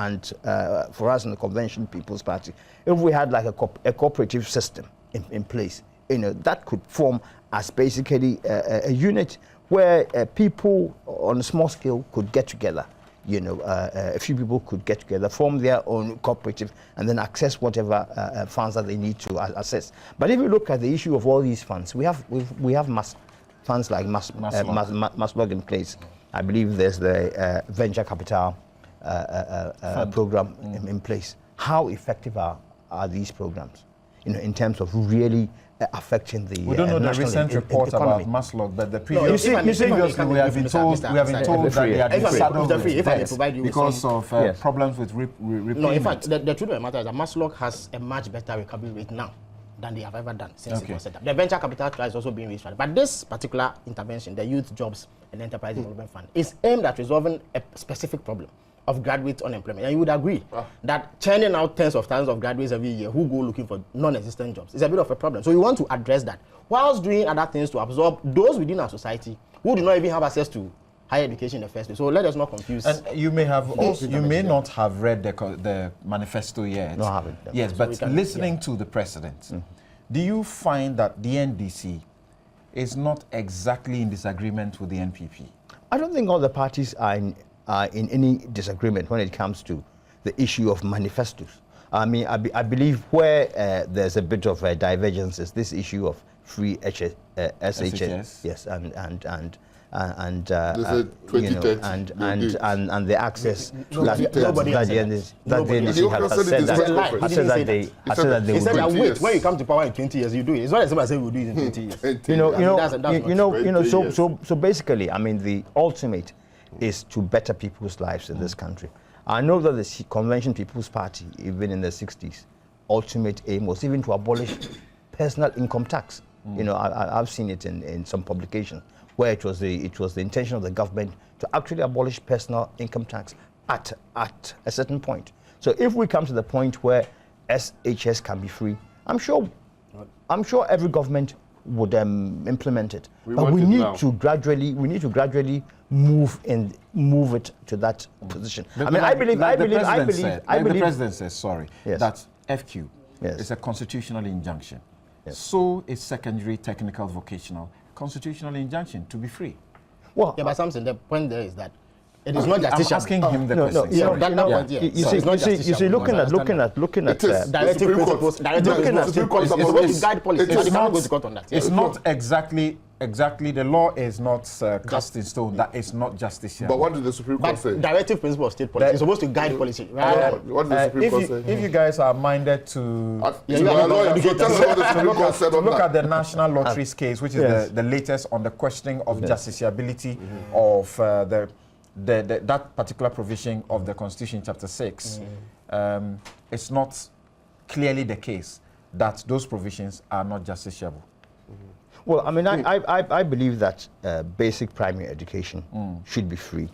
S4: for us in the Convention People's Party, if we had like a cooperative system in place, that could form as basically a unit where people on a small scale could get together. A few people could get together, form their own cooperative, and then access whatever funds that they need to access. But if you look at the issue of all these funds, we have funds like Maslog in place. I believe there's the venture capital program in place. How effective are these programs? in terms of really affecting the
S1: We don't know the
S4: national
S1: recent report
S4: economy.
S1: about Maslog, but the
S3: No,
S1: previous
S3: if
S1: previously we have been told that they had been saddled with
S3: if I may
S1: debts
S3: provide you with
S1: because
S3: some-
S1: of
S4: Yes.
S1: problems with repayment.
S3: No, in fact, the truth of the matter is that Maslog has a much better recovery rate now than they have ever done since it was set up. The venture capital trial is also being restructured. But this particular intervention, the Youth Jobs and Enterprise Development Fund, is aimed at resolving a specific problem of graduate unemployment. And you would agree that churning out tens of thousands of graduates every year who go looking for non-existent jobs is a bit of a problem. So we want to address that, whilst doing other things to absorb those within our society who do not even have access to higher education in the first place. So let us not confuse.
S1: And you may have also, you may not have read the manifesto yet.
S4: No, I haven't.
S1: Yes,
S3: So
S1: but
S3: we can-
S1: listening to the president, do you find that the NDC is not exactly in disagreement with the NPP?
S4: I don't think all the parties are in any disagreement when it comes to the issue of manifestos. I mean, I believe where there's a bit of a divergence is this issue of free SHS. Yes, and
S2: They said 2030
S4: and the access
S3: Nobody
S4: that
S3: has
S4: the
S3: said
S4: NDC
S3: Nobody
S4: has
S3: has
S4: said
S2: said it.
S4: that.
S2: He
S4: I said that they
S2: He
S4: I
S2: said
S4: said that they
S3: He
S4: will
S3: said
S4: do
S3: that
S4: it.
S2: 20
S3: wait,
S2: years.
S3: when you come to power in 20 years, you do it. It's not as simple as saying we'll do it in 20 years.
S4: So basically, I mean, the ultimate is to better people's lives in this country. I know that the Convention People's Party, even in the 60s, ultimate aim was even to abolish personal income tax. You know, I've seen it in some publications where it was the intention of the government to actually abolish personal income tax at a certain point. So if we come to the point where SHS can be free, I'm sure every government would implement it. But we need to gradually move it to that position. I mean, I believe
S1: the president says, sorry,
S4: Yes.
S1: that FQ
S4: Yes.
S1: is a constitutional injunction.
S4: Yes.
S1: So is secondary technical vocational constitutional injunction to be free.
S4: Well,
S3: Yeah, but something, the point there is that it is not
S1: I'm
S3: justiciable.
S1: asking him the
S4: no,
S1: question.
S3: Yeah,
S1: Sorry.
S3: that point, yeah.
S4: you
S3: So
S4: see,
S3: it's not
S4: you see, looking
S3: justiciable.
S4: at
S2: It is.
S3: Directive
S2: Supreme Court.
S3: principles. Directive
S2: Looking at
S3: principles.
S2: Supreme Court
S3: It's
S2: about
S3: supposed
S2: this.
S3: to guide policy.
S2: It
S3: So
S2: is
S3: you cannot
S2: not-
S3: go to court on that.
S1: It's not exactly the law is not cast in stone. That is not justiciable.
S2: But what did the Supreme Court
S3: But
S2: say?
S3: directive principle of state policy is supposed to guide policy. Right?
S2: What did the Supreme Court say?
S1: if you guys are minded to
S3: Yeah,
S2: You
S3: you
S2: are
S3: are
S2: a lawyer, so
S3: educated.
S2: tell us what the Supreme Court said on
S1: look at
S2: that.
S1: the National Lotteries case, which is
S4: Yes.
S1: the latest on the questioning of justiciability of that particular provision of the Constitution, Chapter 6. It's not clearly the case that those provisions are not justiciable.
S4: Well, I mean, I believe that basic primary education should be free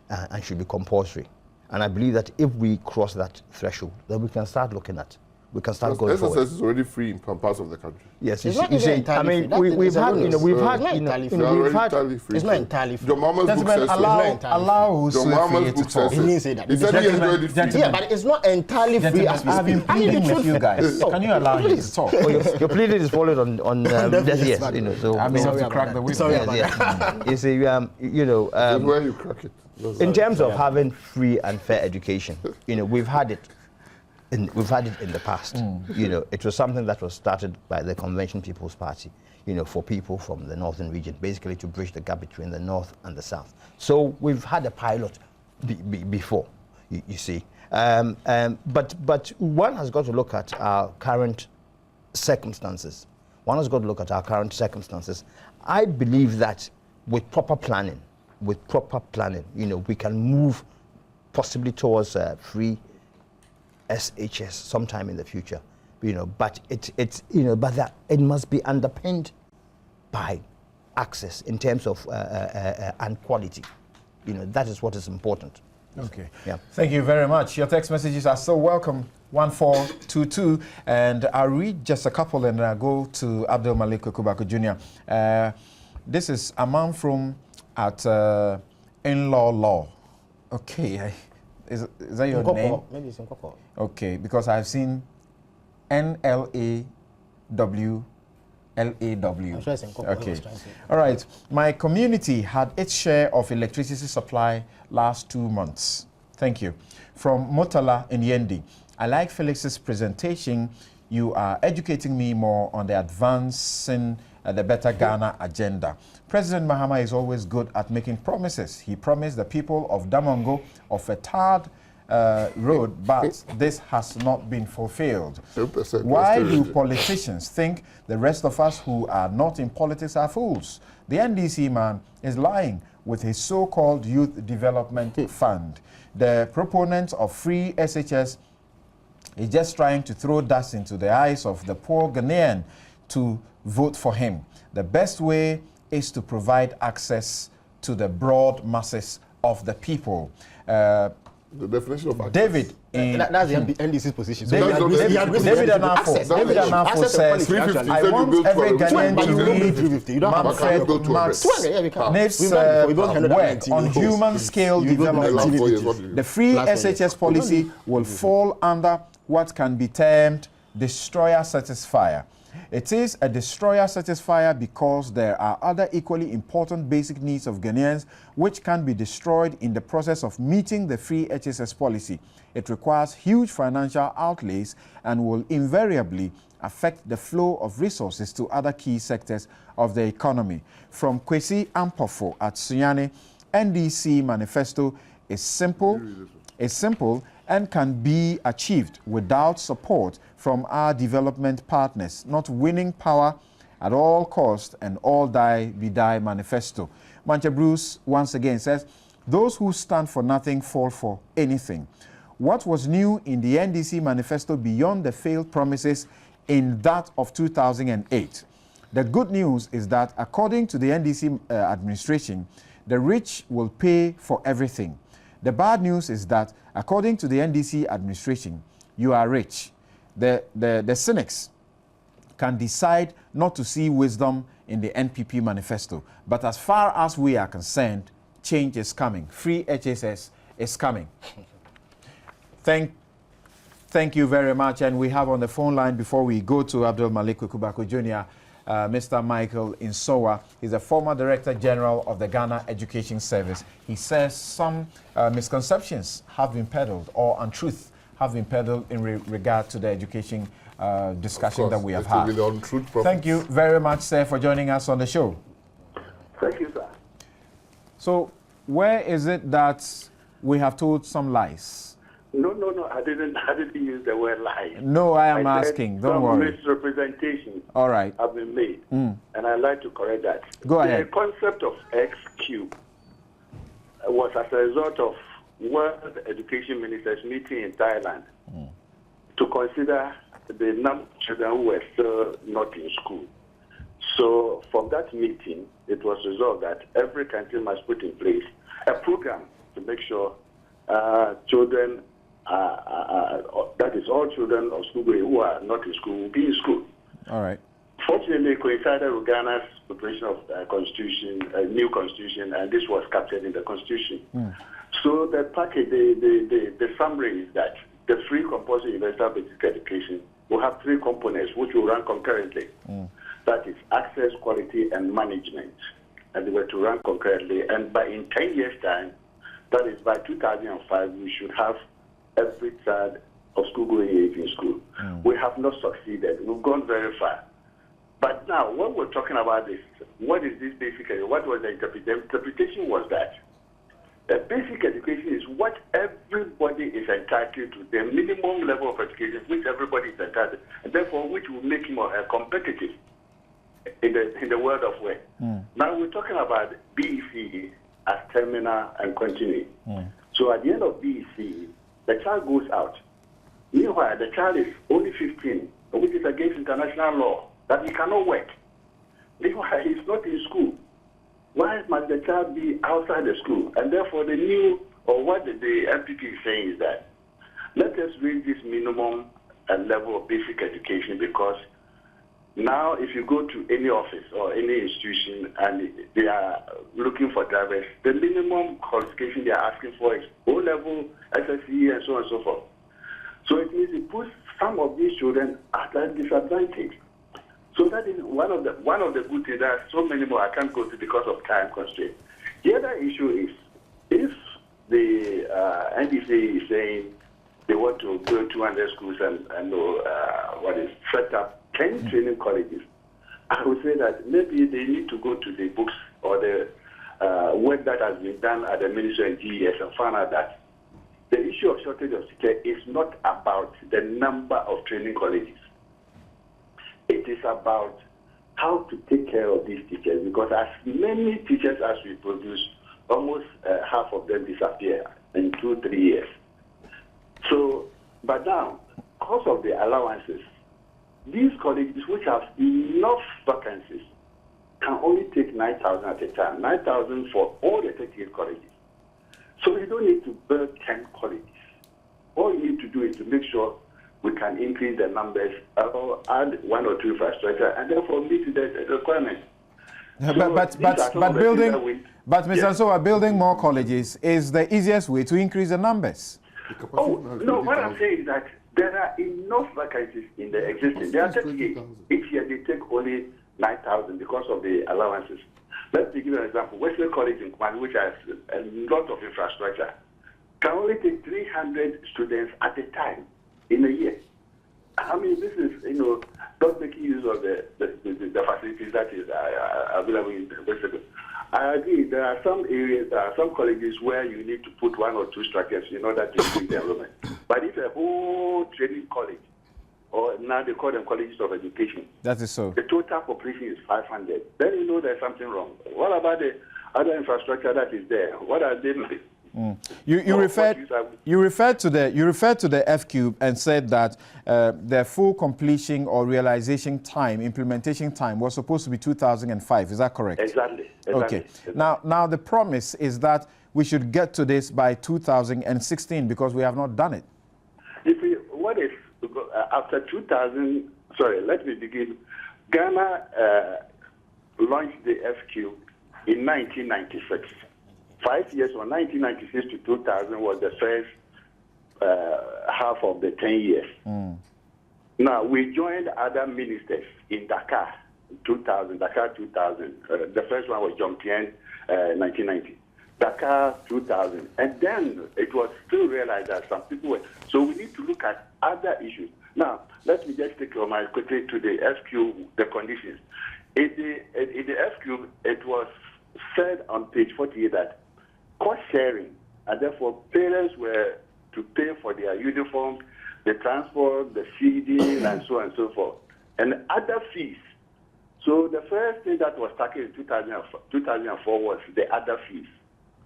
S4: and should be compulsory. And I believe that if we cross that threshold, then we can start looking at, we can start going forward.
S2: SSS is already free in some parts of the country.
S4: Yes,
S3: It's
S4: you
S3: not
S4: see,
S3: even
S4: I
S3: entirely
S4: mean,
S3: free. That
S4: we've
S3: is
S4: had,
S3: erroneous.
S4: we've
S3: It's
S4: had,
S3: not entirely
S2: They
S3: free.
S2: are
S4: we've
S2: already
S4: had,
S2: entirely free.
S3: It's not entirely free.
S2: John Mahama's book
S1: Gentlemen,
S2: says so.
S1: allow
S2: John
S1: Usue
S2: Mahama's
S1: to
S2: book
S1: talk.
S2: says
S3: He
S2: so.
S3: didn't say that.
S2: He said he
S1: Gentlemen,
S2: enjoyed it free.
S1: gentlemen.
S3: Yeah, but it's not entirely free as we
S1: Gentlemen, I've been
S3: speak. I mean,
S1: pleading
S3: the
S1: with you
S3: truth-
S1: guys. Can you allow him to talk?
S4: oh, your pleading is followed on deaf
S3: Yes,
S4: ears,
S3: but-
S4: you know, so.
S1: I mean,
S3: Sorry
S1: to
S3: about
S1: crack
S3: that.
S1: the whip.
S3: Sorry
S1: Yes,
S3: about
S1: yes.
S3: that.
S4: You see,
S2: That's where you crack it.
S4: in terms of having free and fair education, you know, we've had it in the past. You know, it was something that was started by the Convention People's Party, you know, for people from the northern region, basically to bridge the gap between the north and the south. So we've had a pilot before, you see. But one has got to look at our current circumstances. I believe that with proper planning, you know, we can move possibly towards free SHS sometime in the future, you know. But that it must be underpinned by access in terms of and quality. You know, that is what is important.
S1: Okay.
S4: Yeah.
S1: Thank you very much. Your text messages are so welcome. 1422, and I'll read just a couple and I'll go to Abdul Malik Kubako Jr. This is a man from at In-Law Law. Okay, is that your name?
S3: Maybe it's in Koko.
S1: Okay, because I've seen NLAW.
S3: I'm sure it's in Koko.
S1: Okay. All right. My community had its share of electricity supply last 2 months. Thank you. From Motala in Yendi. I like Felix's presentation. You are educating me more on the advancing the Better Ghana agenda. President Mahama is always good at making promises. He promised the people of Damongo of a tarred road, but this has not been fulfilled.
S2: 10%
S1: Why
S2: was
S1: do
S2: still-
S1: politicians think the rest of us who are not in politics are fools? The NDC man is lying with his so-called Youth Development Fund. The proponent of free SHS is just trying to throw dust into the eyes of the poor Ghanaian to vote for him. The best way is to provide access to the broad masses of the people.
S2: The definition of access.
S1: David, in
S3: That's the NDC's position. So
S1: David,
S2: That's not
S1: David,
S2: the NDC.
S1: David Anafo,
S3: Access.
S1: David Anafo
S3: Access
S1: says,
S3: to policy,
S2: actually.
S1: I
S2: You
S1: want
S2: build
S1: every
S2: 12.
S1: Ghanaian
S3: But you
S1: to
S3: don't
S1: read
S3: need 350. You don't have
S1: Manfred
S2: to build 200.
S1: Max
S3: 200, yeah, we can.
S1: Naif's
S3: We've done it before. We built
S1: work
S3: 119
S1: on
S3: homes.
S1: human scale
S3: You built
S1: development.
S3: 19
S2: 4 years,
S3: villages.
S2: what do you
S1: The free
S3: Last 4 years.
S1: SHS policy will fall under what can be termed destroyer satisfier. It is a destroyer satisfier because there are other equally important basic needs of Ghanaians which can be destroyed in the process of meeting the free HSS policy. It requires huge financial outlays and will invariably affect the flow of resources to other key sectors of the economy. From Kwesi Ampofo at Sunyani, NDC Manifesto is simple and can be achieved without support from our development partners, not winning power at all cost and all be die manifesto. Mancha Bruce once again says, those who stand for nothing fall for anything. What was new in the NDC manifesto beyond the failed promises in that of 2008? The good news is that according to the NDC administration, the rich will pay for everything. The bad news is that according to the NDC administration, you are rich. The cynics can decide not to see wisdom in the NPP manifesto. But as far as we are concerned, change is coming. Free HSS is coming. Thank you very much. And we have on the phone line, before we go to Abdul Malik Kubako Jr., Mr. Michael Insowa. He's a former Director General of the Ghana Education Service. He says some misconceptions have been peddled, or untruth have been peddled in regard to the education discussion that we have had. Thank you very much, sir, for joining us on the show.
S6: Thank you, sir.
S1: So, where is it that we have told some lies?
S6: No, I didn't use the word lie.
S1: No, I am
S6: said
S1: asking. Don't
S6: some
S1: worry.
S6: misrepresentations
S1: All right.
S6: have been made, and I'd like to correct that.
S1: Go ahead.
S6: The concept of X cube was as a result of World Education Ministers meeting in Thailand to consider the number of children who were still not in school. So from that meeting, it was resolved that every country must put in place a program to make sure children, that is all children of school who are not in school, will be in school.
S1: All right.
S6: Fortunately, it coincided with Ghana's preparation of constitution, a new constitution, and this was captured in the constitution. So the package, the summary is that the free compulsory universal basic education will have three components which will run concurrently. That is access, quality, and management. And they were to run concurrently. And in 10 years' time, that is by 2005, we should have every child of school-going age in school. We have not succeeded. We've gone very far. But now, when we're talking about this, what is this basically? What was the interpretation? The interpretation was that the basic education is what everybody is entitled to, the minimum level of education which everybody is entitled, and therefore which will make more competitive in the world of work. Now we're talking about BEC as terminal and continuing. So at the end of BEC, the child goes out. Meanwhile, the child is only 15, which is against international law, that he cannot work. Meanwhile, he's not in school. Why must the child be outside the school? And therefore, the new, or what the MPP is saying is that let us raise this minimum level of basic education, because now if you go to any office or any institution and they are looking for drivers, the minimum qualification they are asking for is O-level, SSE, and so on and so forth. So it means it puts some of these children at a disadvantage. So that is one of the good things. There are so many more I can't go to because of time constraint. The other issue is if the NDC is saying they want to build 200 schools and set up 10 training colleges, I would say that maybe they need to go to the books or the work that has been done at the Ministry and GES and find out that the issue of shortage of teachers is not about the number of training colleges. It is about how to take care of these teachers, because as many teachers as we produce, almost half of them disappear in 2-3 years. So, but now, because of the allowances, these colleges which have enough vacancies can only take 9,000 at a time, 9,000 for all the 38 colleges. So we don't need to build 10 colleges. All you need to do is to make sure we can increase the numbers or add 1 or 2 infrastructure and therefore meet the requirements.
S1: But Mr. Nsowa, building more colleges is the easiest way to increase the numbers.
S6: Oh, no, what I'm saying is that there are enough vacancies in the existing. There are 38. Each year they take only 9,000 because of the allowances. Let me give you an example. Western College in Kumasi, which has a lot of infrastructure, can only take 300 students at a time in a year. I mean, this is, not making use of the facilities that is available in Western. I agree. There are some areas, there are some colleges where you need to put 1 or 2 structures in order to increase the enrollment. But if a whole training college, or now they call them colleges of education,
S1: that is so.
S6: The total population is 500. Then you know there's something wrong. What about the other infrastructure that is there? What are they like?
S1: You referred to the F-Cube and said that the full completion or realization time, implementation time, was supposed to be 2005. Is that correct?
S6: Exactly.
S1: Okay. Now the promise is that we should get to this by 2016 because we have not done it.
S6: After 2000? Sorry, let me begin. Ghana launched the F-Cube in 1996. 5 years from 1996 to 2000 was the first half of the 10 years. Now, we joined other ministers in Dakar 2000. The first one was John Tien, 1990. Dakar 2000. And then it was still realized that some people were. So we need to look at other issues. Now, let me just take your mind quickly to the F-Cube, the conditions. In the F-Cube, it was said on page 48 that cost sharing, and therefore parents were to pay for their uniforms, the transport, the feeding, and so on and so forth, and other fees. So the first thing that was tackled in 2004 was the other fees,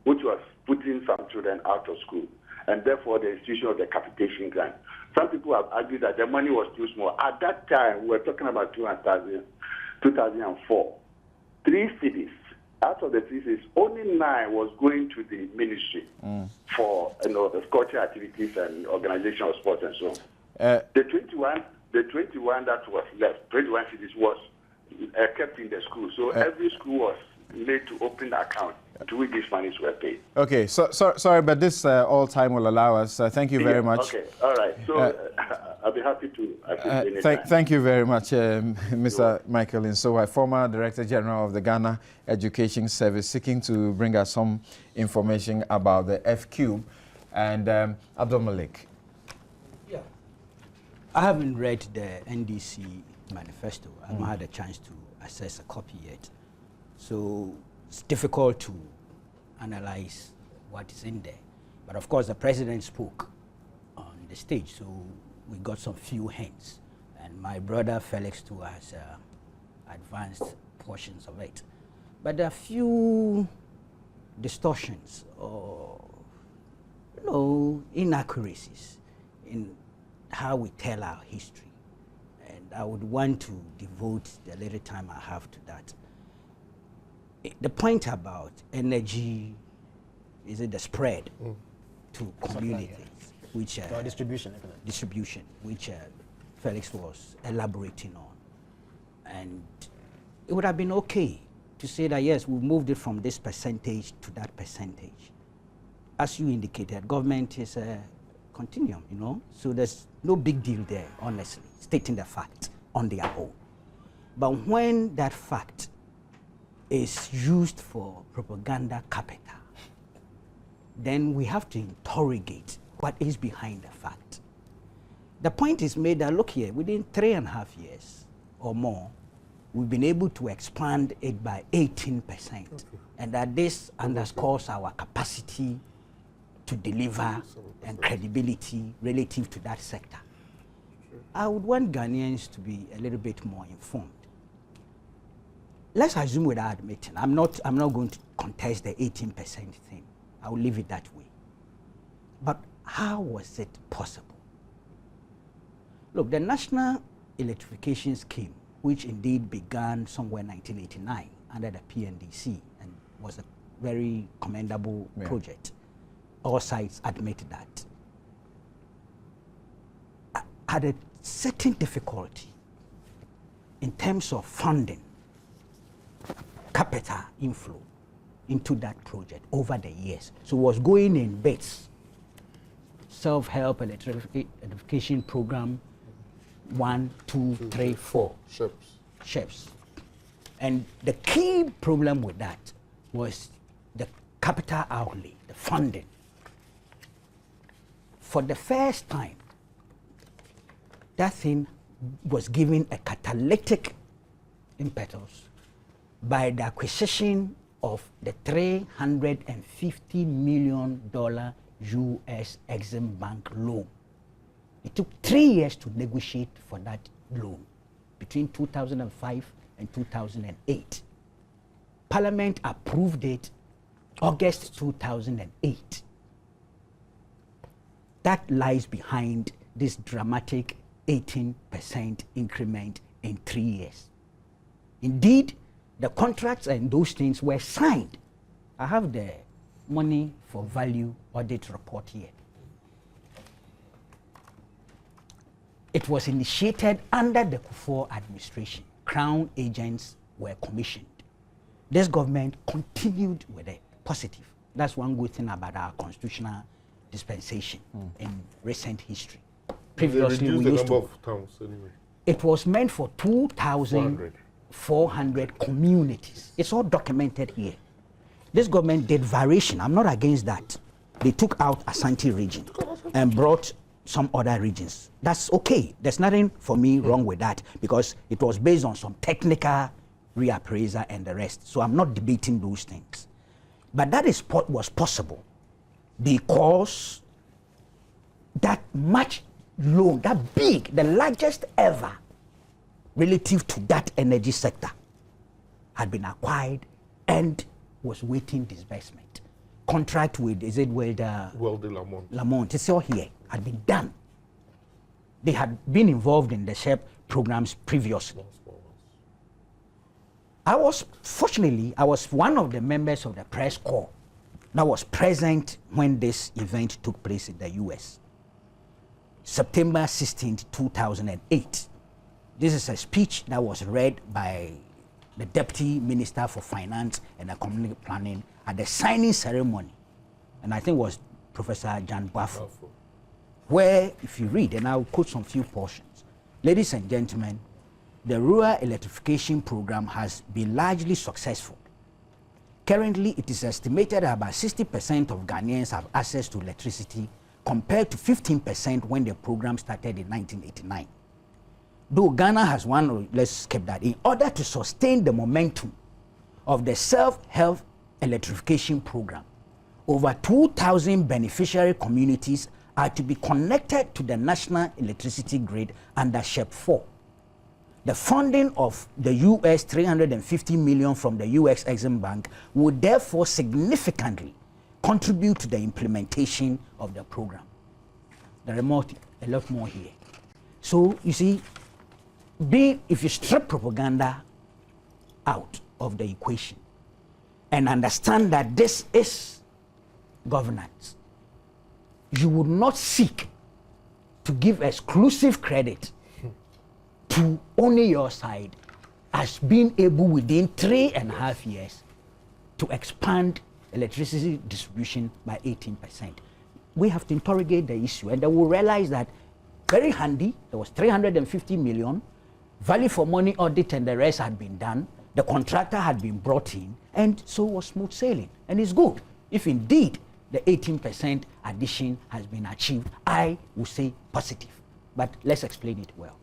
S6: which was putting some children out of school, and therefore the institution of the capitation grant. Some people have argued that the money was too small. At that time, we were talking about 2004. 3 cities. Out of the 3 cities, only 9 was going to the ministry for the cultural activities and organization of sports and so on. The 21 that was left, 21 cities was kept in the school. So every school was made to open the account to which these monies were paid. Okay,
S1: sorry, but this all time will allow us. Thank you very much.
S6: Okay, all right. So I'll be happy to assist
S1: thank you very much, Mr. Michael Nsowa, former Director General of the Ghana Education Service, seeking to bring us some information about the F-Cube. And Abdul Malik.
S5: Yeah. I haven't read the NDC manifesto. I haven't had a chance to access a copy yet. So it's difficult to analyze what is in there. But of course, the president spoke on the stage, so we got some few hints. And my brother Felix too has advanced portions of it. But there are few distortions or inaccuracies in how we tell our history. And I would want to devote the little time I have to that. The point about energy, is it the spread to communities, which
S3: distribution,
S5: which Felix was elaborating on, and it would have been okay to say that yes, we moved it from this percentage to that percentage. As you indicated, government is a continuum, so there's no big deal there, honestly, stating the fact on their own. But when that fact is used for propaganda capital, then we have to interrogate what is behind the fact. The point is made that, look here, within 3.5 years or more, we've been able to expand it by 18%. And that this underscores our capacity to deliver and credibility relative to that sector. I would want Ghanaians to be a little bit more informed. Let's assume without admitting, I'm not going to contest the 18% thing. I will leave it that way. But how was it possible? Look, the National Electrification Scheme, which indeed began somewhere in 1989 under the PNDC and was a very commendable project. All sides admit that. Had a certain difficulty in terms of funding capital inflow into that project over the years. So it was going in bits. Self-help electrification program 1, 2, 3, 4. Ships. And the key problem with that was the capital outlay, the funding. For the first time, that thing was given a catalytic impetus by the acquisition of the $350 million U.S. Exim Bank loan. It took 3 years to negotiate for that loan between 2005 and 2008. Parliament approved it August 2008. That lies behind this dramatic 18% increment in 3 years. Indeed, the contracts and those things were signed. I have the money for value audit report here. It was initiated under the Kufuor administration. Crown agents were commissioned. This government continued with it, positive. That's one good thing about our constitutional dispensation in recent history. Previously, we used to.
S2: Of towns anyway.
S5: It was meant for 2,400 communities. It's all documented here. This government did variation. I'm not against that. They took out Ashanti region and brought some other regions. That's okay. There's nothing for me wrong with that because it was based on some technical reappraisal and the rest. So I'm not debating those things. But that is what was possible because that much loan, that big, the largest ever relative to that energy sector had been acquired and was waiting disbursement. Contract with, is it with Lamont, it's all here, had been done. They had been involved in the SHEP programs previously. Fortunately, I was one of the members of the press corps that was present when this event took place in the US. September 16, 2008. This is a speech that was read by the Deputy Minister for Finance and Economic Planning at the signing ceremony. And I think it was Professor John Buffo, where if you read, and I'll quote some few portions. Ladies and gentlemen, the rural electrification program has been largely successful. Currently, it is estimated that about 60% of Ghanaians have access to electricity compared to 15% when the program started in 1989. Though Ghana has one, let's skip that, in order to sustain the momentum of the self-help electrification program, over 2,000 beneficiary communities are to be connected to the national electricity grid under SHEP 4. The funding of the US $350 million from the US Exim Bank would therefore significantly contribute to the implementation of the program. There are a lot more here. So you see, if you strip propaganda out of the equation and understand that this is governance, you would not seek to give exclusive credit to only your side as being able within 3.5 years to expand electricity distribution by 18%. We have to interrogate the issue and then we'll realize that very handy, there was 350 million, value for money audit and the rest had been done, the contractor had been brought in, and so was smooth sailing. And it's good if indeed the 18% addition has been achieved. I would say positive, but let's explain it well.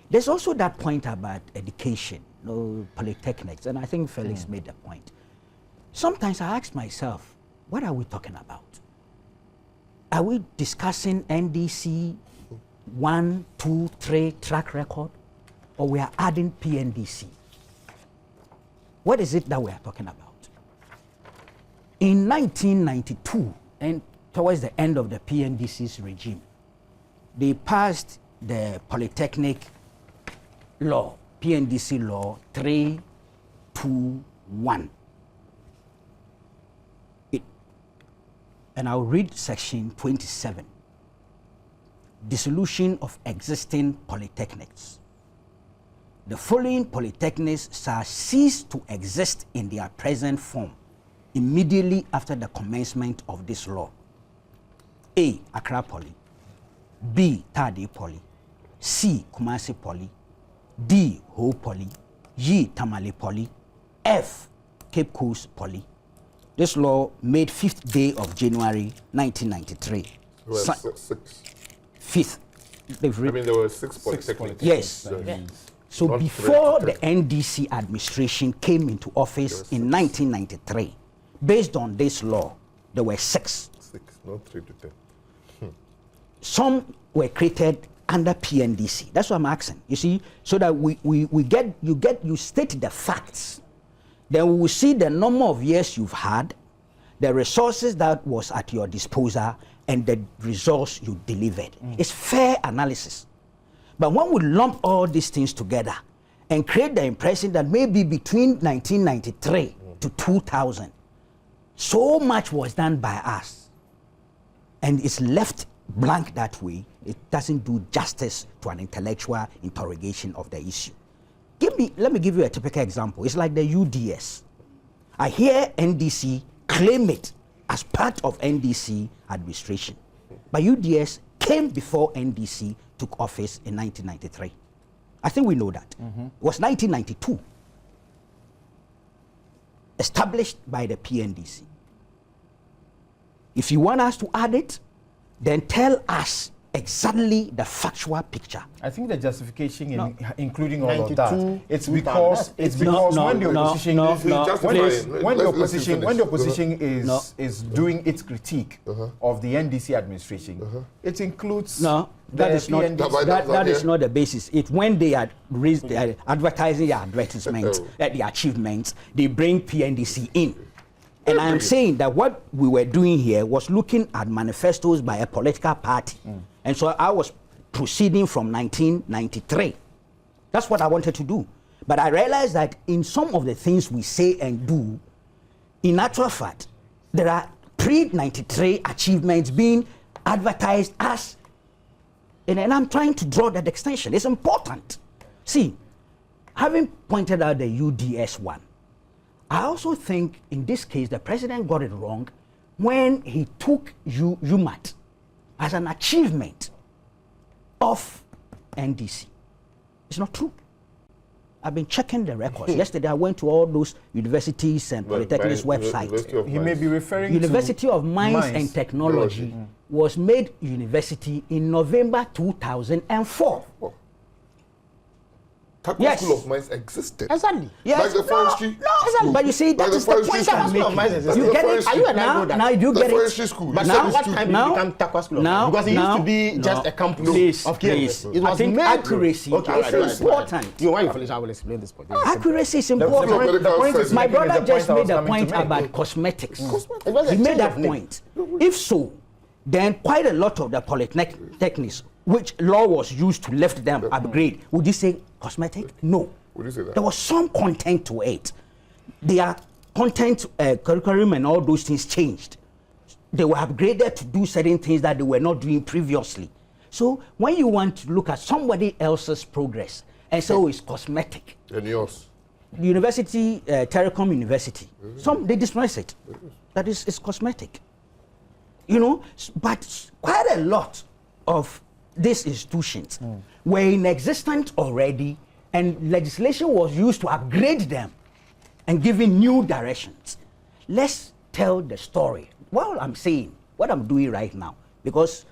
S5: There's also that point about education, polytechnics, and I think Felix made the point. Sometimes I ask myself, what are we talking about? are we discussing NDC 1, 2, 3 track record, or we are adding PNDC? What is it that we are talking about? In 1992, and towards the end of the PNDC's regime, they passed the Polytechnic law, PNDC law 321. And I'll read section 27. Dissolution of existing polytechnics. The following polytechnics shall cease to exist in their present form immediately after the commencement of this law. A. Accra Poly. B. Tade Poly. C. Kumasi Poly. D. Ho Poly. G. Tamale Poly. F. Cape Coast Poly. This law made 5th day of January 1993.
S2: Well, six.
S5: 5th. They've
S2: I mean, there were 6 polytechnics.
S5: Yes. So
S2: Not
S5: before
S2: three
S5: the
S2: to
S5: NDC administration came into office in 1993, based on this law, there were 6.
S2: 6, not 3 to 10.
S5: Some were created under PNDC. That's what I'm asking. You see, so that you state the facts. Then we will see the number of years you've had, the resources that was at your disposal, and the results you delivered. It's fair analysis. But when we lump all these things together and create the impression that maybe between 1993 to 2000, so much was done by us, and it's left blank that way, it doesn't do justice to an intellectual interrogation of the issue. Let me give you a typical example. It's like the UDS. I hear NDC claim it as part of NDC administration. But UDS came before NDC took office in 1993. I think we know that. It was 1992. Established by the PNDC. If you want us to add it, then tell us exactly the factual picture.
S1: I think the justification in including all of
S3: 92,
S1: that, it's because when the opposition when the opposition is doing its critique of the NDC administration, it includes
S5: that is not the basis. It's when they are advertising their advertisements, their achievements, they bring PNDC in. And I am saying that what we were doing here was looking at manifestos by a political party. And so I was proceeding from 1993. That's what I wanted to do. But I realized that in some of the things we say and do, in actual fact, there are pre-93 achievements being advertised as, and I'm trying to draw that extension. It's important. See, having pointed out the UDS one, I also think in this case the president got it wrong when he took UMAT as an achievement of NDC. It's not true. I've been checking the records. Yesterday I went to all those universities and polytechnics websites.
S1: He may be referring
S5: University of Mines and Technology was made university in November 2004.
S2: Takwa School of Mines existed.
S3: Exactly.
S5: Yes.
S2: Like the forestry
S5: school. But you see, that is the point I'm making. You get it?
S3: Are you and I know that?
S5: Now you
S2: the
S5: get
S2: forestry
S5: it.
S2: school.
S3: But
S5: Now-
S3: what time did it become Takwa School of Mines? Because it used to be just a campus of KMS. It
S5: I
S3: was
S5: think
S3: made
S5: accuracy is important.
S3: You want you finish, I will explain this point.
S5: Accuracy is
S1: The
S5: important.
S1: point is
S5: My
S1: making is
S5: brother
S1: the
S5: just
S1: point I was
S5: made a
S1: coming
S5: point
S1: to make.
S5: about cosmetics.
S3: It was a
S5: He made
S3: change
S5: that
S3: of name.
S5: point. If so, then quite a lot of the polytechnics, which law was used to lift them upgrade, would you say cosmetic? No.
S2: Would you say that?
S5: There was some content to it. Their content, curriculum and all those things changed. They were upgraded to do certain things that they were not doing previously. So when you want to look at somebody else's progress and say, oh, it's cosmetic,
S2: And yours.
S5: University, Telecom University, some they dismiss it. That is, it's cosmetic. You know, but quite a lot of these institutions were in existence already, and legislation was used to upgrade them and giving new directions. Let's tell the story. Well, I'm saying what I'm doing right now, because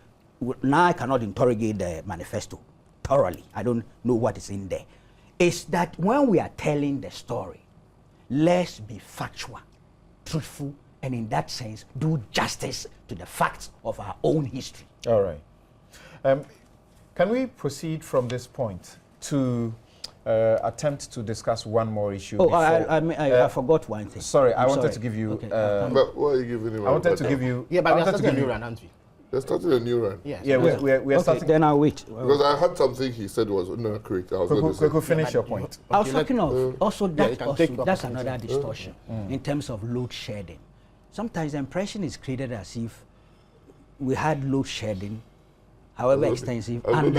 S5: now I cannot interrogate the manifesto thoroughly. I don't know what is in there. Is that when we are telling the story, let's be factual, truthful, and in that sense do justice to the facts of our own history.
S1: All right. Can we proceed from this point to attempt to discuss one more issue?
S5: Oh,
S1: before,
S5: I forgot one thing.
S1: Sorry, I
S5: I'm
S1: wanted
S5: sorry.
S1: to give you.
S5: Okay,
S2: But what are you giving him?
S1: I wanted to give you.
S3: Yeah, but
S1: I
S3: we are
S1: wanted to
S3: starting a
S1: give
S3: new
S1: you.
S3: run, aren't we?
S2: They're starting a new run.
S3: Yes.
S1: Yeah, we're
S5: Okay,
S1: starting.
S5: then I'll wait.
S2: Because I had something he said was not correct. I was going to say.
S1: Quick, finish your point.
S5: I was talking of also
S3: you
S5: that
S3: can
S5: also,
S3: take the
S5: that's
S3: opportunity.
S5: another distortion in terms of load shedding. Sometimes the impression is created as if we had load shedding, however extensive,
S2: I'm
S5: under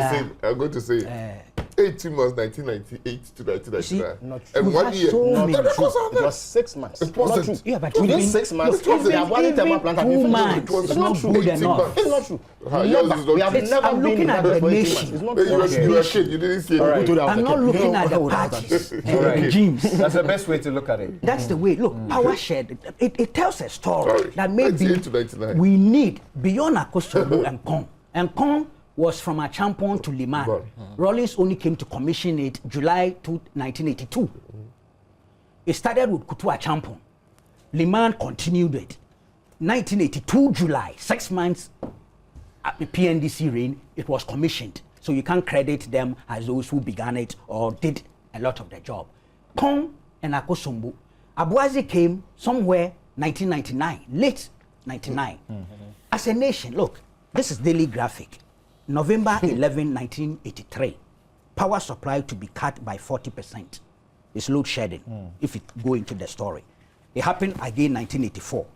S2: going to say 18 months, 1998 to 1999.
S3: Not
S2: And
S5: We've
S2: 1
S5: had
S2: year.
S5: so
S2: No,
S5: many
S2: the records are
S3: It
S2: there.
S3: was 6 months.
S2: It wasn't.
S3: Not true.
S5: Yeah, but
S3: Within
S5: even-
S3: 6 months,
S2: Look,
S3: the Abuadi
S5: even
S3: thermal plant had been
S5: 2
S3: finished.
S5: months,
S2: It was
S5: it's not
S2: not true.
S5: good
S2: 18
S5: enough.
S2: months.
S3: It's not true.
S2: Yours is not
S3: We have
S2: true.
S3: never
S5: I'm
S3: been
S5: looking
S3: in
S5: at
S3: that
S5: the
S3: for 18
S5: nation.
S3: months. It's not
S2: Hey, you,
S3: true.
S2: were a kid. You didn't see it.
S1: All right.
S3: Who told us
S5: I'm
S3: the
S5: not
S3: kid?
S5: looking
S3: No,
S5: at the
S3: who told us
S5: parties
S3: that?
S5: and the regimes.
S1: That's the best way to look at it.
S5: That's the way. Look, power shared. It tells a story
S2: Sorry,
S5: that maybe
S2: 98 to 99.
S5: we need beyond Akosombo and Kong. And Kong was from Achampon to Liman.
S2: Right.
S5: Rollins only came to commission it July 1982. It started with Kutu Achampon. Liman continued it. 1982 July, 6 months at the PNDC reign, it was commissioned. So you can't credit them as those who began it or did a lot of the job. Kong and Akosombo. Abuazi came somewhere 1999, late 99. As a nation, look, this is Daily Graphic. November 11, 1983. Power supply to be cut by 40%. It's load shedding, if it go into the story. It happened again 1984.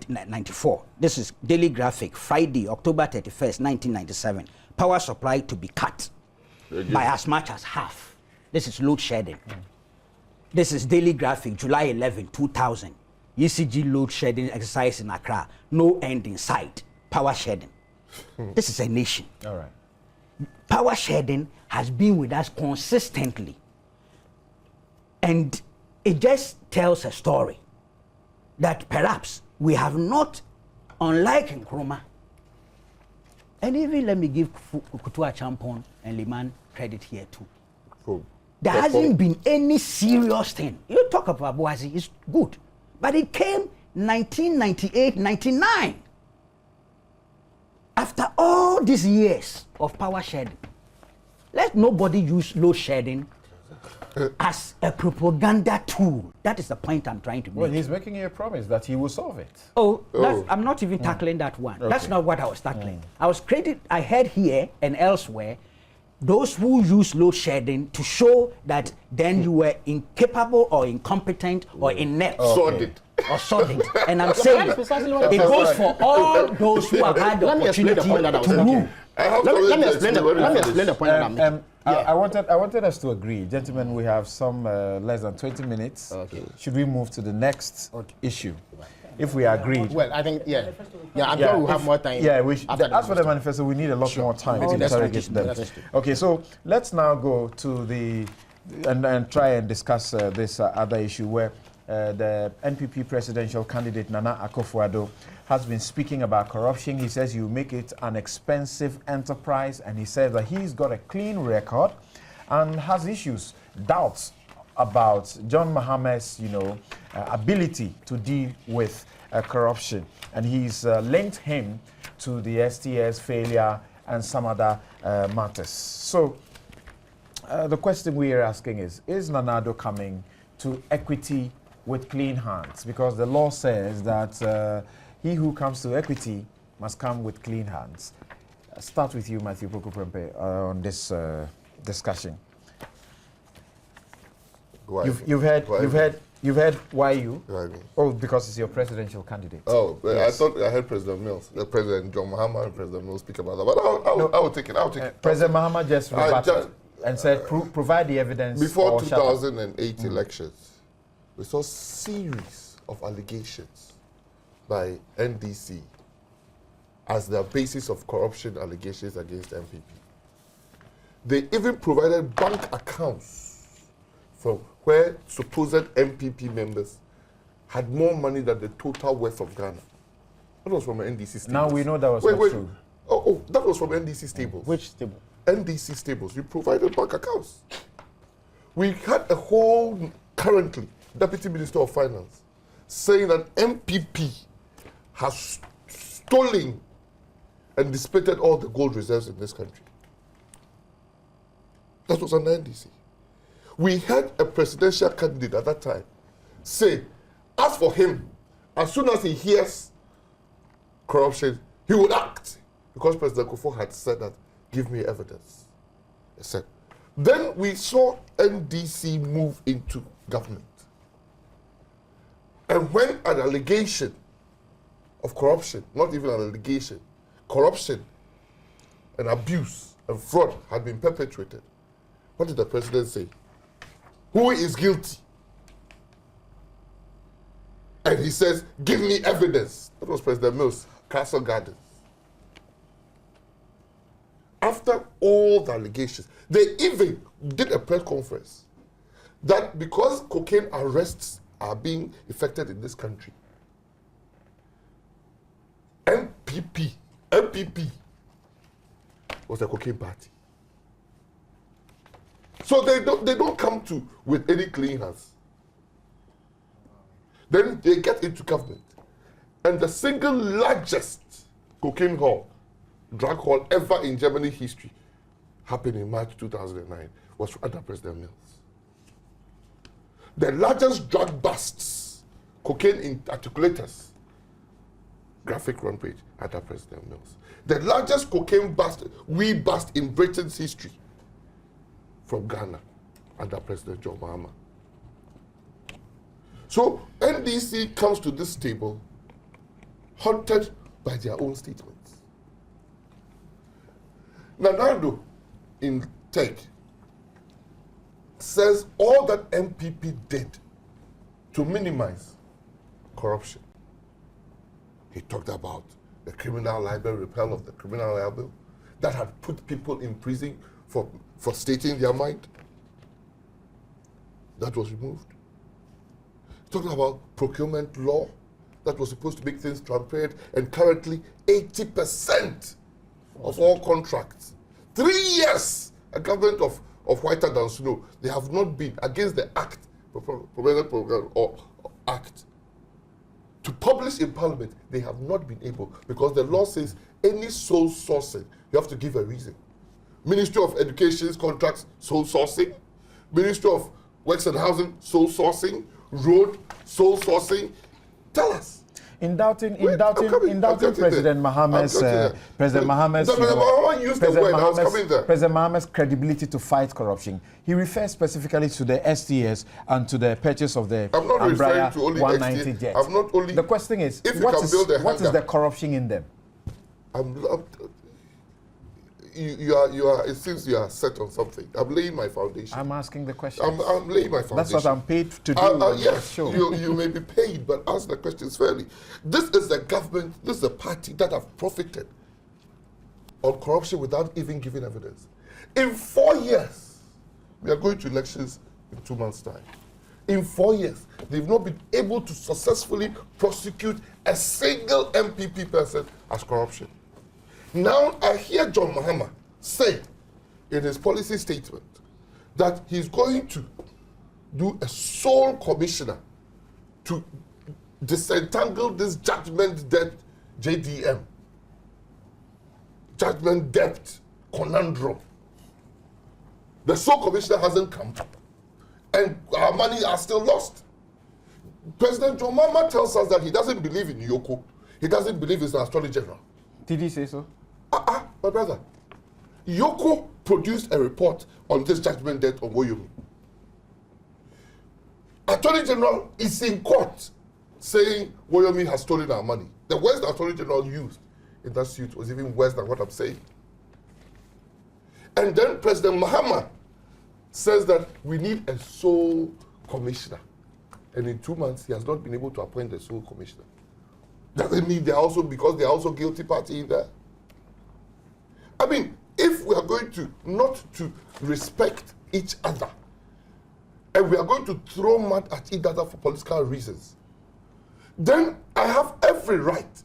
S5: 94. This is Daily Graphic, Friday, October 31st, 1997. Power supply to be cut by as much as half. This is load shedding. This is Daily Graphic, July 11, 2000. ECG load shedding exercise in Accra. No end in sight. Power shedding. This is a nation.
S1: All right.
S5: Power shedding has been with us consistently. And it just tells a story that perhaps we have not, unlike Nkrumah, and even let me give Kutu Achampon and Liman credit here too.
S2: Cool.
S5: There hasn't been any serious thing. You talk about Abuazi, it's good. But it came 1998, 99. After all these years of power shedding, let nobody use load shedding as a propaganda tool. That is the point I'm trying to make.
S1: Well, he's making you a promise that he will solve it.
S5: I'm not even tackling that one. That's not what I was tackling. I heard here and elsewhere those who use load shedding to show that then you were incapable or incompetent or inept.
S2: Sordid.
S5: Or sordid. And I'm saying
S3: That's precisely what I
S5: it
S3: was
S5: goes
S3: saying.
S5: for all those who have had the
S3: Let me explain
S5: opportunity
S3: the point that I was
S5: to
S3: making.
S5: rule.
S2: I have
S3: Let me
S2: something
S3: explain
S2: to
S3: the
S2: finish.
S3: point that I'm making.
S1: I wanted us to agree. Gentlemen, we have some less than 20 minutes.
S3: Okay.
S1: Should we move to the next issue? If we agreed.
S3: Well, I think, I'm sure we'll have more time.
S1: Yeah,
S3: after
S1: as for the manifesto, we need a lot more time to
S3: That's
S1: interrogate
S3: true.
S1: them.
S3: That's true.
S1: Okay, so let's now go to and try and discuss this other issue where the NPP presidential candidate Nana Akufo-Addo has been speaking about corruption. He says you make it an expensive enterprise, and he says that he's got a clean record and has doubts about John Mahama's, ability to deal with corruption, and he's linked him to the STS failure and some other matters. So the question we are asking is Nana Addo coming to equity with clean hands? Because the law says that he who comes to equity must come with clean hands. Start with you, Matthew Poku-Prempeh, on this discussion. You've heard why you? Oh, because it's your presidential candidate.
S2: Oh,
S1: Yes.
S2: I thought I heard President Mills, the President John Mahama and President Mills speak about that. But I will take it.
S1: President Mahama just rebutted and said, provide the evidence.
S2: Before
S1: or shut up."
S2: 2008 elections, we saw series of allegations by NDC as the basis of corruption allegations against MPP. They even provided bank accounts from where supposed MPP members had more money than the total wealth of Ghana. That was from NDC stables.
S1: Now we know that was not true.
S2: Oh, that was from NDC stables.
S3: Which stable?
S2: NDC stables. We provided bank accounts. We had a whole, currently, Deputy Minister of Finance saying that MPP has stolen and dissipated all the gold reserves in this country. That was on the NDC. We had a presidential candidate at that time say, as for him, as soon as he hears corruption, he would act. Because President Kufuor had said that, give me evidence. He said. Then we saw NDC move into government. And when an allegation of corruption, not even an allegation, corruption and abuse and fraud had been perpetrated, what did the president say? Who is guilty? And he says, give me evidence. That was President Mills, Castle Gardens. After all the allegations, they even did a press conference that because cocaine arrests are being effected in this country, MPP was a cocaine party. So they don't come to with any clean hands. Then they get into government. And the single largest cocaine drug hall ever in Germany history happened in March 2009 was under President Mills. The largest drug busts, cocaine in articulators, graphic front page under President Mills. The largest cocaine bust in Britain's history from Ghana under President John Mahama. So NDC comes to this table haunted by their own statements. Nanado in Tech says all that MPP did to minimize corruption. He talked about the criminal libel, repeal of the criminal libel that had put people in prison for stating their mind. That was removed. He talked about procurement law that was supposed to make things transparent, and currently 80% of all contracts. 3 years, a government of whiter than snow, they have not been against the act, program or act, to publish in Parliament. They have not been able, because the law says any sole sourcing, you have to give a reason. Ministry of Education's contracts, sole sourcing. Ministry of Works and Housing, sole sourcing. Road, sole sourcing. Tell us.
S1: In doubting President Mahama's credibility to fight corruption, he refers specifically to the STS and to the purchase of the Embraer 190 jet. The question is, what is the corruption in them?
S2: It seems you are set on something. I'm laying my foundation.
S1: I'm asking the question.
S2: I'm laying my foundation.
S1: That's what I'm paid to do.
S2: Yes, you may be paid, but ask the questions fairly. This is the government, this is the party that have profited on corruption without even giving evidence. In 4 years, we are going to elections in 2 months' time. In 4 years, they've not been able to successfully prosecute a single MPP person as corruption. Now, I hear John Mahama say in his policy statement that he's going to do a sole commissioner to disentangle this judgment debt JDM, judgment debt conundrum. The sole commissioner hasn't come, and our money are still lost. President John Mahama tells us that he doesn't believe in Yoko. He doesn't believe he's an Attorney General.
S1: Did he say so?
S2: My brother. Yoko produced a report on this judgment debt on Woyomi. Attorney General is in court saying Woyomi has stolen our money. The words the Attorney General used in that suit was even worse than what I'm saying. And then President Mahama says that we need a sole commissioner. And in 2 months, he has not been able to appoint the sole commissioner. Doesn't mean because they're also guilty party in there. I mean, if we are going to not to respect each other, and we are going to throw mud at each other for political reasons, then I have every right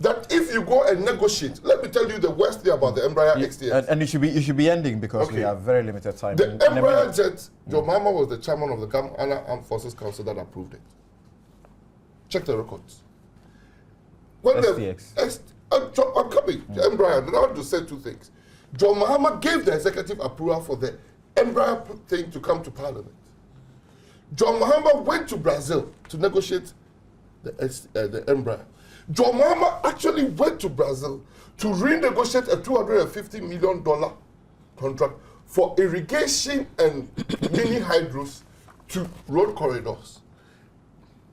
S2: that if you go and negotiate, let me tell you the worst thing about the Embraer XTS.
S1: And you should be ending, because we have very limited time.
S2: The Embraer jet, John Mahama was the chairman of the Ghana Armed Forces Council that approved it. Check the records. When
S1: STX.
S2: I'm coming. Embraer, I want to say two things. John Mahama gave the executive approval for the Embraer thing to come to Parliament. John Mahama went to Brazil to negotiate the Embraer. John Mahama actually went to Brazil to renegotiate a $250 million contract for irrigation and mini hydros to road corridors.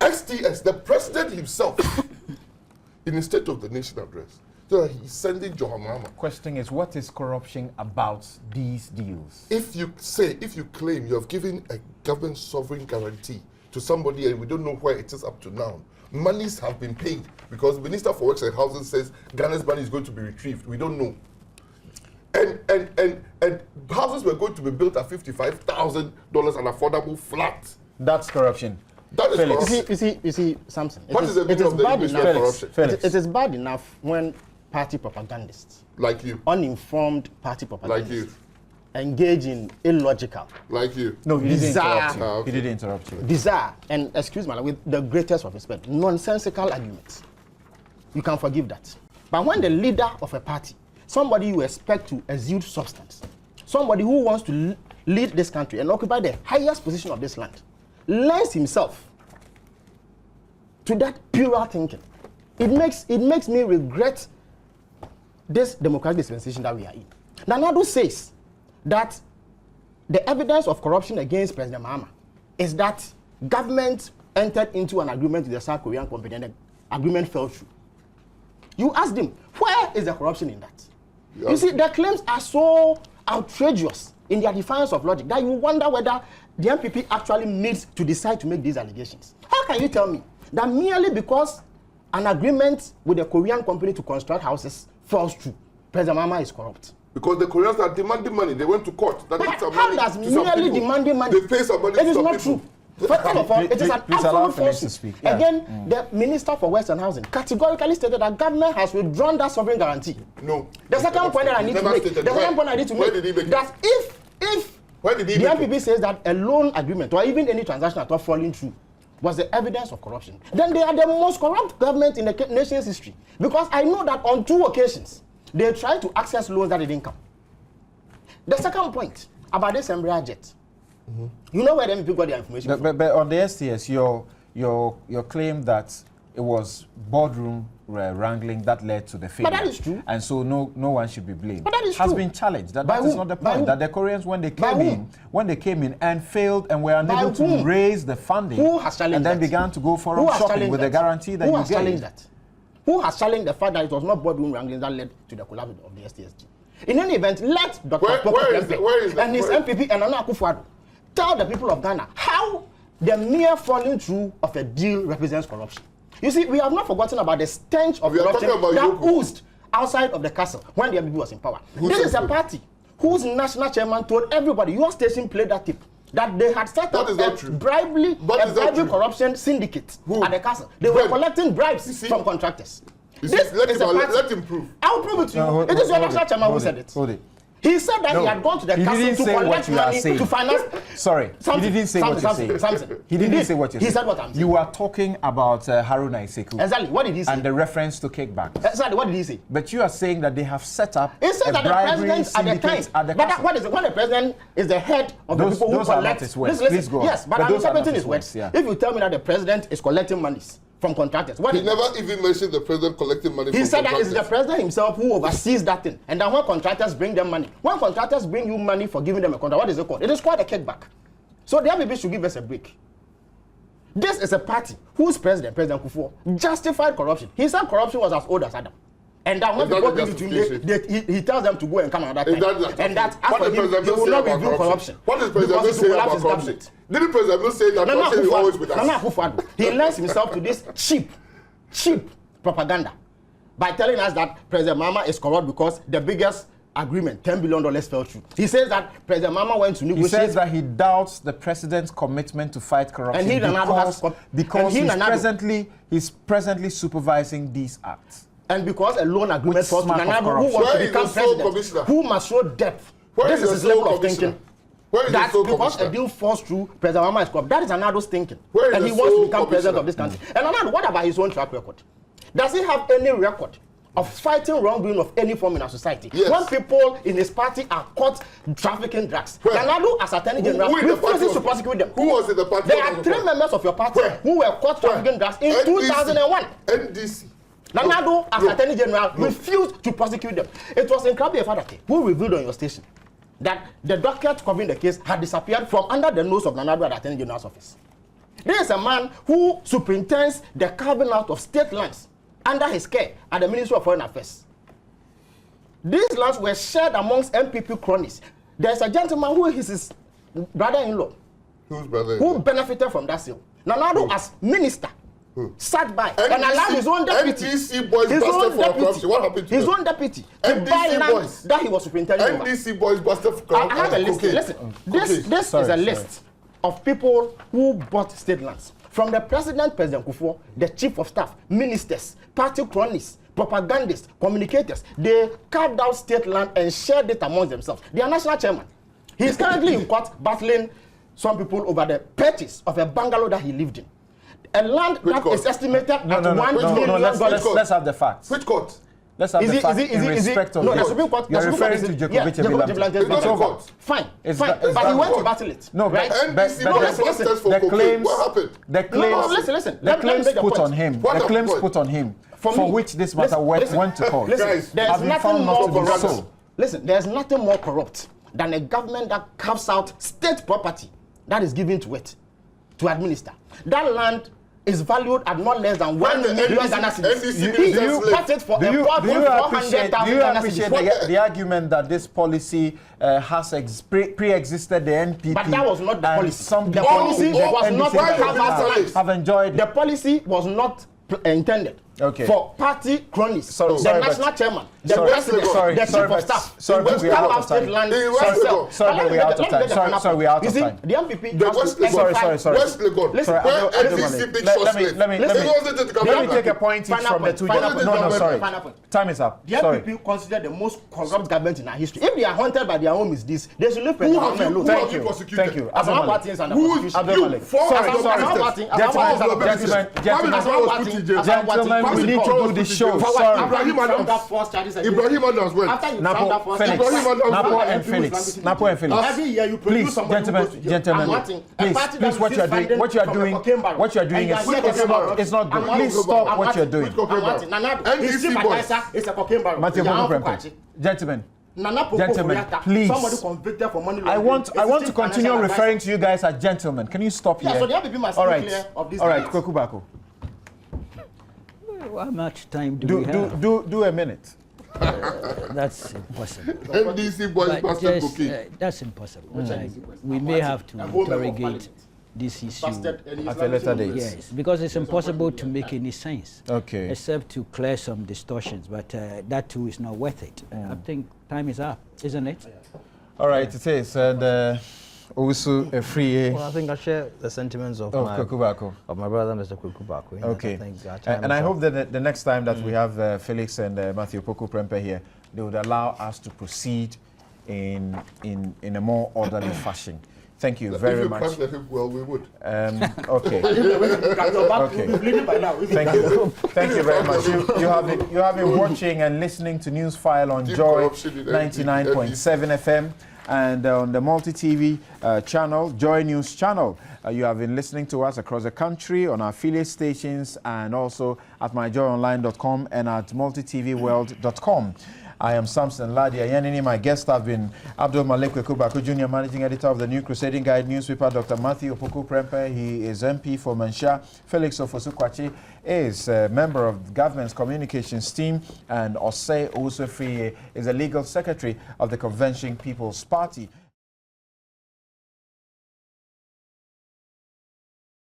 S2: STS, the president himself, in the State of the Nation address, so that he's sending John Mahama.
S1: Question is, what is corruption about these deals?
S2: If you claim you have given a government sovereign guarantee to somebody and we don't know where it is up to now, monies have been paid because the Minister for Works and Housing says Ghana's money is going to be retrieved. We don't know. And houses were going to be built at $55,000 an affordable flat.
S1: That's corruption.
S2: That is
S1: Felix.
S2: corruption.
S3: You see, Samson.
S2: What is the meaning of the English word corruption?
S1: Felix.
S3: It is bad enough when party propagandists,
S2: Like you.
S3: uninformed party propagandists,
S2: Like you.
S3: engage in illogical,
S2: Like you.
S1: No, he didn't
S3: Bizarre.
S1: interrupt you.
S2: Okay.
S1: He didn't interrupt you.
S3: bizarre, and excuse me, with the greatest of respect, nonsensical arguments. You can forgive that. But when the leader of a party, somebody you expect to exude substance, somebody who wants to lead this country and occupy the highest position of this land, lends himself to that pure thinking, it makes me regret this democratic dispensation that we are in. Nanado says that the evidence of corruption against President Mahama is that government entered into an agreement with the South Korean company and the agreement fell through. You asked him, where is the corruption in that? You see, the claims are so outrageous in their defiance of logic that you wonder whether the MPP actually needs to decide to make these allegations. How can you tell me that merely because an agreement with a Korean company to construct houses falls through, President Mahama is corrupt?
S2: Because the Koreans are demanding money. They went to court. That
S3: But
S2: some
S3: how
S2: money
S3: does
S2: to some
S3: merely
S2: people.
S3: demanding money?
S2: They pay some money
S3: It
S2: to
S3: is
S2: some
S3: not
S2: people.
S3: true. First of all, it is an
S1: Please allow
S3: absolute
S1: Felix to
S3: falsehood.
S1: speak. Yeah.
S3: Again, the Minister for Works and Housing categorically stated that government has withdrawn that sovereign guarantee.
S2: No.
S3: The second point that I need to make,
S2: Where did he make
S3: that if
S2: Where did he
S3: the
S2: make
S3: MPP
S2: it?
S3: says that a loan agreement or even any transaction at all falling through was the evidence of corruption, then they are the most corrupt government in the nation's history. Because I know that on 2 occasions, they tried to access loans that didn't come. The second point about this Embraer jet, you know where the MPP got their information from?
S1: But on the STS, your claim that it was boardroom wrangling that led to the failure.
S3: But that is true.
S1: And so no one should be blamed.
S3: But that is
S1: has
S3: true.
S1: been challenged. That
S3: By
S1: is
S3: whom?
S1: not the
S3: By
S1: point.
S3: whom?
S1: That the Koreans, when they
S3: By
S1: came in and failed and were
S3: By
S1: unable to
S3: whom?
S1: raise the funding,
S3: Who has challenged
S1: and then
S3: that?
S1: began to go
S3: Who
S1: forum
S3: has
S1: shopping
S3: challenged
S1: with the
S3: that?
S1: guarantee that
S3: Who
S1: you
S3: has
S1: gave.
S3: challenged that? Who has challenged the fact that it was not boardroom wrangling that led to the collapse of the STSG? In any event, let Dr.
S2: Where is
S3: and his MPP and Nana Akufo-Addo tell the people of Ghana how the mere falling through of a deal represents corruption. You see, we have not forgotten about the stench of
S2: We are
S3: corruption
S2: talking about
S3: that
S2: Yoko.
S3: oozed outside of the castle when the MPP was in power.
S2: Who
S3: This
S2: said
S3: is a
S2: so?
S3: party whose national chairman told everybody, your station played that tip, that they had set
S2: That
S3: up
S2: is not
S3: a
S2: true.
S3: bribery corruption syndicate
S2: Who?
S3: at the castle. They were
S2: When?
S3: collecting bribes
S2: You see?
S3: from contractors.
S2: You see,
S3: This
S2: let
S3: is a
S2: him-
S3: party.
S2: let him prove.
S3: I will prove it to you.
S1: No,
S3: It is your
S1: hold
S3: national chairman who
S1: hold
S3: said it.
S1: Hold it.
S3: He said that
S1: No,
S3: he had gone to the
S1: he
S3: castle
S1: didn't
S3: to
S1: say what
S3: collect
S1: you are
S3: money
S1: saying.
S3: to finance.
S1: Sorry,
S3: Something,
S1: he didn't say what you're saying.
S3: something.
S1: He didn't
S3: did.
S1: say what you're
S3: He
S1: saying.
S3: said what I'm saying.
S1: You are talking about Haruna Iseku.
S3: Exactly. What did he say?
S1: And the reference to kickbacks.
S3: Exactly. What did he say?
S1: But you are saying that they have set up
S3: He said
S1: a
S3: that the
S1: bribery
S3: president at the
S1: syndicate
S3: time.
S1: at the
S3: But
S1: castle.
S3: what is it? When the president is the head of the
S1: Those-
S3: people who
S1: those are not
S3: collect.
S1: his words.
S3: Listen,
S1: Please go on.
S3: yes, but
S1: But
S3: I'm
S1: those are not
S3: interpreting
S1: his
S3: his words.
S1: words, yeah.
S3: If you tell me that the president is collecting monies from contractors, what
S2: He
S3: is
S2: never even mentioned the president collecting money
S3: He
S2: from
S3: said that it's the
S2: contractors.
S3: president himself who oversees that thing. And then when contractors bring them money, when contractors bring you money for giving them a contract, what is it called? It is called a kickback. So the MPP should give us a break. This is a party whose president, President Kufuor, justified corruption. He said corruption was as old as Adam. And that when
S2: Is that
S3: people
S2: the
S3: bring it to him,
S2: justification?
S3: he tells them to go and come another
S2: Is
S3: time.
S2: that
S3: And that as
S2: what
S3: for
S2: the
S3: him,
S2: president
S3: he will
S2: say
S3: not
S2: about
S3: review corruption.
S2: What does president
S3: because it
S2: say
S3: will
S2: about
S3: collapse his
S2: corruption?
S3: government.
S2: Didn't president say that
S3: Nana
S2: corruption is always with
S3: Akufo-Addo, Nana
S2: us?
S3: Akufo-Addo, he lends himself to this cheap propaganda by telling us that President Mahama is corrupt because the biggest agreement, $10 billion fell through. He says that President Mahama went to
S1: He
S3: negotiate.
S1: says that he doubts the president's commitment to fight corruption
S3: And he and Nana has
S1: because
S3: and he
S1: he's
S3: and Nana-
S1: presently supervising these acts.
S3: And because a loan agreement
S1: With
S3: falls to
S1: smack of
S3: Nana, who
S1: corruption.
S3: wants to
S2: Where is
S3: become
S2: the sole
S3: president,
S2: commissioner?
S3: who must show depth.
S2: Where
S3: This
S2: is
S3: is
S2: the
S3: his
S2: sole
S3: level of
S2: commissioner?
S3: thinking.
S2: Where is
S3: that
S2: the sole
S3: because
S2: commissioner?
S3: a deal falls through, President Obama is corrupt. That is Anado's thinking.
S2: Where is
S3: and
S2: the
S3: he wants to
S2: sole
S3: become president of this
S2: commissioner?
S3: country. And Anado, what about his own track record? Does he have any record of fighting wrongdoing of any form in our society?
S2: Yes.
S3: When people in his party are caught trafficking drugs,
S2: Where?
S3: Anado, as Attorney General,
S2: Who in the party
S3: refuses to
S2: was-
S3: prosecute them.
S2: Who was in the party?
S3: There are 3 members of your party
S2: Where?
S3: who were caught trafficking drugs in 2001.
S2: NDC.
S3: Nanado, as
S2: No.
S3: Attorney General,
S2: No.
S3: refused to prosecute them. It was Nkrabi Efadake who revealed on your station that the docket covering the case had disappeared from under the nose of Nanado at the Attorney General's office. This is a man who superintends the carving out of state lands under his care at the Ministry of Foreign Affairs. These lands were shared amongst MPP cronies. There's a gentleman who is his brother-in-law
S2: Whose brother?
S3: who benefited from that sale. Nanado, as minister, sat by
S2: NDC,
S3: and allowed his own deputy,
S2: NDC boys busted for corruption. What happened to
S3: his
S2: them?
S3: own deputy, to
S2: NDC
S3: buy land
S2: boys.
S3: that he was superintending over.
S2: NDC boys busted for
S3: I have a list.
S2: cocaine.
S3: Listen,
S2: Cocaine.
S3: this is a list of people who bought state lands. From the President Kufuor, the Chief of Staff, ministers, party cronies, propagandists, communicators, they carved out state land and shared it amongst themselves. They are national chairman. He is currently in court battling some people over the purchase of a bungalow that he lived in. A land that
S2: court?
S3: is estimated at
S1: No,
S3: $1 million.
S1: let's have the facts.
S2: Which court?
S1: Let's have
S3: Is
S1: the
S3: it-
S1: facts
S3: is it-
S1: in
S3: is it- is it-
S1: respect of
S3: no, the
S1: this.
S3: Supreme Court- the
S1: You're
S3: Supreme Court
S1: referring
S3: is
S1: to
S3: it- yeah,
S1: Djokovic
S3: Djokovic
S1: Vilante.
S2: It's not a court.
S3: Fine,
S1: It's
S3: fine.
S1: not- it's
S3: But he
S1: not
S3: went to
S2: court.
S3: battle it.
S1: No,
S3: right?
S1: but
S2: NDC
S3: No,
S2: boys
S3: listen,
S2: busted
S3: listen.
S2: for
S1: the
S2: cocaine.
S1: claims,
S2: What happened?
S1: the claims,
S3: No, listen.
S1: the
S3: Let me
S1: claims
S3: make a
S1: put
S3: point.
S1: on him,
S2: What
S1: the
S2: happened,
S1: claims
S2: boy?
S1: put on him,
S3: For
S1: for
S3: me,
S1: which this matter
S3: listen,
S1: went to court,
S3: Listen,
S2: Guys,
S3: there's
S1: have been
S3: nothing
S1: found not
S3: more
S1: to be
S3: corrupt.
S1: so.
S3: Listen, there's nothing more corrupt than a government that carves out state property that is given to it to administer. That land is valued at not less than $1 million Ghana cedis.
S2: NDC
S3: He
S2: ministers
S3: bought it for
S1: Do
S3: a
S1: you appreciate,
S3: Ghana cedis.
S1: the argument that this policy has pre-existed the NPP?
S3: But that was not the
S1: and
S3: policy.
S1: Some
S3: The
S1: people
S3: policy
S1: in the
S3: was
S1: NDC
S3: not
S1: that
S3: carve out land.
S1: have enjoyed.
S3: The policy was not intended
S1: Okay.
S3: for party cronies.
S1: Sorry,
S3: the
S1: sorry,
S3: national
S1: but-
S3: chairman, the
S1: sorry,
S3: president,
S1: sorry,
S3: the
S1: sorry,
S3: chief of
S1: but-
S3: staff.
S1: sorry, but
S3: They
S1: we are
S3: carve
S1: out
S3: out
S1: of
S3: state
S1: time.
S3: land.
S2: Sorry,
S3: themselves.
S1: sorry,
S3: But
S1: but we are out of time. Sorry, we are out
S3: You
S1: of
S3: see,
S1: time.
S3: the MPP
S2: The
S3: has to
S2: West
S3: exercise-
S1: Sorry.
S2: West Legon.
S3: Listen,
S1: Sorry,
S2: Where
S1: Abdul
S2: NDC
S1: Malik.
S2: big
S1: Let
S2: short
S1: me-
S2: slave.
S1: let me-
S2: It wasn't to come
S1: Let me
S2: back.
S1: take a point each
S3: Final
S1: from the
S3: point,
S1: two.
S3: final
S2: point,
S1: No,
S2: final
S1: sorry.
S3: point.
S1: Time is up.
S3: The
S1: Sorry.
S3: MPP considered the most corrupt government in our history. If they are haunted by their own misdeeds, they should leave
S2: Who
S3: President
S2: have you-
S3: alone.
S2: who
S1: Thank
S2: have you
S1: you.
S2: prosecuted?
S1: Thank you.
S3: As
S1: Abdul
S3: one
S1: Malik.
S3: party is under
S2: Who
S3: prosecution.
S2: is
S1: Abdul
S2: you?
S1: Malik.
S2: Four
S1: Sorry,
S2: as
S1: sorry.
S2: well
S3: Gentlemen,
S2: ministers.
S3: gentlemen,
S2: Four as well
S3: gentlemen,
S2: ministers.
S1: gentlemen,
S2: Kwame Nkrumah was put in jail.
S1: Gentlemen, we need to do the show. Sorry.
S2: Ibrahim Adams. Ibrahim Adams went.
S3: After you
S1: Napo,
S3: found out
S1: Felix,
S2: Ibrahim Adams
S1: Napo
S2: went.
S1: and Felix, Napo and Felix.
S3: Every year you produce
S1: Please,
S3: somebody who goes to jail.
S1: gentlemen,
S3: I'm wanting a
S1: please,
S3: party
S1: please,
S3: that
S1: what you are
S3: receives
S1: doing, what you are
S3: funding
S1: doing,
S3: from the cocaine barrel.
S1: what you are doing
S3: And
S1: is
S3: you are here to
S1: it's not good.
S3: I'm
S1: Please
S3: wanting-
S1: stop
S3: I'm
S1: what you are
S3: wanting-
S1: doing.
S2: Which cocaine
S3: I'm wanting.
S2: barrel?
S3: Nana, his
S2: NDC
S3: chief
S2: boys.
S3: advisor is a cocaine barrel.
S1: Matthew
S3: Yeah, I'm
S1: Poku-Prempeh.
S3: Fukachi.
S1: Gentlemen,
S3: Nana Poku
S1: Gentlemen,
S3: Furiata,
S1: please.
S3: somebody convicted for money
S1: I
S3: laundering.
S1: want
S3: It's
S1: to
S3: chief
S1: continue
S3: financial
S1: referring
S3: advisor.
S1: to you guys as gentlemen. Can you stop
S3: Yeah,
S1: here?
S3: so the MPP must
S1: All
S3: be
S1: right,
S3: clear of this
S1: all right,
S3: debate.
S1: Kweku Bako.
S5: How much time do we have?
S1: Do a minute.
S5: That's impossible.
S2: NDC boys
S5: But
S2: busted
S5: just,
S2: cocaine.
S5: that's impossible. We may have to interrogate this issue.
S3: Busted any
S1: At a later
S3: Islamic
S1: date.
S5: Yes, because it's impossible to make any sense.
S1: Okay.
S5: Except to clear some distortions, but that too is not worth it. I think time is up, isn't it?
S1: All right, it is. And also a free.
S4: Well, I think I share the sentiments of
S1: Kweku Bako.
S4: my brother, Mr. Kweku Bako. You know,
S1: Okay.
S4: I think our time
S1: And I
S4: is
S1: hope
S4: up.
S1: that the next time that we have Felix and Matthew Poku-Prempeh here, they would allow us to proceed in a more orderly fashion. Thank you very
S2: If you
S1: much.
S2: crack the hip well, we would.
S1: Okay.
S3: Okay.
S1: Thank you. Thank you very much. You have been watching and listening to Newsfile on
S2: Deep
S1: Joy
S2: corruption in
S1: 99.7 FM and on the multi-TV channel, Joy News channel. You have been listening to us across the country on our affiliate stations and also at myjoyonline.com and at multitvworld.com. I am Samson Ladia Yanini. My guests have been Abdul Malik Kweku Bako, Junior Managing Editor of the New Crusading Guide newspaper, Dr. Matthew Poku-Prempeh. He is MP for Mansha. Felix Ofosu-Kwakye is a member of the government's communications team, and Osei Owusu-Afriyie is the legal secretary of the Convention People's Party.